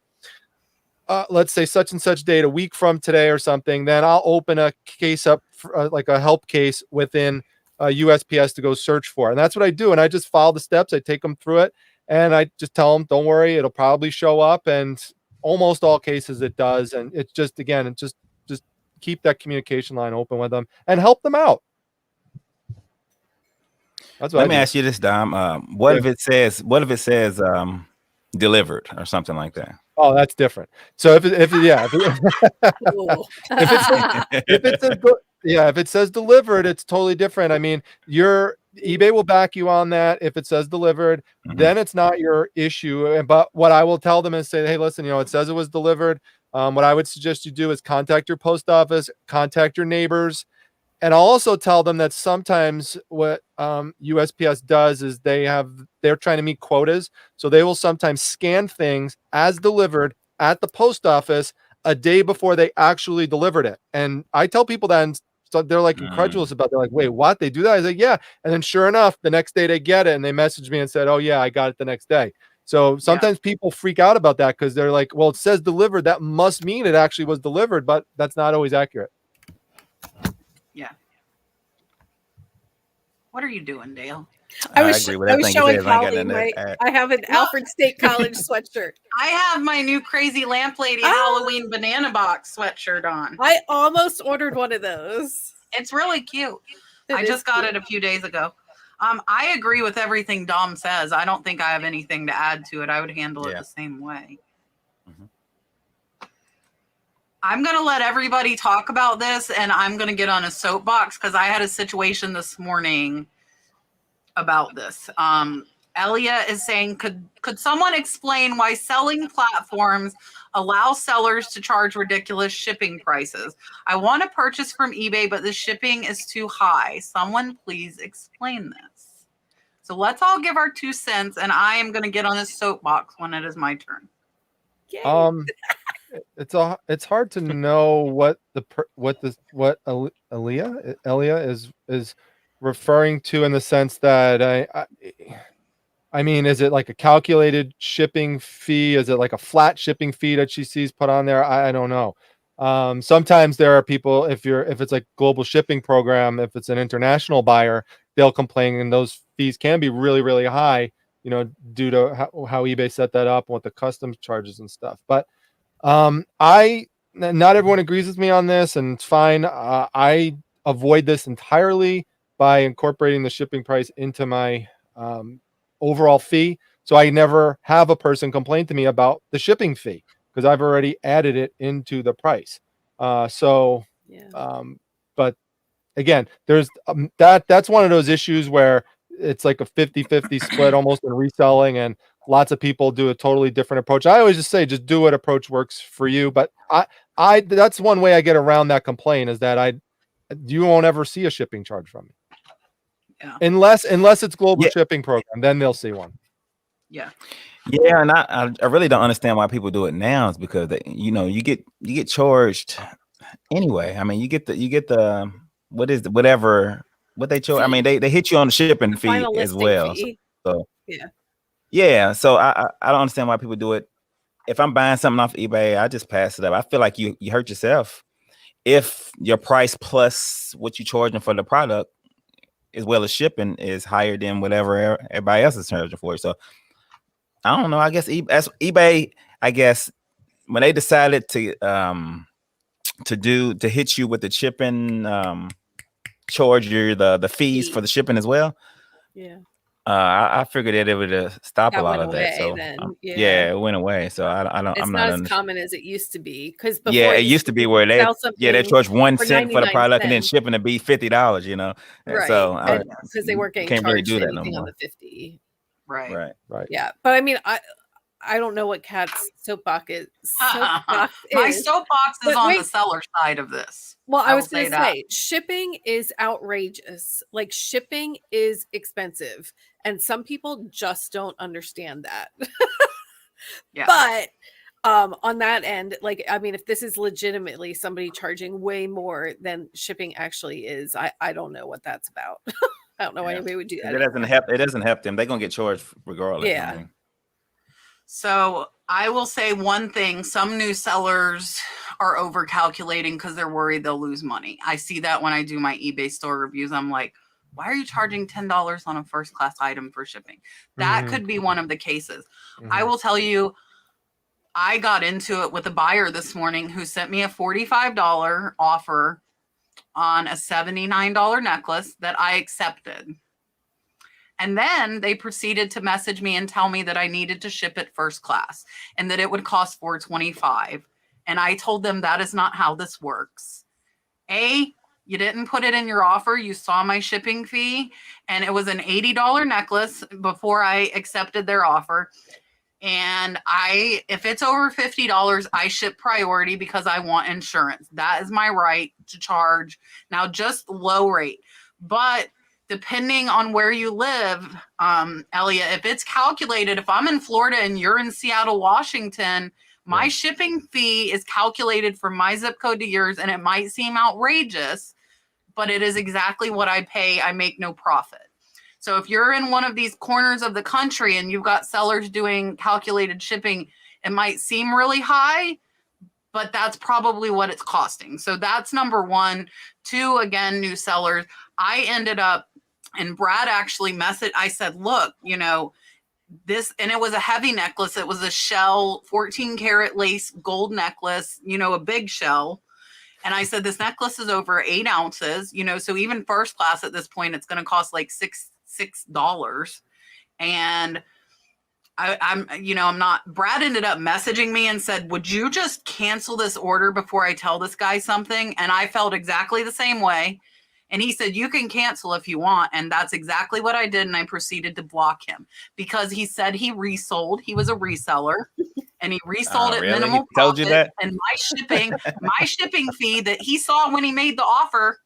let's say such and such date, a week from today or something, then I'll open a case up for, like a help case within USPS to go search for. And that's what I do. And I just follow the steps. I take them through it and I just tell them, don't worry, it'll probably show up. And almost all cases it does. And it's just, again, it's just keep that communication line open with them and help them out. That's what Let me ask you this, Dom. What if it says delivered or something like that? Oh, that's different. So if it says delivered, it's totally different. I mean, your eBay will back you on that. If it says delivered, then it's not your issue. But what I will tell them is say, hey, listen, it says it was delivered. What I would suggest you do is contact your post office, contact your neighbors. And I'll also tell them that sometimes what USPS does is they're trying to meet quotas. So they will sometimes scan things as delivered at the post office a day before they actually delivered it. And I tell people that, and so they're like incredulous about it. They're like, wait, what? They do that? I was like, yeah. And then sure enough, the next day they get it and they message me and said, oh yeah, I got it the next day. So sometimes people freak out about that because they're like, well, it says delivered. That must mean it actually was delivered, but that's not always accurate. Yeah. What are you doing, Dale? I was agree with showing everything you said. I ain't got Holly nothing to add. I have an Alfred State College sweatshirt. I have my new Crazy Lamp Lady Halloween banana box sweatshirt on. I almost ordered one of those. It's really cute. I is just got cute. it a few days ago. I agree with everything Dom says. I don't think I have anything to add to it. I would handle it the same way. I'm going to let everybody talk about this, and I'm going to get on a soapbox because I had a situation this morning about this. Elia is saying, could someone explain why selling platforms allow sellers to charge ridiculous shipping prices? I want to purchase from eBay, but the shipping is too high. Someone please explain this. So let's all give our 2 cents, and I am going to get on this soapbox when it is my turn. Yay. It's hard to know what Elia is referring to in the sense that I mean, is it like a calculated shipping fee? Is it like a flat shipping fee that she sees put on there? I don't know. Sometimes there are people, if it's like global shipping program, if it's an international buyer, they'll complain, and those fees can be really, really high, due to how eBay set that up and what the customs charges and stuff. But not everyone agrees with me on this, and it's fine. I avoid this entirely by incorporating the shipping price into my overall fee. So I never have a person complain to me about the shipping fee because I've already added it into the price. But again, there's that's one of those issues where it's like a 50-50 split almost in reselling. And Lots of people do a totally different approach. I always just say, just do what approach works for you. But I that's one way I get around that complaint, is that you won't ever see a shipping charge from me. Yeah. Unless it's global Yeah. shipping program, then they'll see one. Yeah. Yeah, and I really don't understand why people do it now. Is because you get charged anyway. I mean, you get the what they charge. I mean, they hit you on the shipping fee Final as listing well. fee. So Yeah. So I don't understand why people do it. If I'm buying something off eBay, I just pass it up. I feel like you hurt yourself if your price plus what you charging for the product, as well as shipping, is higher than whatever everybody else is charging for it. So I don't know. I guess eBay. I guess when they decided to hit you with the shipping, charge you the fees for the shipping as well. Yeah. I figured that it would stop a That lot went of that. away So then. yeah, it went away. So I don't. It's I'm not not as common as it used to be, because before yeah, it used to be where they charge 1 cent for the 99 product and then cents. shipping to be $50. And Right. so Because they weren't getting can't really charged do that no anything on more. the 50. Right. Right. Yeah. But I mean, I don't know what Kat's soapbox is. My is. soapbox is But on wait. the seller side of this. Well, I I was will going say to that. say, shipping is outrageous. Like, shipping is expensive, and some people just don't understand that. Yeah. But on that end, like, I mean, if this is legitimately somebody charging way more than shipping actually is, I don't know what that's about. I don't know why anybody would do that. It doesn't help them. They're gonna get charged regardless. Yeah. I mean. So I will say one thing: some new sellers are over calculating because they're worried they'll lose money. I see that when I do my eBay store reviews. I'm like, why are you charging $10 on a first class item for shipping? That could be one of the cases. I will tell you, I got into it with a buyer this morning who sent me a $45 offer on a $79 necklace that I accepted. And then they proceeded to message me and tell me that I needed to ship it first class and that it would cost $425. And I told them that is not how this works. You didn't put it in your offer. You saw my shipping fee, and it was an $80 necklace before I accepted their offer. And if it's over $50, I ship priority because I want insurance. That is my right to charge. Now, just low rate. But depending on where you live, Elliot, if it's calculated, if I'm in Florida and you're in Seattle, Washington, my shipping fee is calculated from my zip code to yours, and it might seem outrageous, but it is exactly what I pay. I make no profit. So if you're in one of these corners of the country and you've got sellers doing calculated shipping, it might seem really high, but that's probably what it's costing. So that's number one. Two, again, new sellers. I ended up, and Brad actually messaged, I said, look, this, and it was a heavy necklace. It was a shell, 14 karat lace gold necklace, a big shell. And I said, this necklace is over 8 ounces, so even first class at this point, it's going to cost like $6. And I'm not, Brad ended up messaging me and said, would you just cancel this order before I tell this guy something? And I felt exactly the same way. And he said, you can cancel if you want. And that's exactly what I did. And I proceeded to block him because he said he resold. He was a reseller and he resold at Really? minimal He told you profit. that? And my shipping fee that he saw when he made the offer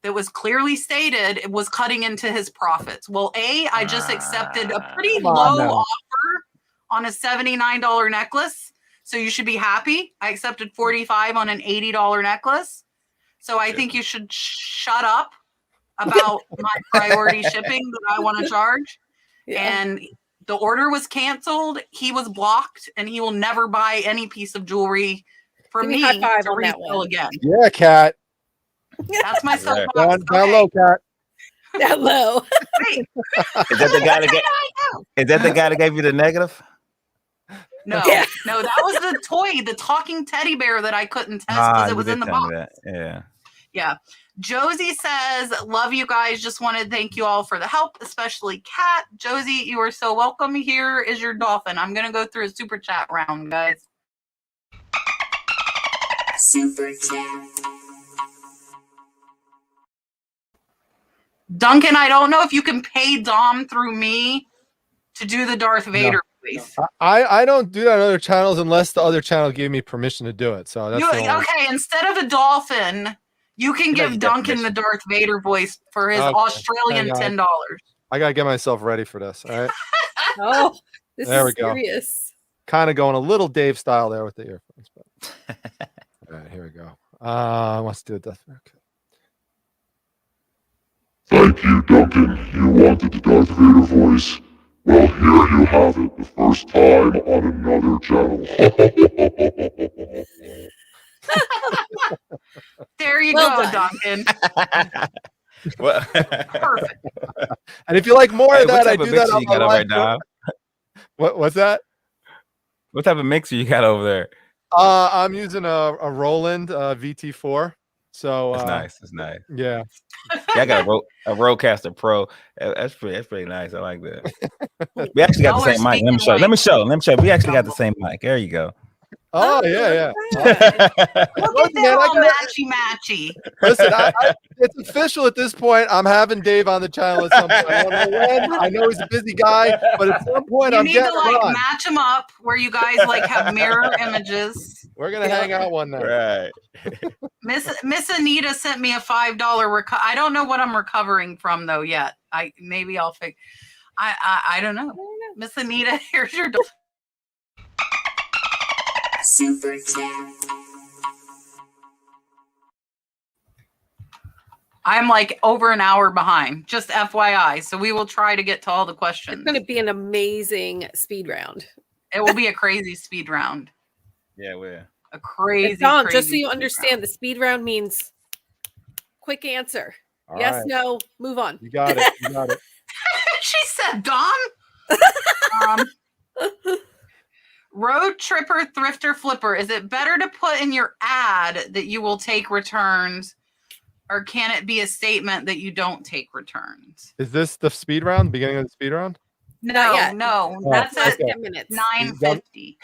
that was clearly stated, it was cutting into his profits. Well, I just accepted a pretty low offer on a $79 necklace. So you should be happy. I accepted $45 on an $80 necklace. So I think you should shut up about my priority shipping that I want to charge. Yeah. And the order was canceled. He was blocked, and he will never buy any piece of jewelry from me to resell again. Yeah, Kat. That's my soapbox. Down low, Kat. Down low. Wait. Is that the guy that gave you the negative? No, no, that was the toy, the talking teddy bear that I couldn't test because it was in the box. Yeah. Josie says, love you guys. Just wanted to thank you all for the help, especially Kat. Josie, you are so welcome. Here is your dolphin. I'm going to go through a super chat round, guys. Super chat. Duncan, I don't know if you can pay Dom through me to do the Darth Vader voice. I don't do that on other channels unless the other channel gave me permission to do it. So that's the only... Okay, instead of a dolphin, you can Yeah, give you get Duncan the permission. Darth Vader voice for his Okay, Australian hang on. $10. I gotta get myself ready for this. All right. Oh, this There is we go. serious. Kind of going a little Dave style there with the earphones. But... All right, here we go. Let's do it. Okay. Thank you, Duncan. You wanted the Darth Vader voice. Well, here you have it, the first time on another channel. There you Well go, done. Duncan. Well, Perfect. And if you like more hey, of what that, I type of do that mixer on you my got over there, live. Dom? What's that? What type of mixer you got over there? I'm using a Roland VT4. So That's nice. That's nice. yeah. Yeah, I got a Rodecaster Pro. That's pretty nice. I like that. We actually got Y'all the are same mic. speaking Let me show. like- We actually got the same mic. There you go. Oh yeah. look at that. Look Look, at them man, I all gotta- matchy-matchy. Listen, it's official at this point. I'm having Dave on the channel at some point. I don't know when. I know he's a busy guy, but at some point You I'm need getting to like him on. match them up where you guys like have mirror images. We're gonna hang out one night. Right. Miss Anita sent me a $5 I don't know what I'm recovering from though yet. Maybe I'll figure. I don't know. Miss Anita, here's your. Super chat. I'm like over an hour behind. Just FYI. So we will try to get to all the It's questions. going to be an amazing speed round. It will be a crazy speed round. Yeah, we're. A crazy. And Don, crazy just so you speed understand, round. the speed round means quick answer. All Yes, right. no, move on. You got it. You got it. She said, Don. Road tripper, thrifter, flipper. Is it better to put in your ad that you will take returns, or can it be a statement that you don't take returns? Is this the speed round? Beginning of the speed round? Not yet. No, Oh, that's Last at okay. 10 minutes. 9:50.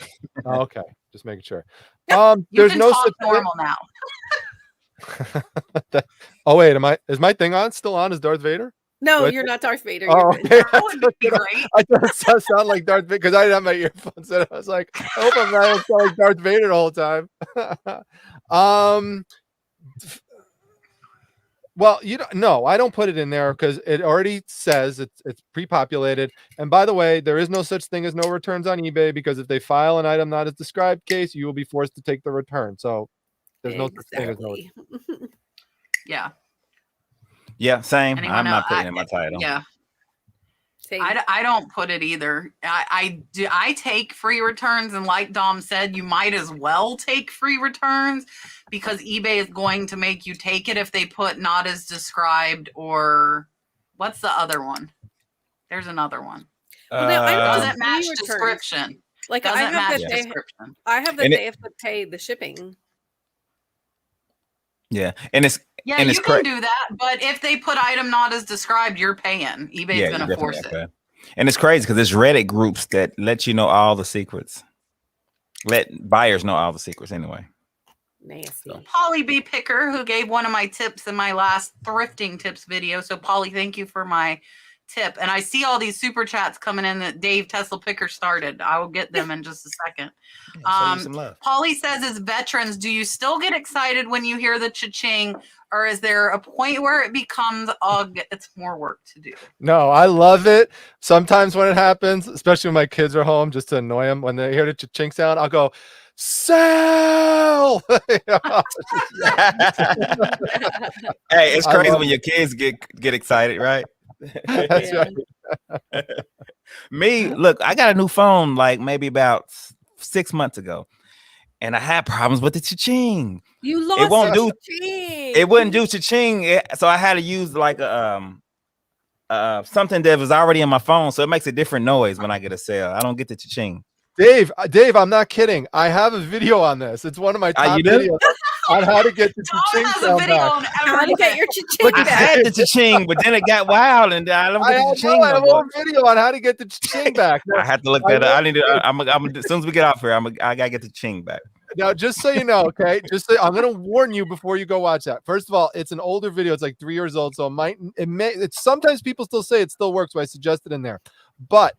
Oh, okay. Just making sure. You There's can no talk such normal now. Oh wait, is my thing on? Still on as Darth Vader? No, What? you're not Darth Vader. Oh, You're good. okay. That would be great. I thought it sounded like Darth Vader because I didn't have my earphones in. I was like, I hope I'm not sound like Darth Vader the whole time. Well, no, I don't put it in there because it already says it's pre-populated. And by the way, there is no such thing as no returns on eBay because if they file an item not as described case, you will be forced to take the return. So there's no such thing as no. Exactly. Yeah. Yeah, same. Anyone I'm not else? putting it in my title. Yeah. Same. I don't put it either. I take free returns, and like Dom said, you might as well take free returns because eBay is going to make you take it if they put not as described, or what's the other one? There's another one. Well, now, I don't Doesn't free match returns. description. Like Doesn't I have match that they, description. I have that And they have to pay the shipping. Yeah, and it's Yeah, and you it's can do that, but if they put item not as described, you're paying. eBay's yeah, going you to force definitely it. have to. And it's crazy because there's Reddit groups that let you know all the secrets. Let buyers know all the secrets anyway. Nasty. Polly B. Picker, who gave one of my tips in my last thrifting tips video. So, Polly, thank you for my tip. And I see all these super chats coming in that Dave Tesla Picker started. I will get them in just a second. Show you some love. Polly says, as veterans, do you still get excited when you hear the cha-ching, or is there a point where it becomes, it's more work to do? No, I love it. Sometimes when it happens, especially when my kids are home, just to annoy them, when they hear the cha-ching sound, I'll go, sell. Hey, it's I crazy love when your kids get excited, right? That's Yeah. right. Me, look, I got a new phone like maybe about 6 months ago, and I had problems with the cha-ching. You lost won't your do- cha-ching. It wouldn't do cha-ching, so I had to use like a something that was already in my phone, so it makes a different noise when I get a sale. I don't get the cha-ching. Dave, I'm not kidding. I have a video on this. It's one of my top you do? videos on how to get the Dom cha-ching has a sound video back. on How to everything. get your cha-ching I back. had the cha-ching, but then it got wild, and I don't I get the have cha-ching. a no more. whole video on how to get the cha-ching back. I have to look that up. I need to. I'm as soon as we get off here, I gotta get the ching back. Now, just so you know, okay, I'm gonna warn you before you go watch that. First of all, it's an older video; it's like 3 years old, so it's sometimes people still say it still works, but I suggest it in there. But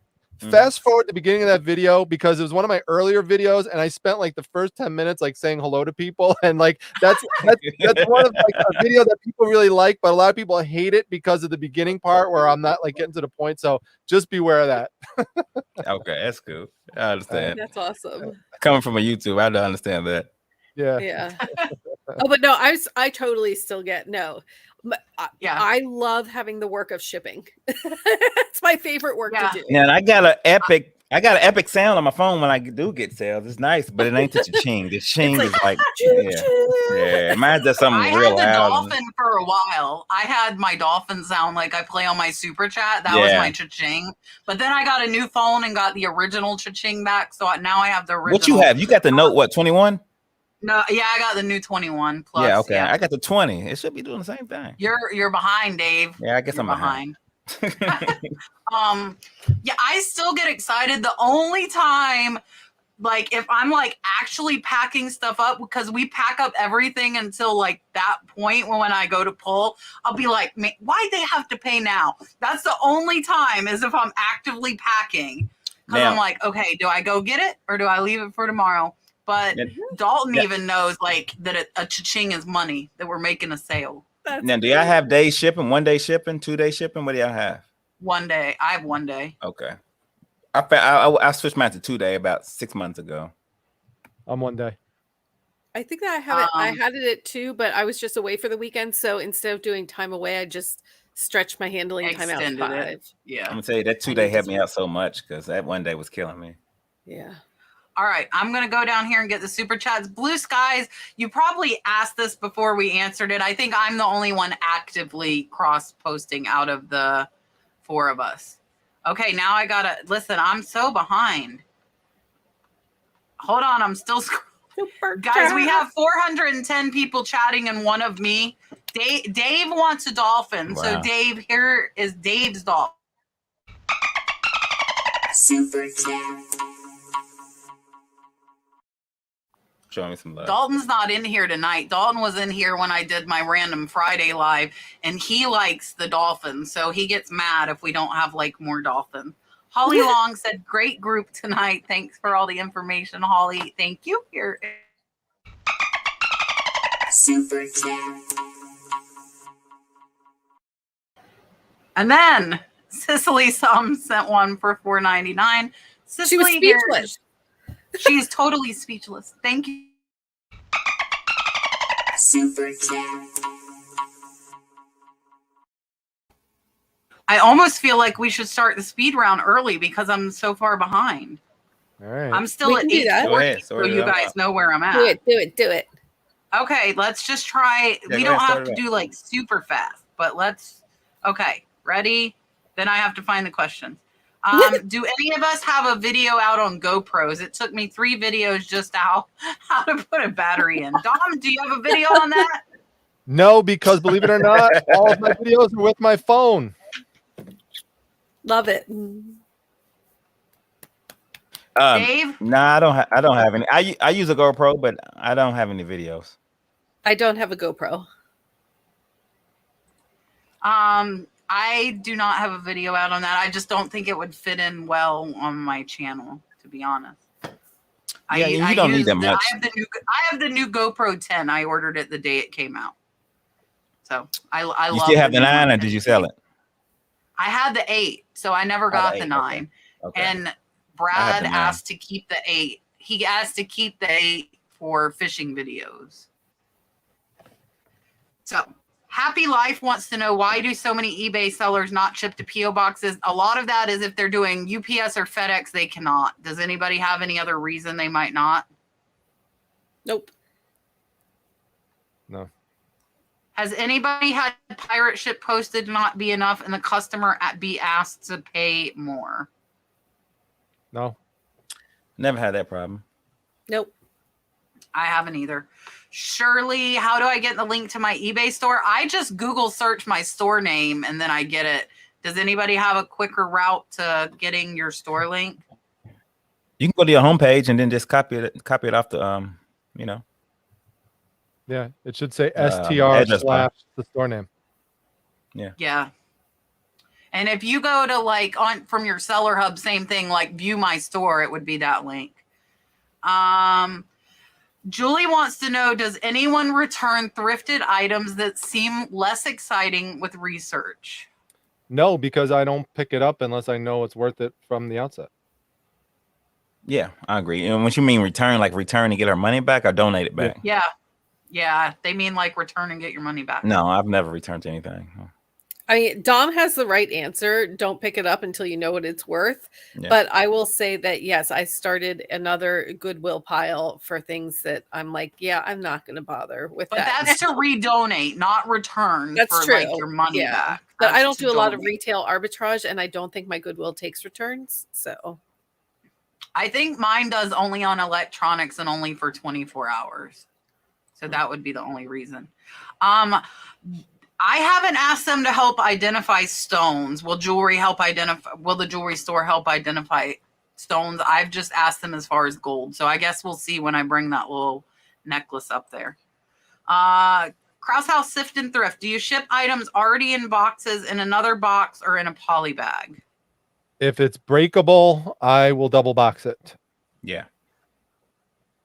Fast forward the beginning of that video because it was one of my earlier videos, and I spent like the first 10 minutes like saying hello to people, and like that's one of like a video that people really like, but a lot of people hate it because of the beginning part where I'm not like getting to the point. So just beware of that. Okay, that's cool. I understand. That's awesome. Coming from a YouTube, I don't understand that. Yeah. Yeah. Oh, but no, I totally still get no. Yeah. I love having the work of shipping. It's my favorite work Yeah. to do. Yeah, and I got an epic sound on my phone when I do get sales. It's nice, but it ain't the cha-ching. The ching is like, yeah. Mine's just something I real had the loud. dolphin for a while. I had my dolphin sound like I play on my super chat. That was Yeah. my cha-ching. But then I got a new phone and got the original cha-ching back. So now I have the original. What you have? You got the Note, what, 21? No, yeah, I got the new 21 plus. Yeah, okay. I got the 20. It should be doing the same thing. You're behind, Dave. Yeah, I guess You're I'm behind. Yeah, I still get excited. The only time, like, if I'm like actually packing stuff up, because we pack up everything until like that point when I go to pull, I'll be like, man, why'd they have to pay now? That's the only time is if I'm actively packing. Because I'm like, okay, do I go get it or do I leave it for tomorrow? But Dalton even knows like that a cha-ching is money, that we're making a sale. Now, do y'all have day shipping, 1 day shipping, 2 day shipping? What do y'all have? 1 day. I have 1 day. Okay. I switched mine to 2 day about 6 months ago. I'm 1 day. I think that I have it. I had it at 2, but I was just away for the weekend. So instead of doing time away, I just stretched my handling time out to Extended 5. it. Yeah. I'm gonna tell you that 2 day helped me out so much because that 1 day was killing me. Yeah. All right, I'm going to go down here and get the super chats. Blue skies, you probably asked this before we answered it. I think I'm the only one actively cross-posting out of the 4 of us. Okay, now I got to, listen, I'm so behind. Hold on, I'm still scrolling. Guys, we have 410 people chatting and one of me. Dave wants a dolphin. Wow. So Dave, here is Dave's dolphin. Super chat. Showing me some love. Dalton's not in here tonight. Dalton was in here when I did my random Friday live, and he likes the dolphin, so he gets mad if we don't have like more dolphin. Holly Long said, "Great group tonight. Thanks for all the information, Holly. Thank you." Here, Super chat. and then Cicely Sum sent one for $4.99. Cicely, She was here- speechless. She's totally speechless. Thank you. Super chat. I almost feel like we should start the speed round early because I'm so far behind. All right. I'm still We at can do that. 8:40, Go ahead, so sort it you out. guys know where I'm at. Do it. Okay, let's just try. Yeah, We go don't ahead, have start to it do like super fast, but let's. Okay, ready? Then I have to find the questions. Do any of us have a video out on GoPros? It took me 3 videos just how to put a battery in. Dom, do you have a video on that? No, because believe it or not, all of my videos are with my phone. Love it. Dave? Nah, I don't have any. I use a GoPro, but I don't have any videos. I don't have a GoPro. I do not have a video out on that. I just don't think it would fit in well on my channel, to be honest. Yeah, you don't need that much. I have the new GoPro 10. I ordered it the day it came out. So I You love still have the new 9, one. or did you sell it? I had the 8, so I never the got 8, the okay. 9. Okay. And I Brad have the 9. asked to keep the 8. He asked to keep the 8 for fishing videos. So Happy Life wants to know, why do so many eBay sellers not ship to PO boxes? A lot of that is if they're doing UPS or FedEx, they cannot. Does anybody have any other reason they might not? Nope. No. Has anybody had pirate ship posted not be enough and the customer be asked to pay more? No. Never had that problem. Nope. I haven't either. Shirley, how do I get the link to my eBay store? I just Google search my store name and then I get it. Does anybody have a quicker route to getting your store link? You can go to your homepage and then just copy it off the Yeah, it should say address bar. STR / the store name. Yeah. And if you go to like on from your seller hub, same thing, like view my store, it would be that link. Julie wants to know, does anyone return thrifted items that seem less exciting with research? No, because I don't pick it up unless I know it's worth it from the outset. Yeah, I agree. And when you mean return, like return to get our money back or donate it back? Yeah. Yeah. They mean like return and get your money back. No, I've never returned anything. I mean, Dom has the right answer. Don't pick it up until you know what it's worth. Yeah. But I will say that, yes, I started another Goodwill pile for things that I'm like, yeah, I'm not going to bother with But that. that's to redonate, not return That's for true. like your money Yeah. back. But I That's don't to do a lot of donate. retail arbitrage, and I don't think my Goodwill takes returns. So I think mine does only on electronics and only for 24 hours. So that would be the only reason. I haven't asked them to help identify stones. Will the jewelry store help identify stones? I've just asked them as far as gold. So I guess we'll see when I bring that little necklace up there. Krause House Sift and Thrift. Do you ship items already in boxes in another box or in a poly bag? If it's breakable, I will double box it. Yeah.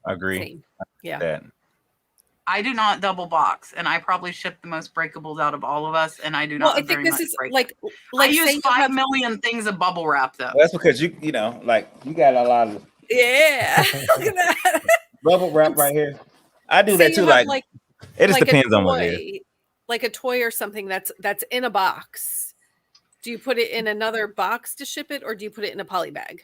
I agree. same. Yeah. That. I do not double box, and I probably ship the most breakables out of all of us, and I do not. Well, I think this is like I say use you 5 have- million things of bubble wrap though. Well, that's because you know, like you got a lot of Yeah. Look at that. bubble wrap right here. I do Say that too. you have, Like it just like a depends on what it is. toy, like a toy or something that's in a box. Do you put it in another box to ship it, or do you put it in a poly bag?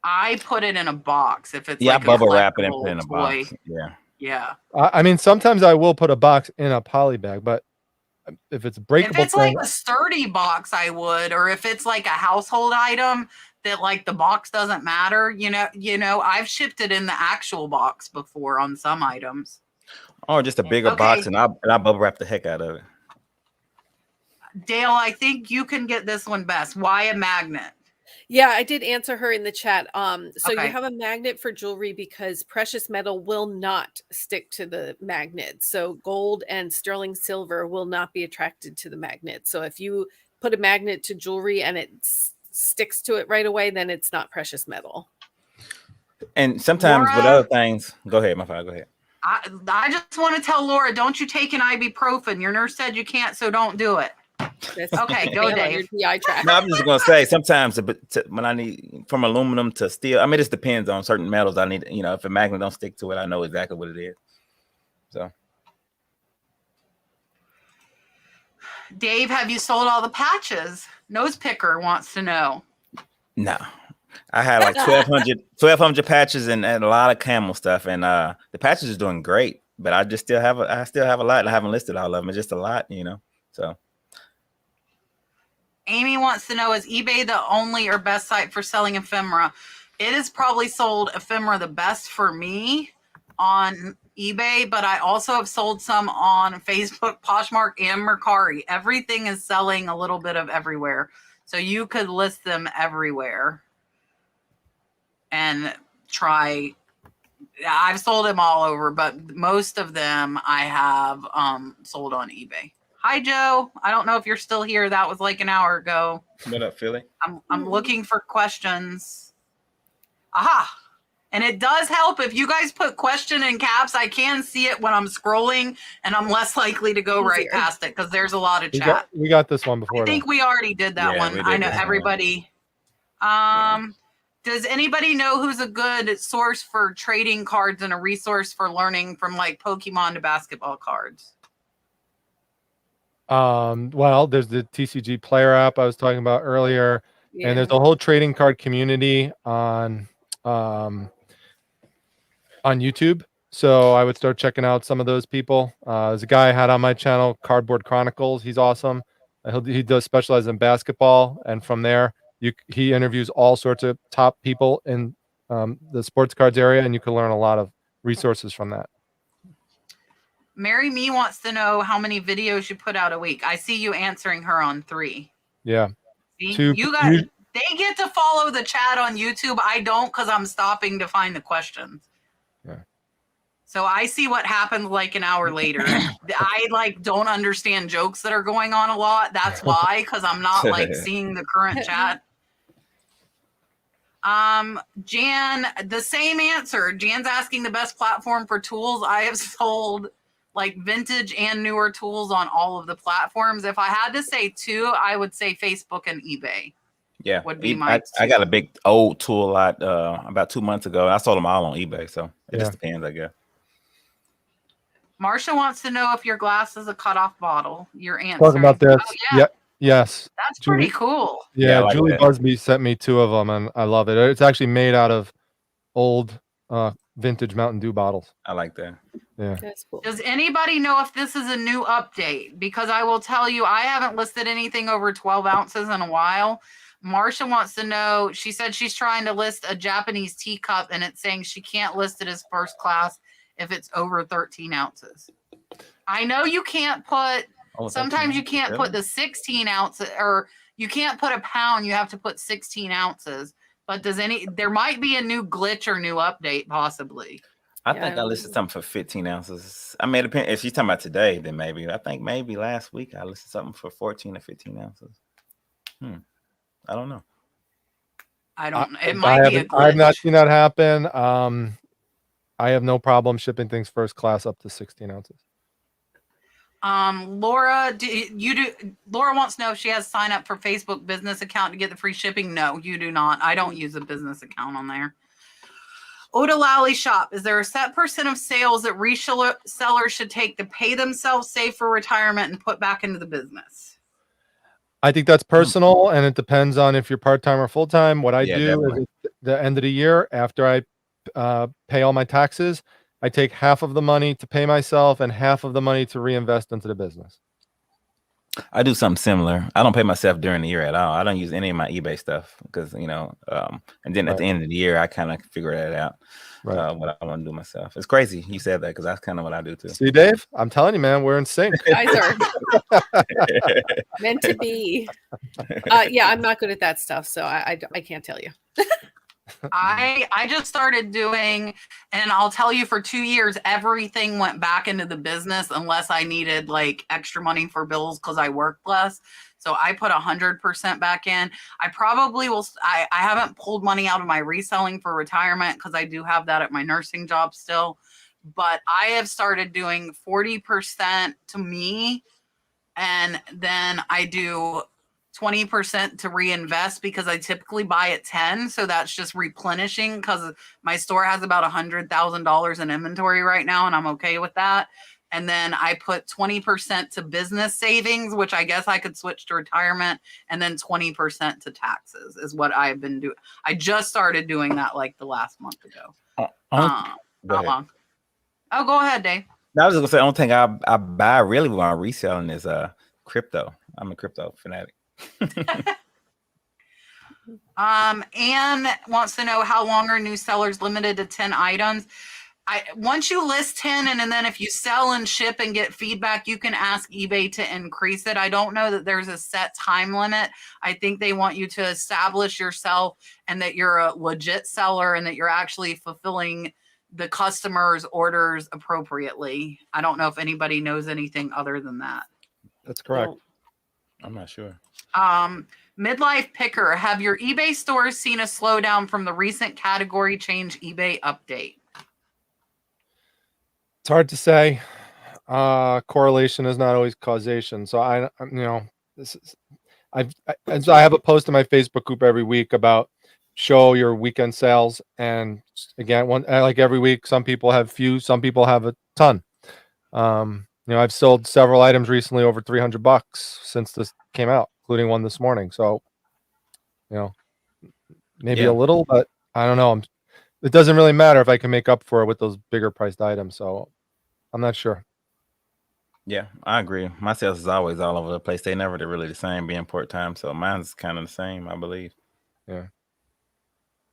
I put it in a box if it's Yeah, like I bubble wrap it and collectible put it in a toy. box. Yeah. Yeah. I mean, sometimes I will put a box in a poly bag, but if it's a If breakable it's like thing, a sturdy box, I would, or if it's like a household item that like the box doesn't matter, you know, I've shipped it in the actual box before on some items. Or just a bigger Okay. box, and I bubble wrap the heck out of it. Dale, I think you can get this one best. Why a magnet? Yeah, I did answer her in the chat. So Okay. you have a magnet for jewelry because precious metal will not stick to the magnet. So gold and sterling silver will not be attracted to the magnet. So if you put a magnet to jewelry and it sticks to it right away, then it's not precious metal. And sometimes with Laura? other things, go ahead, my father, go ahead. I just want to tell Laura, don't you take an ibuprofen. Your nurse said you can't, so don't do it. That's Okay, go, nail on your Dave. GI tract. No, I'm just gonna say sometimes when I need from aluminum to steel, I mean, it just depends on certain metals. I need, you know, if a magnet don't stick to it, I know exactly what it is. So, Dave, have you sold all the patches? Nose Picker wants to know. no, I had like 1,200 patches and a lot of camel stuff, and the patches is doing great. But I still have a lot. And I haven't listed all of them. It's just a lot, you know. So. Amy wants to know, is eBay the only or best site for selling ephemera? It has probably sold ephemera the best for me on eBay, but I also have sold some on Facebook, Poshmark, and Mercari. Everything is selling a little bit of everywhere. So you could list them everywhere and try. I've sold them all over, but most of them I have sold on eBay. Hi, Joe. I don't know if you're still here. That was like an hour ago. What up, Philly? I'm looking for questions. Aha. And it does help if you guys put question in caps. I can see it when I'm scrolling, and I'm less likely to go right past it because there's a lot of chat. we got this one before. I think we already did that Yeah, one. we did I know this one. everybody. Does anybody know who's a good source for trading cards and a resource for learning from like Pokemon to basketball cards? Well, there's the TCG player app I was talking about earlier, Yeah. and there's a whole trading card community on YouTube. So I would start checking out some of those people. There's a guy I had on my channel, Cardboard Chronicles. He's awesome. He does specialize in basketball, and from there, he interviews all sorts of top people in the sports cards area, and you can learn a lot of resources from that. Mary Me wants to know how many videos you put out a week. I see you answering her on 3. Yeah. See? Two- You guys, they get to follow the chat on YouTube. I don't because I'm stopping to find the questions. Yeah. So I see what happens like an hour later. I like don't understand jokes that are going on a lot. That's why, because I'm not like seeing the current chat. Jan, the same answer. Jan's asking the best platform for tools. I have sold like vintage and newer tools on all of the platforms. If I had to say two, I would say Facebook and eBay. Yeah, would be my I got a big old tool lot about 2 months ago. I sold them all on eBay, so it just depends, I guess. Marsha wants to know if your glass is a cutoff bottle. Your answer. Talking about this. Oh, yeah. Yes. That's pretty cool. Yeah, like Julie that. Busby sent me 2 of them, and I love it. It's actually made out of old vintage Mountain Dew bottles. I like that. Yeah. That's cool. Does anybody know if this is a new update? Because I will tell you, I haven't listed anything over 12 ounces in a while. Marsha wants to know, she said she's trying to list a Japanese teacup, and it's saying she can't list it as first class if it's over 13 ounces. I know you can't put, sometimes you can't put the 16 ounces, or you can't put a pound, you have to put 16 ounces. But there might be a new glitch or new update, possibly. I think I listed something for 15 ounces. I mean, it depends. If she's talking about today, then maybe. I think maybe last week I listed something for 14 or 15 ounces. I don't know. I don't know. It might be a glitch. I have not seen that happen. I have no problem shipping things first class up to 16 ounces. Laura, Laura wants to know if she has sign up for Facebook business account to get the free shipping. No, you do not. I don't use a business account on there. Oda Lally Shop, is there a set % of sales that resellers should take to pay themselves, save for retirement, and put back into the business? I think that's personal, and it depends on if you're part-time or full-time. What I do definitely. is at the end of the year, after I pay all my taxes, I take half of the money to pay myself and half of the money to reinvest into the business. I do something similar. I don't pay myself during the year at all. I don't use any of my eBay stuff because, and then at the end of the year, I kind of figure that out, what I want to do myself. It's crazy you said that because that's kind of what I do too. See, Dave, I'm telling you, man, we're in sync. You guys are meant to be. Yeah, I'm not good at that stuff, so I can't tell you. I just started doing, and I'll tell you, for 2 years, everything went back into the business unless I needed like extra money for bills because I worked less. So I put 100% back in. I probably will. I haven't pulled money out of my reselling for retirement because I do have that at my nursing job still. But I have started doing 40% to me, and then I do 20% to reinvest because I typically buy at 10. So that's just replenishing because my store has about $100,000 in inventory right now, and I'm okay with that. And then I put 20% to business savings, which I guess I could switch to retirement, and then 20% to taxes is what I've been doing. I just started doing that like the last month ago. Not long. Oh, go ahead, Dave. I was gonna say the only thing I buy really while reselling is crypto. I'm a crypto fanatic. Anne wants to know how long are new sellers limited to 10 items. Once you list 10 and then if you sell and ship and get feedback, you can ask eBay to increase it. I don't know that there's a set time limit. I think they want you to establish yourself and that you're a legit seller and that you're actually fulfilling the customer's orders appropriately. I don't know if anybody knows anything other than that. That's correct. I'm not sure. Midlife Picker, have your eBay stores seen a slowdown from the recent category change eBay update? It's hard to say. Correlation is not always causation. So I have a post in my Facebook group every week about show your weekend sales. And again, like every week, some people have few, some people have a ton. I've sold several items recently over $300 since this came out, including one this morning. So, maybe a little, but I don't know. It doesn't really matter if I can make up for it with those bigger priced items. So I'm not sure. Yeah, I agree. My sales is always all over the place. They never did really the same being part-time. So mine's kind of the same, I believe.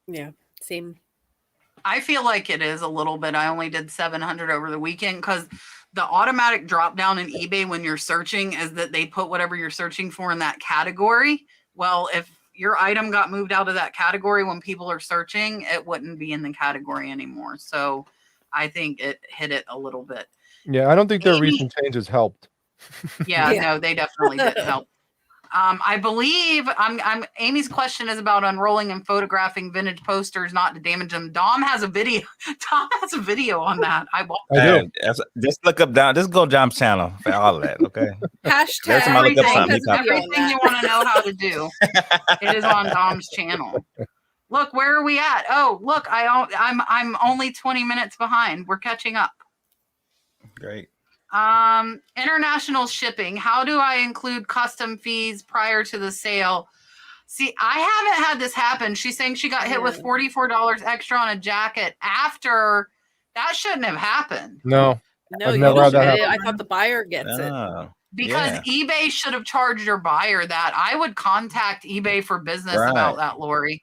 Yeah, same. I feel like it is a little bit. I only did 700 over the weekend because the automatic drop down in eBay when you're searching is that they put whatever you're searching for in that category. Well, if your item got moved out of that category when people are searching, it wouldn't be in the category anymore. So I think it hit it a little bit. Yeah, I don't think their Amy- recent changes helped. Yeah, Yeah. no, they definitely didn't help. I believe Amy's question is about unrolling and photographing vintage posters not to damage them. Dom has a video. Dom has a video on that. I watched I do. Just look up Dom. Just go Dom's channel for all of that. Okay. Hashtag Every time I look up Dom something, has he a pops video on everything you that. want to know how to do. It is on Dom's channel. Look, where are we at? Oh, look, I'm only 20 minutes behind. We're catching up. Great. International shipping. How do I include custom fees prior to the sale? See, I haven't had this happen. She's saying she got hit with $44 extra on a jacket after. That shouldn't have happened No, No, I've you never had should that get it. happen. I thought the buyer gets it. Oh, because yeah. eBay should have charged your buyer that. I would contact eBay for business Right. about that, Lori.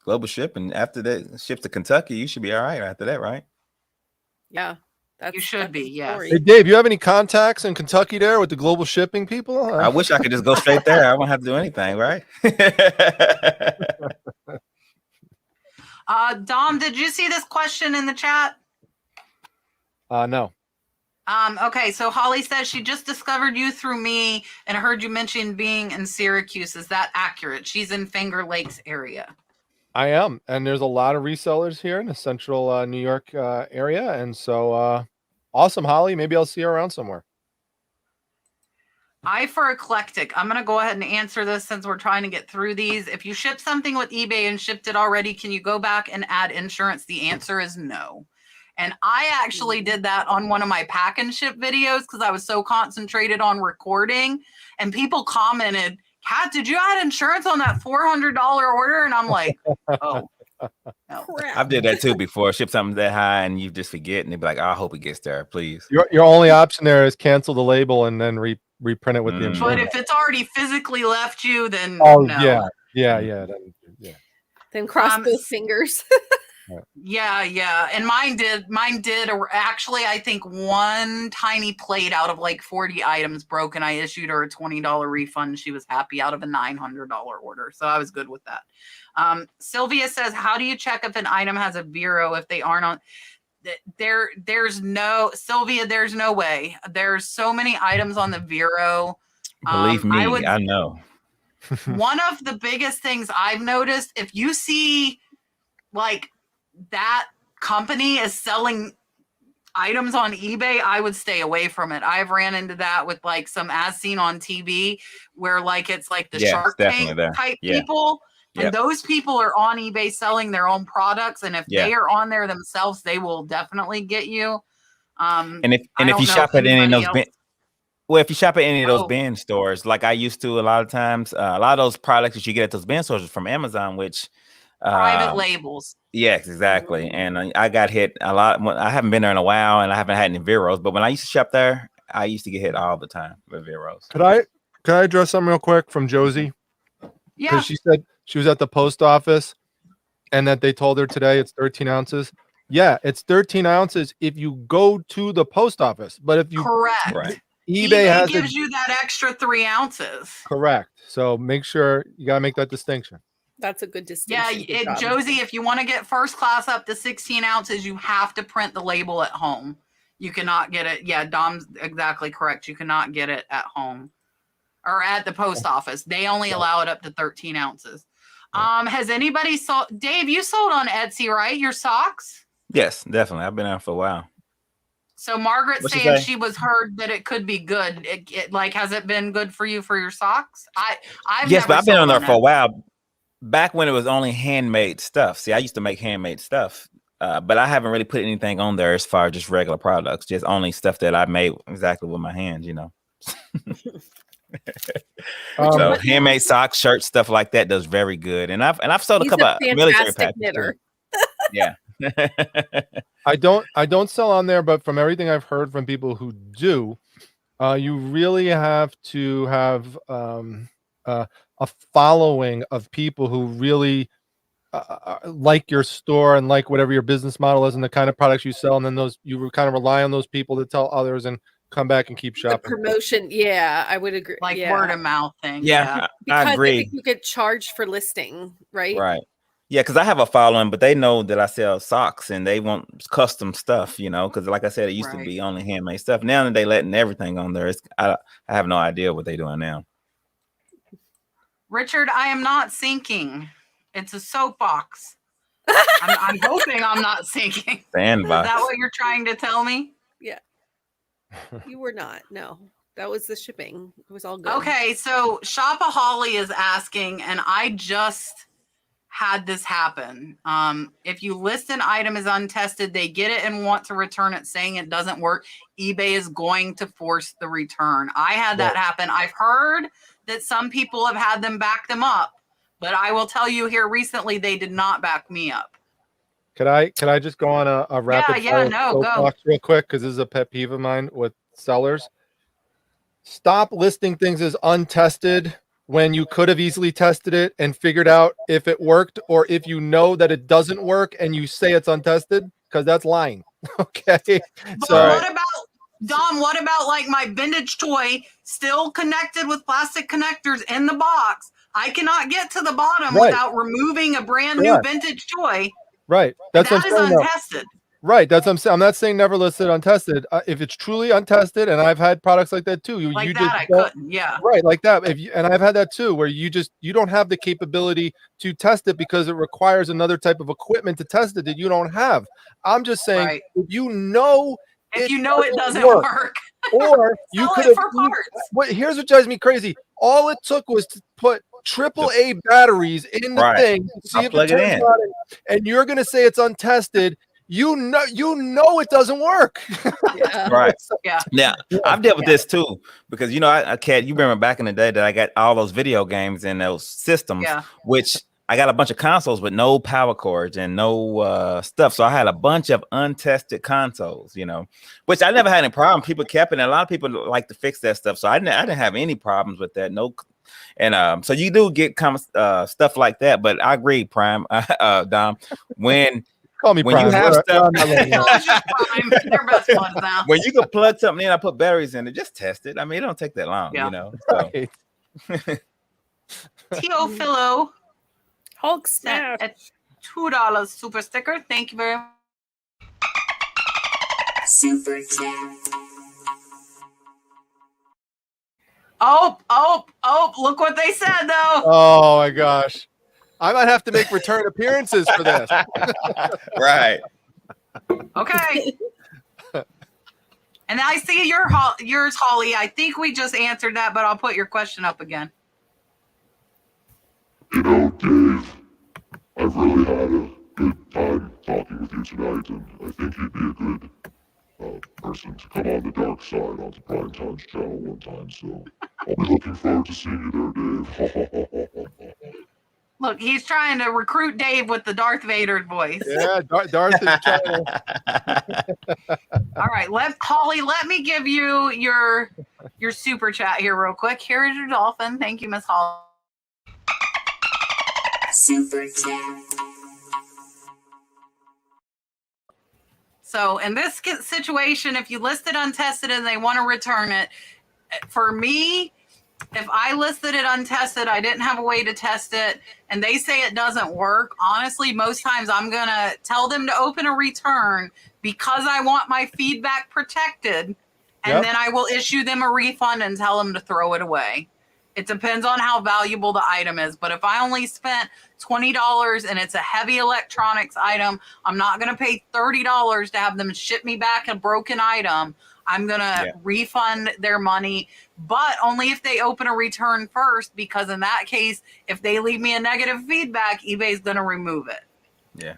Global shipping. After that, ship to Kentucky, you should be all right after that, right? Yeah. You should be, the yes. story. Hey, Dave, you have any contacts in Kentucky there with the global shipping people? I wish I could just go straight there. I won't have to do anything, right? Dom, did you see this question in the chat? No. Okay, so Holly says she just discovered you through me and heard you mention being in Syracuse. Is that accurate? She's in Finger Lakes area. I am, and there's a lot of resellers here in the central New York area, and so awesome, Holly. Maybe I'll see you around somewhere. I for eclectic. I'm gonna go ahead and answer this since we're trying to get through these. If you ship something with eBay and shipped it already, can you go back and add insurance? The answer is no. And I actually did that on one of my pack and ship videos because I was so concentrated on recording, and people commented, Kat, did you add insurance on that $400 order? And I'm like, oh, no. Crap. I've did that too before. Ship something that high and you just forget, and they be like, I hope it gets there, please. Your only option there is cancel the label and then reprint it with the Mm. But insurance. if it's already physically left you, then Oh no. yeah. Then cross Um, both fingers. Yeah. And mine did actually, I think one tiny plate out of like 40 items broke, and I issued her a $20 refund. She was happy out of a $900 order. So I was good with that. Sylvia says, how do you check if an item has a Vero if they aren't on there's no Sylvia, there's no way. There's so many items on the Vero. Believe me, I I know. one of the biggest things I've noticed, if you see like that company is selling items on eBay, I would stay away from it. I've ran into that with like some as seen on TV where like it's like the Yes, Shark definitely Tank there. type Yeah. people. And Yep. those people are on eBay selling their own products. And if Yeah. they are on there themselves, they will definitely get you. And if I don't you know shop if at any of anybody those else- well, if you shop at any of those Oh. bin stores, like I used to a lot of times, a lot of those products that you get at those bin stores are from Amazon, which private labels. yes, exactly. And I got hit a lot. I haven't been there in a while, and I haven't had any Veros. But when I used to shop there, I used to get hit all the time with Veros. Could I address something real quick from Josie? Yeah. Because she said she was at the post office and that they told her today it's 13 ounces. Yeah, it's 13 ounces if you go to the post office. But if you Correct. Right. eBay has gives you that extra 3 ounces. correct. So make sure you gotta make that distinction. That's a good Yeah, distinction. Good job. Josie, if you want to get first class up to 16 ounces, you have to print the label at home. You cannot get it. Yeah, Dom's exactly correct. You cannot get it at home or at the post office. They only allow it up to 13 ounces. Has anybody sold? Dave, you sold on Etsy, right? Your socks? Yes, definitely. I've been there for a while. So Margaret's What'd she saying say? she was heard that it could be good. It like, has it been good for you for your socks? I've Yes, but never I've been sold on there for a Etsy. while. Back when it was only handmade stuff. See, I used to make handmade stuff, but I haven't really put anything on there as far as just regular products. Just only stuff that I made exactly with my hands, you know. So handmade socks, shirts, stuff like that does very good. And I've sold a He's couple a of military fantastic packs. knitter. Yeah. I don't sell on there, but from everything I've heard from people who do, you really have to have a following of people who really like your store and like whatever your business model is and the kind of products you sell, and then those you kind of rely on those people to tell others and come back and keep The shopping. promotion, yeah, I would agree. Like yeah. word of mouth thing. Yeah, Because I I agree. think you get charged for listing, right? Right. Yeah, because I have a following, but they know that I sell socks and they want custom stuff, you know, because like I said, it used to Right. be only handmade stuff. Now that they letting everything on there, I have no idea what they're doing now. Richard, I am not sinking. It's a soapbox. I'm hoping I'm not sinking. Is Sandbox. that what you're trying to tell me? Yeah. You were not. No. That was the shipping. It was all good. Okay, so Shopaholic is asking, and I just had this happen. If you list an item as untested, they get it and want to return it saying it doesn't work, eBay is going to force the return. I had that happen. I've heard that some people have had them back them up, but I will tell you here recently, they did not back me up. Could I just go on a rapid Yeah, fire no, go. soapbox real quick? Because this is a pet peeve of mine with sellers. Stop listing things as untested when you could have easily tested it and figured out if it worked, or if you know that it doesn't work and you say it's untested, because that's lying. Okay. But So what about Dom? What about like my vintage toy still connected with plastic connectors in the box? I cannot get to the bottom Right. without removing a brand new Correct. vintage toy. right. That's That what is I'm saying. though. untested. Right. That's what I'm saying. I'm not saying never listed untested. If it's truly untested, and I've had products like that too. Like you that, just I don't- couldn't. Yeah. Right, like that. And I've had that too, where you don't have the capability to test it because it requires another type of equipment to test it that you don't have. I'm just saying, Right. if you know If you know it doesn't work, work, or you sell could it have. for parts. Here's what drives me crazy. All it took was to put AAA batteries in the Right. thing, see I'll if plug it it turns in. on, and you're gonna say it's untested. You know it doesn't work. Yeah. Right. Yeah. Now, I've dealt with this too, because, you know, I Kat, you remember back in the day that I got all those video games and those systems, Yeah. which I got a bunch of consoles with no power cords and no stuff. So I had a bunch of untested consoles, you know, which I never had any problem. People kept it, and a lot of people like to fix that stuff. So I didn't have any problems with that. No. And so you do get stuff like that. But I agree, Prime, Dom, when Call me when you Prime. have We're- stuff, I'm not letting No, you. it's just Prime. They're best buds now. when you can plug something in, I put batteries in it, just test it. I mean, it don't take that long, Yeah. you know. So. Right. Teofilo Hulk sent snap. a $2 super sticker. Thank you very much. Super chat. Oh, look what they said though. Oh my gosh. I might have to make return appearances for this. Right. Okay. And I see yours, Holly. I think we just answered that, but I'll put your question up again. You know, Dave, I've really had a good time talking with you tonight, and I think you'd be a good person to come on the dark side onto Primetime's channel one time, so I'll be looking forward to seeing you there, Dave. Look, he's trying to recruit Dave with the Darth Vader voice. Yeah, Darth is trying to. All right, Holly, let me give you your super chat here real quick. Here is your dolphin. Thank you, Miss Holly. Super chat. So in this situation, if you list it untested and they want to return it, for me, if I listed it untested, I didn't have a way to test it, and they say it doesn't work, honestly, most times I'm going to tell them to open a return because I want my feedback protected, and Yep. then I will issue them a refund and tell them to throw it away. It depends on how valuable the item is, but if I only spent $20 and it's a heavy electronics item, I'm not going to pay $30 to have them ship me back a broken item. I'm going to refund their money, but only if they open a return first, because in that case, if they leave me a negative feedback, eBay's going to remove it. Yeah.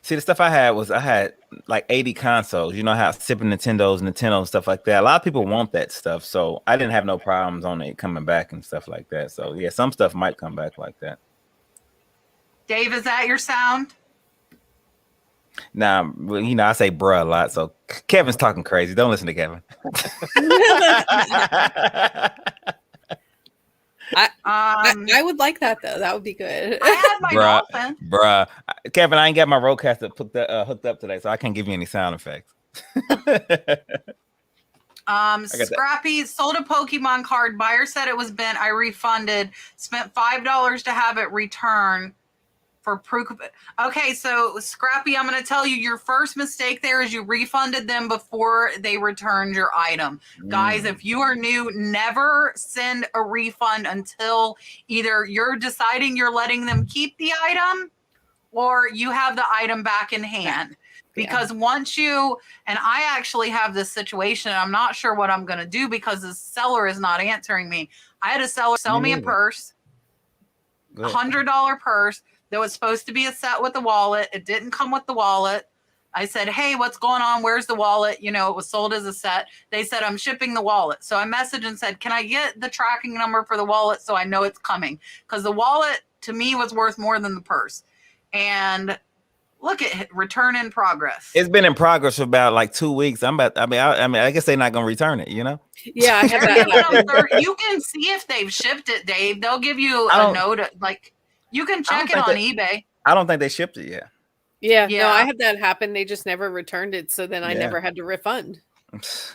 See, the stuff I had like 80 consoles. You know how Super Nintendos and stuff like that. A lot of people want that stuff, so I didn't have no problems on it coming back and stuff like that. So yeah, some stuff might come back like that. Dave, is that your sound? Now, you know, I say bruh a lot, so Kevin's talking crazy. Don't listen to Kevin. I would like that though. That would be good. I had my dolphin. Bruh. Kevin, I ain't got my Rodecaster hooked up today, so I can't give you any sound effects. Scrappy sold a Pokemon card. Buyer said it was bent. I refunded. Spent $5 to have it returned. for proof. Okay, so Scrappy, I'm going to tell you your first mistake there is you refunded them before they returned your item. Guys, if you are new, never send a refund until either you're deciding you're letting them keep the item or you have the item back in hand. Because once you, and I actually have this situation, I'm not sure what I'm going to do because the seller is not answering me. I had a seller sell me a purse, $100 purse that was supposed to be a set with the wallet. It didn't come with the wallet. I said, hey, what's going on? Where's the wallet? You know, it was sold as a set. They said, I'm shipping the wallet. So I messaged and said, can I get the tracking number for the wallet so I know it's coming? Because the wallet to me was worth more than the purse. And look at it, return in progress. It's been in progress for about like 2 weeks. I guess they're not gonna return it, you know? Yeah, I have that. You can see if they've shipped it, Dave. They'll give you a note. Like you can check it on eBay. I don't think they shipped it yet. Yeah, no, I had that happen. They just never returned it, so then I never had to refund.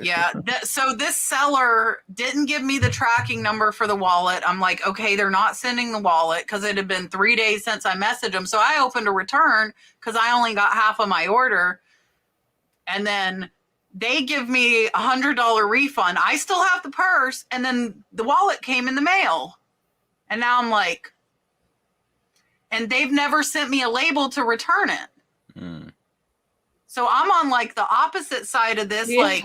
Yeah. So this seller didn't give me the tracking number for the wallet. I'm like, okay, they're not sending the wallet because it had been 3 days since I messaged them. So I opened a return because I only got half of my order. And then they give me $100 refund. I still have the purse. And then the wallet came in the mail. And now I'm like, and they've never sent me a label to return it. So I'm on like the opposite side of this. Like,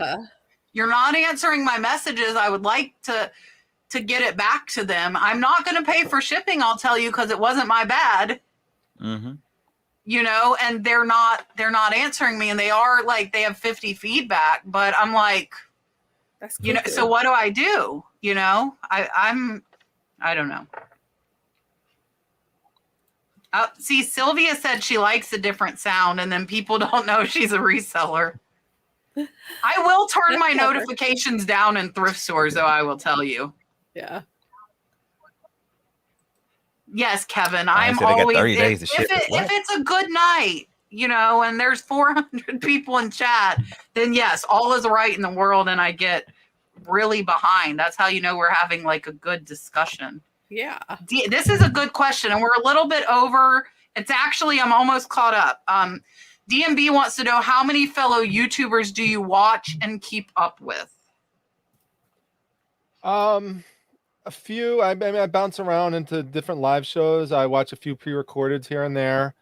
you're not answering my messages. I would like to get it back to them. I'm not going to pay for shipping, I'll tell you, because it wasn't my bad. You know, and they're not answering me, and they are like, they have 50 feedback, but I'm like, that's cool, you know, so what do I do? You know, I don't know. See, Sylvia said she likes a different sound, and then people don't know she's a reseller. I will turn my notifications down in thrift stores, though, I will tell you. Yeah. Yes, Kevin, I'm always, if it's a good night, you know, and there's 400 people in chat, then yes, all is right in the world, and I get really behind. That's how you know we're having like a good discussion. Yeah. This is a good question, and we're a little bit over. It's actually, I'm almost caught up. DMB wants to know, how many fellow YouTubers do you watch and keep up with? A few. I bounce around into different live shows. I watch a few pre-recordeds here and there.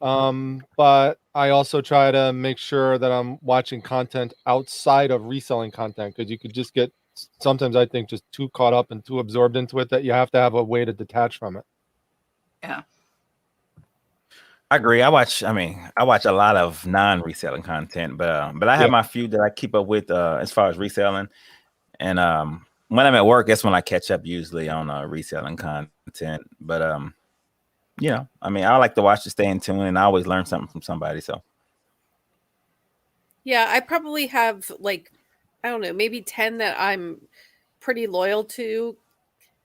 But I also try to make sure that I'm watching content outside of reselling content, because you could just get, sometimes I think, just too caught up and too absorbed into it that you have to have a way to detach from it. Yeah. I agree. I watch a lot of non-reselling content, but I have my few that I keep up with as far as reselling. And when I'm at work, that's when I catch up usually on reselling content. But you know, I mean, I like to watch to stay in tune, and I always learn something from somebody. So yeah, I probably have like, I don't know, maybe 10 that I'm pretty loyal to.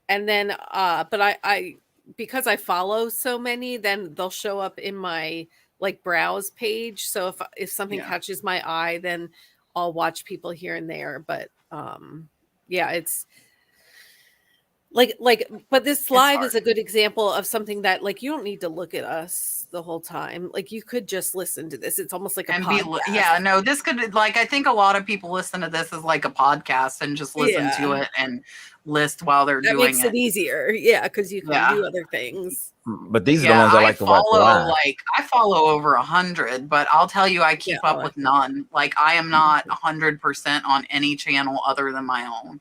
And then, but I, because I follow so many, then they'll show up in my like browse page. So if something catches my eye, then I'll watch people here and there. But yeah, it's like, but this live is a good example of something that like, you don't need to look at us the whole time. Like you could just listen to this. It's almost like a podcast. This could, like, I think a lot of people listen to this as like a podcast and just listen to it and list while they're doing it. That makes it easier. Yeah. Because you can do other things. But these are the ones I like to watch. Like I follow over 100, but I'll tell you, I keep up with none. Like I am not 100% on any channel other than my own.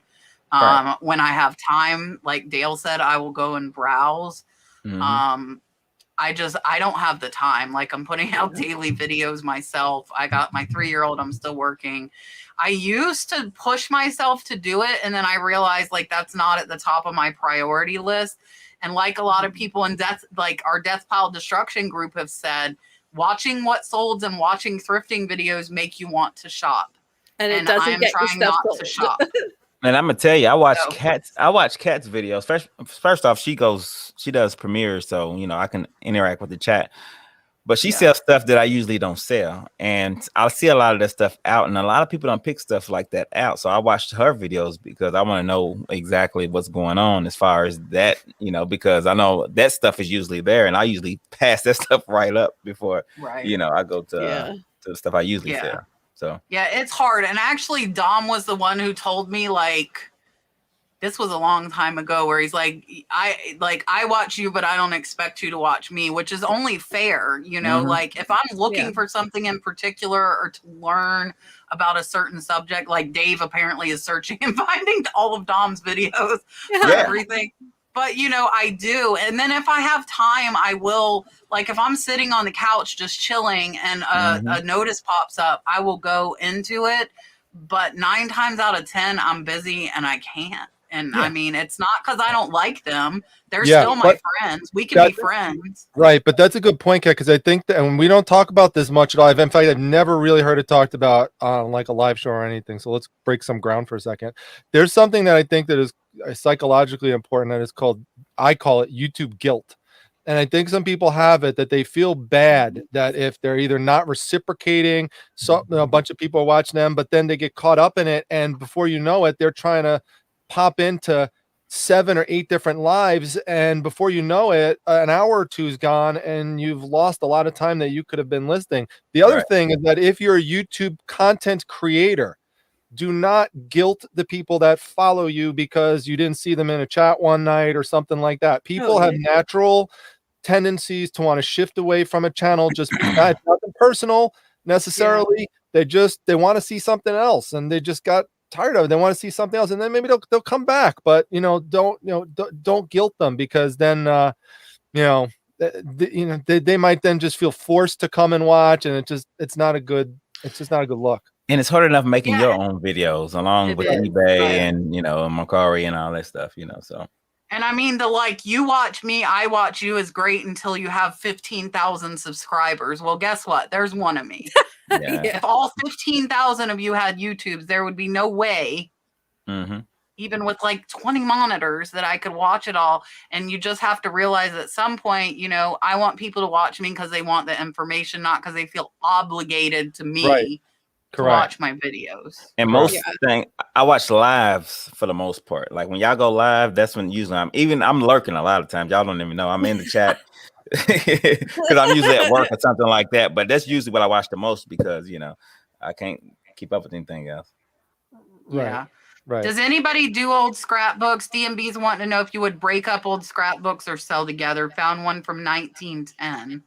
When I have time, like Dale said, I will go and browse. I don't have the time. Like I'm putting out daily videos myself. I got my 3-year-old, I'm still working. I used to push myself to do it. And then I realized like, that's not at the top of my priority list. And like a lot of people in our Death Pile Destruction group have said, watching what sold and watching thrifting videos make you want to shop. And it doesn't get your stuff sold. To shop. And I'm gonna tell you, I watch Kat's videos. First off, she does premieres, so you know I can interact with the chat. But she Yeah. sells stuff that I usually don't sell. And I'll see a lot of that stuff out. And a lot of people don't pick stuff like that out. So I watched her videos because I want to know exactly what's going on as far as that, you know, because I know that stuff is usually there. And I usually pass that stuff right up before, Right. you know, I go to the stuff I usually sell. So yeah, it's hard. And actually, Dom was the one who told me, like, this was a long time ago, where he's like, I watch you, but I don't expect you to watch me, which is only fair, you know. Mhm. Like, if I'm looking for something in particular or to learn about a certain subject, like Dave apparently is searching and finding all of Dom's videos for everything. But, you know, I do. And then if I have time, I will, like, if I'm sitting on the couch just chilling and a notice pops up, I will go into it. But 9 times out of 10, I'm busy and I can't. And I mean, it's not because I don't like them. They're still my friends. We can be friends. Right. But that's a good point, Kat, because I think that, and we don't talk about this much at all. In fact, I've never really heard it talked about on like a live show or anything. So let's break some ground for a second. There's something that I think that is psychologically important that is called, I call it YouTube guilt. And I think some people have it that they feel bad that if they're either not reciprocating, so a bunch of people are watching them, but then they get caught up in it. And before you know it, they're trying to pop into 7 or 8 different lives, and before you know it, an hour or two is gone and you've lost a lot of time that you could have been listing. The other thing is that if you're a YouTube content creator, do not guilt the people that follow you because you didn't see them in a chat one night or something like that. People have natural tendencies to want to shift away from a channel, just it's nothing personal necessarily. They want to see something else, and they just got tired of it. They want to see something else, and then maybe they'll come back. But don't guilt them, because then they might then just feel forced to come and watch, and it's not a good look. And it's hard enough making your own videos along with eBay and Mercari and all that stuff, so. And I mean, you watch me, I watch you is great until you have 15,000 subscribers. Well, guess what? There's one of me. If all 15,000 of you had YouTubes, there would be no way, even with 20 monitors, that I could watch it all. And you just have to realize at some point, I want people to watch me because they want the information, not because they feel obligated to me to watch my videos. And most thing, I watch lives for the most part. Like when y'all go live, that's when usually I'm lurking a lot of times. Y'all don't even know. I'm in the chat because I'm usually at work or something like that. But that's usually what I watch the most because I can't keep up with anything else. Yeah. Right. Does anybody do old scrapbooks? DMB's wanting to know if you would break up old scrapbooks or sell together. Found one from 1910.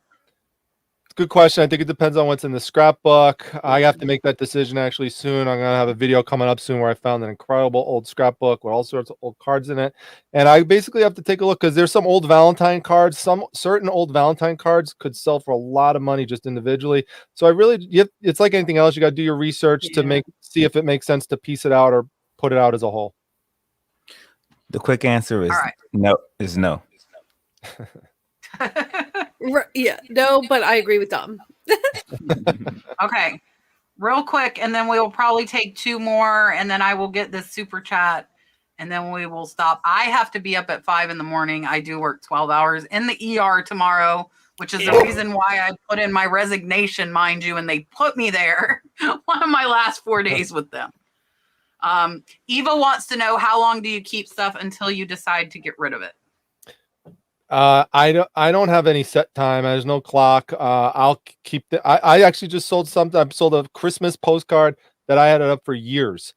Good question. I think it depends on what's in the scrapbook. I have to make that decision actually soon. I'm going to have a video coming up soon where I found an incredible old scrapbook with all sorts of old cards in it. And I basically have to take a look because there's some old Valentine cards. Some certain old Valentine cards could sell for a lot of money just individually. So it's like anything else. You got to do your research to see if it makes sense to piece it out or put it out as a whole. The quick answer is no. No, but I agree with Dom. Okay, real quick, and then we'll probably take 2 more, and then I will get this super chat, and then we will stop. I have to be up at 5 in the morning. I do work 12 hours in the ER tomorrow, which is the reason why I put in my resignation, mind you, and they put me there one of my last 4 days with them. Eva wants to know, how long do you keep stuff until you decide to get rid of it? I don't have any set time. There's no clock. I'll keep I actually just sold something. I sold a Christmas postcard that I had it up for years.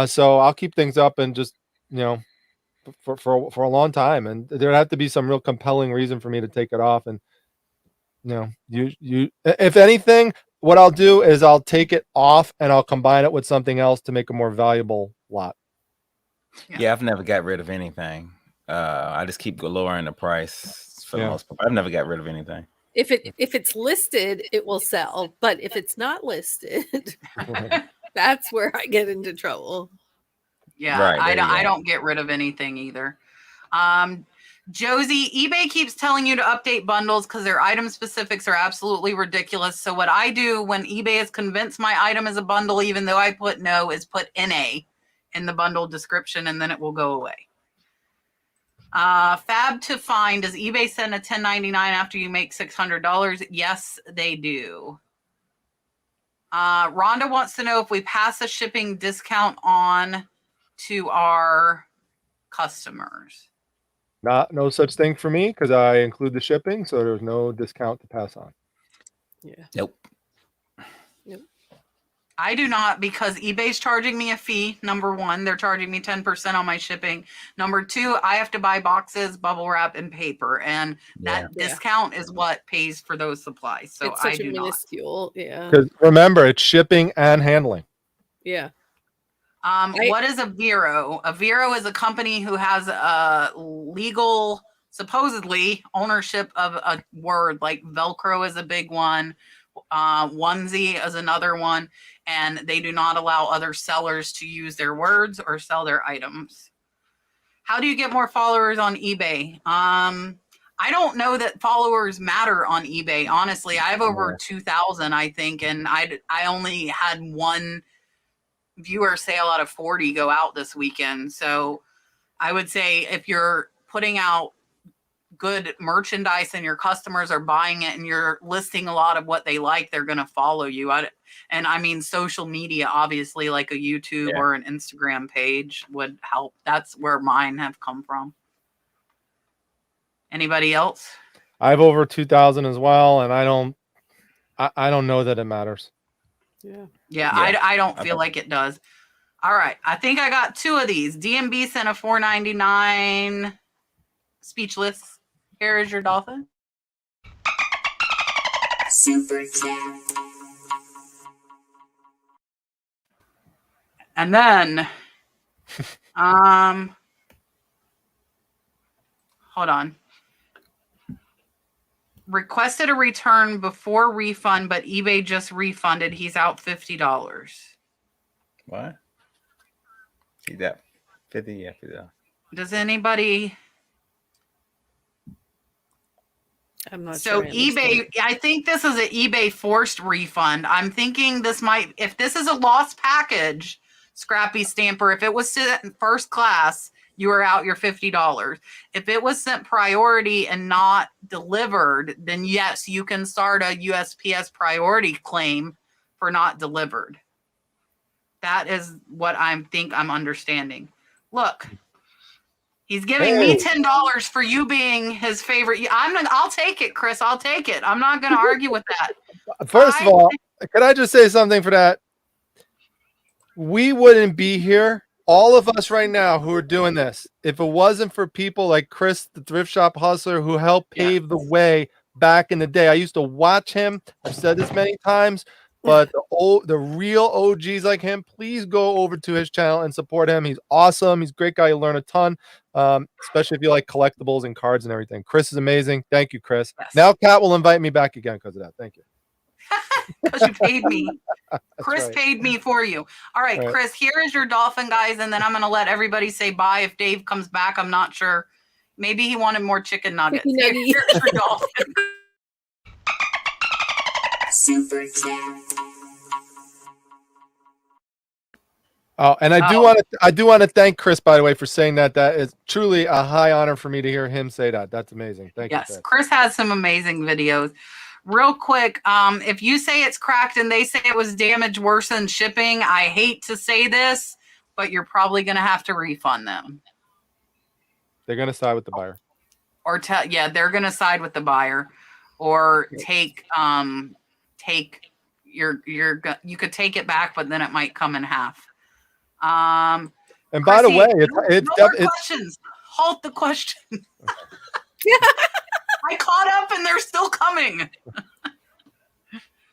So I'll keep things up and just, for a long time. And there'd have to be some real compelling reason for me to take it off. And, if anything, what I'll do is I'll take it off and I'll combine it with something else to make a more valuable lot. Yeah, I've never got rid of anything. I just keep lowering the price for the most part. I've never got rid of anything. If it's listed, it will sell. But if it's not listed, that's where I get into trouble. Yeah, I don't get rid of anything either. Josie, eBay keeps telling you to update bundles because their item specifics are absolutely ridiculous. So what I do when eBay is convinced my item is a bundle, even though I put no, is put NA in the bundle description, and then it will go away. Fab to find. Does eBay send a 1099 after you make $600? Yes, they do. Rhonda wants to know if we pass a shipping discount on to our customers. No such thing for me because I include the shipping, so there's no discount to pass on. Yeah. Nope. I do not, because eBay's charging me a fee. Number one, they're charging me 10% on my shipping. Number two, I have to buy boxes, bubble wrap, and paper, and that discount is what pays for those supplies. So It's such I do a minuscule. Yeah. Because remember, it's shipping and handling. Yeah. What is a Vero? A Vero is a company who has a legal, supposedly, ownership of a word. Like Velcro is a big one. Onesie is another one, and they do not allow other sellers to use their words or sell their items. How do you get more followers on eBay? I don't know that followers matter on eBay. Honestly, I have over 2,000, I think, and I only had one viewer sale out of 40 go out this weekend. So I would say if you're putting out good merchandise and your customers are buying it and you're listing a lot of what they like, they're going to follow you. And I mean, social media, obviously, like a YouTube or an Instagram page would help. That's where mine have come from. Anybody else? I have over 2,000 as well, and I don't know that it matters. Yeah. I don't feel like it does. All right. I think I got two of these. DMB sent a $4.99 speechless. Here is your dolphin. Super chat. And then, hold on. Requested a return before refund, but eBay just refunded. He's out $50. What? See that? 50, yeah, $50. Does anybody? I'm not So sure. eBay, I think this is an eBay forced refund. I'm thinking this might, if this is a lost package, Scrappy Stamper, if it was sent in first class, you were out your $50. If it was sent priority and not delivered, then yes, you can start a USPS priority claim for not delivered. That is what I'm understanding. Look. He's giving me $10 for you being his favorite. I'll take it, Chris. I'll take it. I'm not going to argue with that. First of all, could I just say something for that? We wouldn't be here, all of us right now who are doing this, if it wasn't for people like Chris, the thrift shop hustler, who helped pave the way back in the day. I used to watch him. I've said this many times. But the real OGs like him, please go over to his channel and support him. He's awesome. He's a great guy. You'll learn a ton, especially if you like collectibles and cards and everything. Chris is amazing. Thank you, Chris. Yes. Now Kat will invite me back again because of that. Thank you. Because you paid me. Chris paid me for you. All right, Chris, here is your dolphin, guys, and then I'm going to let everybody say bye. If Dave comes back, I'm not sure. Maybe he wanted more chicken nuggets. Here's your dolphin. Super chat. Oh, and I do want to thank Chris, by the way, for saying that. That is truly a high honor for me to hear him say that. That's amazing. Thank you. Yes, Chris has some amazing videos. Real quick, if you say it's cracked and they say it was damaged worse than shipping, I hate to say this, but you're probably going to have to refund them. They're going to side with the buyer. Or they're going to side with the buyer, or you could take it back, but then it might come in half. And Chrissy, by the way, it's questions. Halt the question. I caught up and they're still coming.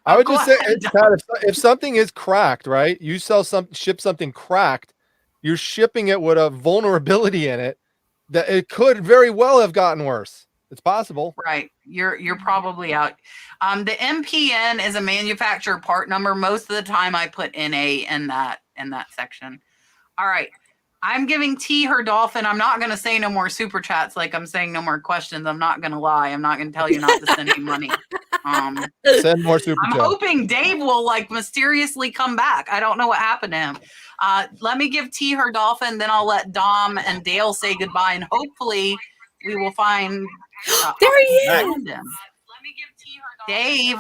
I would just say, if something is cracked, right? You ship something cracked, you're shipping it with a vulnerability in it that it could very well have gotten worse. It's possible. Right. You're probably out. The MPN is a manufacturer part number. Most of the time I put NA in that section. All right. I'm giving T her dolphin. I'm not going to say no more super chats like I'm saying no more questions. I'm not going to lie. I'm not going to tell you not to send me money. Send more super chats. I'm hoping Dave will mysteriously come back. I don't know what happened to him. Let me give T her dolphin. Then I'll let Dom and Dale say goodbye. And hopefully we will find. There he is. Found him. Dave,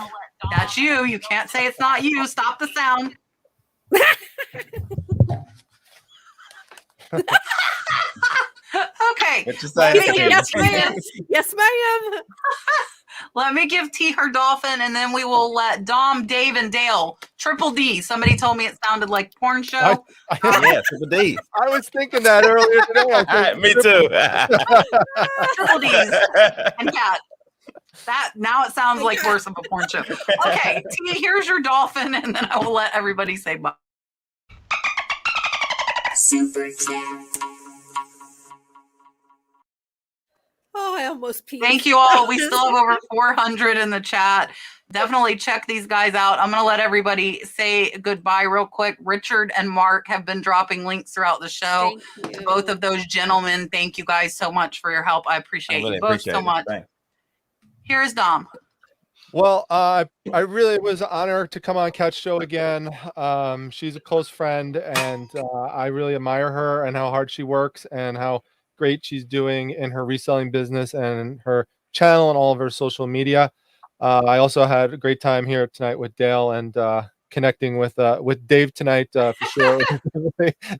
that's you. You can't say it's not you. Stop the sound. Okay. What you saying? Yes, ma'am. Yes, ma'am. Let me give T her dolphin, and then we will let Dom, Dave, and Dale. Triple D. Somebody told me it sounded like porn show. Yeah, Triple D. I was thinking that earlier today. I think Me too. Triple D's and cat. That now it sounds like worse of a porn show. Okay, T, here's your dolphin, and then I will let everybody say bye. Super chat. Oh, I almost peed. Thank you all. We still have over 400 in the chat. Definitely check these guys out. I'm going to let everybody say goodbye real quick. Richard and Mark have been dropping links throughout the show. Thank you. Both of those gentlemen, thank you guys so much for your help. I appreciate really you both appreciate so it. much. Thanks. Here's Dom. Well, I really was honored to come on Catch Show again. She's a close friend, and I really admire her and how hard she works and how great she's doing in her reselling business and her channel and all of her social media. I also had a great time here tonight with Dale and connecting with Dave tonight for sure.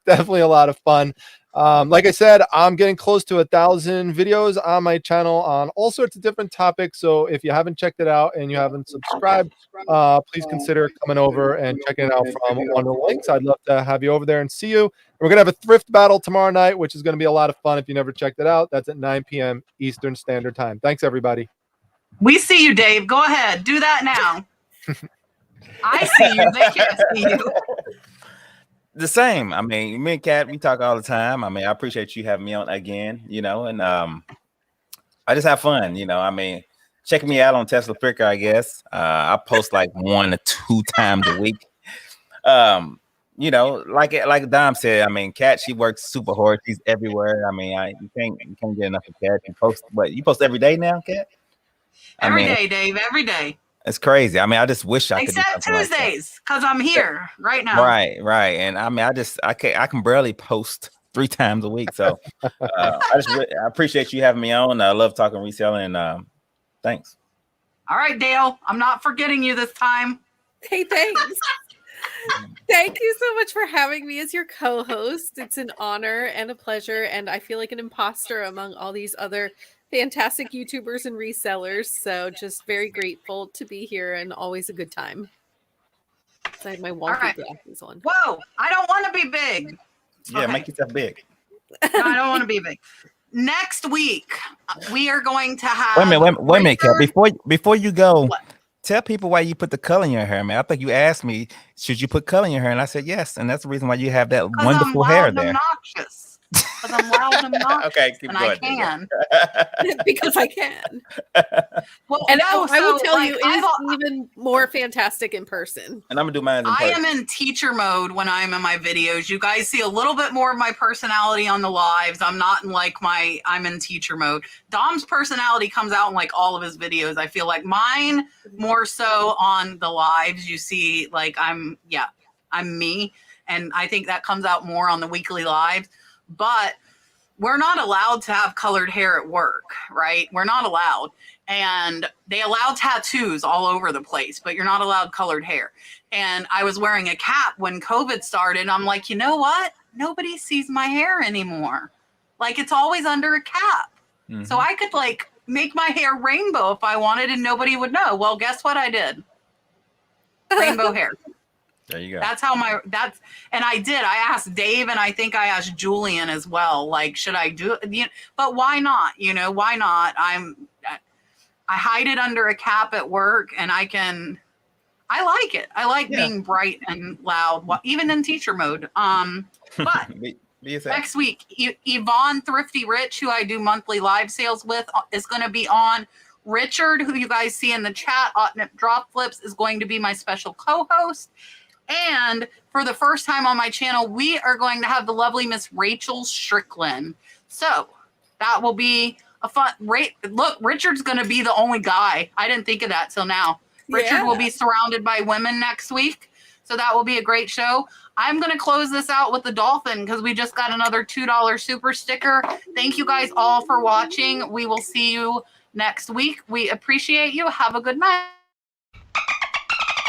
Definitely a lot of fun. Like I said, I'm getting close to 1,000 videos on my channel on all sorts of different topics. So if you haven't checked it out and you haven't subscribed, please consider coming over and checking it out from one of the links. I'd love to have you over there and see you. We're going to have a thrift battle tomorrow night, which is going to be a lot of fun. If you never checked it out, that's at 9 p.m. Eastern Standard Time. Thanks, everybody. We see you, Dave. Go ahead. Do that now. I see you. They can't see you. The same. I mean, me and Kat, we talk all the time. I mean, I appreciate you having me on again, and I just have fun, I mean, check me out on Tesla Picker, I guess. I post like 1 or 2 times a week. Like Dom said, I mean, Kat, she works super hard. She's everywhere. I mean, you can't get enough of Kat. You post every day now, Kat? Every day, Dave. Every day. It's crazy. I mean, I just wish I could do Except something like that. Tuesdays, because I'm here right now. Right. And I mean, I can barely post 3 times a week. So I appreciate you having me on. I love talking reselling. Thanks. All right, Dale. I'm not forgetting you this time. Hey, thanks. Thank you so much for having me as your co-host. It's an honor and a pleasure, and I feel like an imposter among all these other fantastic YouTubers and resellers. So just very grateful to be here and always a good time. So I had my wonky glasses on. Whoa, I don't want to be big. Yeah, Okay. Make yourself big. No, I don't want to be big. Next week, we are going to have. Wait a minute, Kat. Before you go, What? tell people why you put the color in your hair, man. I think you asked me, should you put color in your hair? And I said yes. And that's the reason why you have that wonderful hair there. Obnoxious. Because I'm loud and obnoxious. Okay, keep and going. I can. Because I can. Well, And no, I will so, tell like, you, it is even more fantastic in person. And I'm gonna do mine in I person. am in teacher mode when I'm in my videos. You guys see a little bit more of my personality on the lives. I'm not in I'm in teacher mode. Dom's personality comes out in like all of his videos. I feel like mine more so on the lives. You see, like I'm me. And I think that comes out more on the weekly lives. But we're not allowed to have colored hair at work, right? We're not allowed. And they allow tattoos all over the place, but you're not allowed colored hair. And I was wearing a cap when COVID started. I'm like, you know what? Nobody sees my hair anymore. Like, it's always under a cap. Mm-hmm. So I could like make my hair rainbow if I wanted and nobody would know. Well, guess what I did? Rainbow hair. There you go. And I did. I asked Dave and I think I asked Julian as well. Like, should I do it? But why not? Why not? I hide it under a cap at work and I like it. I like being bright and loud, even in teacher mode. But next week, Yvonne Thrifty Rich, who I do monthly live sales with, is going to be on. Richard, who you guys see in the chat, Otnip Drop Flips, is going to be my special co-host. And for the first time on my channel, we are going to have the lovely Miss Rachel Strickland. So that will be a fun. Look, Richard's going to be the only guy. I didn't think of that till now. Richard will be surrounded by women next week. So that will be a great show. I'm going to close this out with the dolphin because we just got another $2 super sticker. Thank you guys all for watching. We will see you next week. We appreciate you. Have a good night.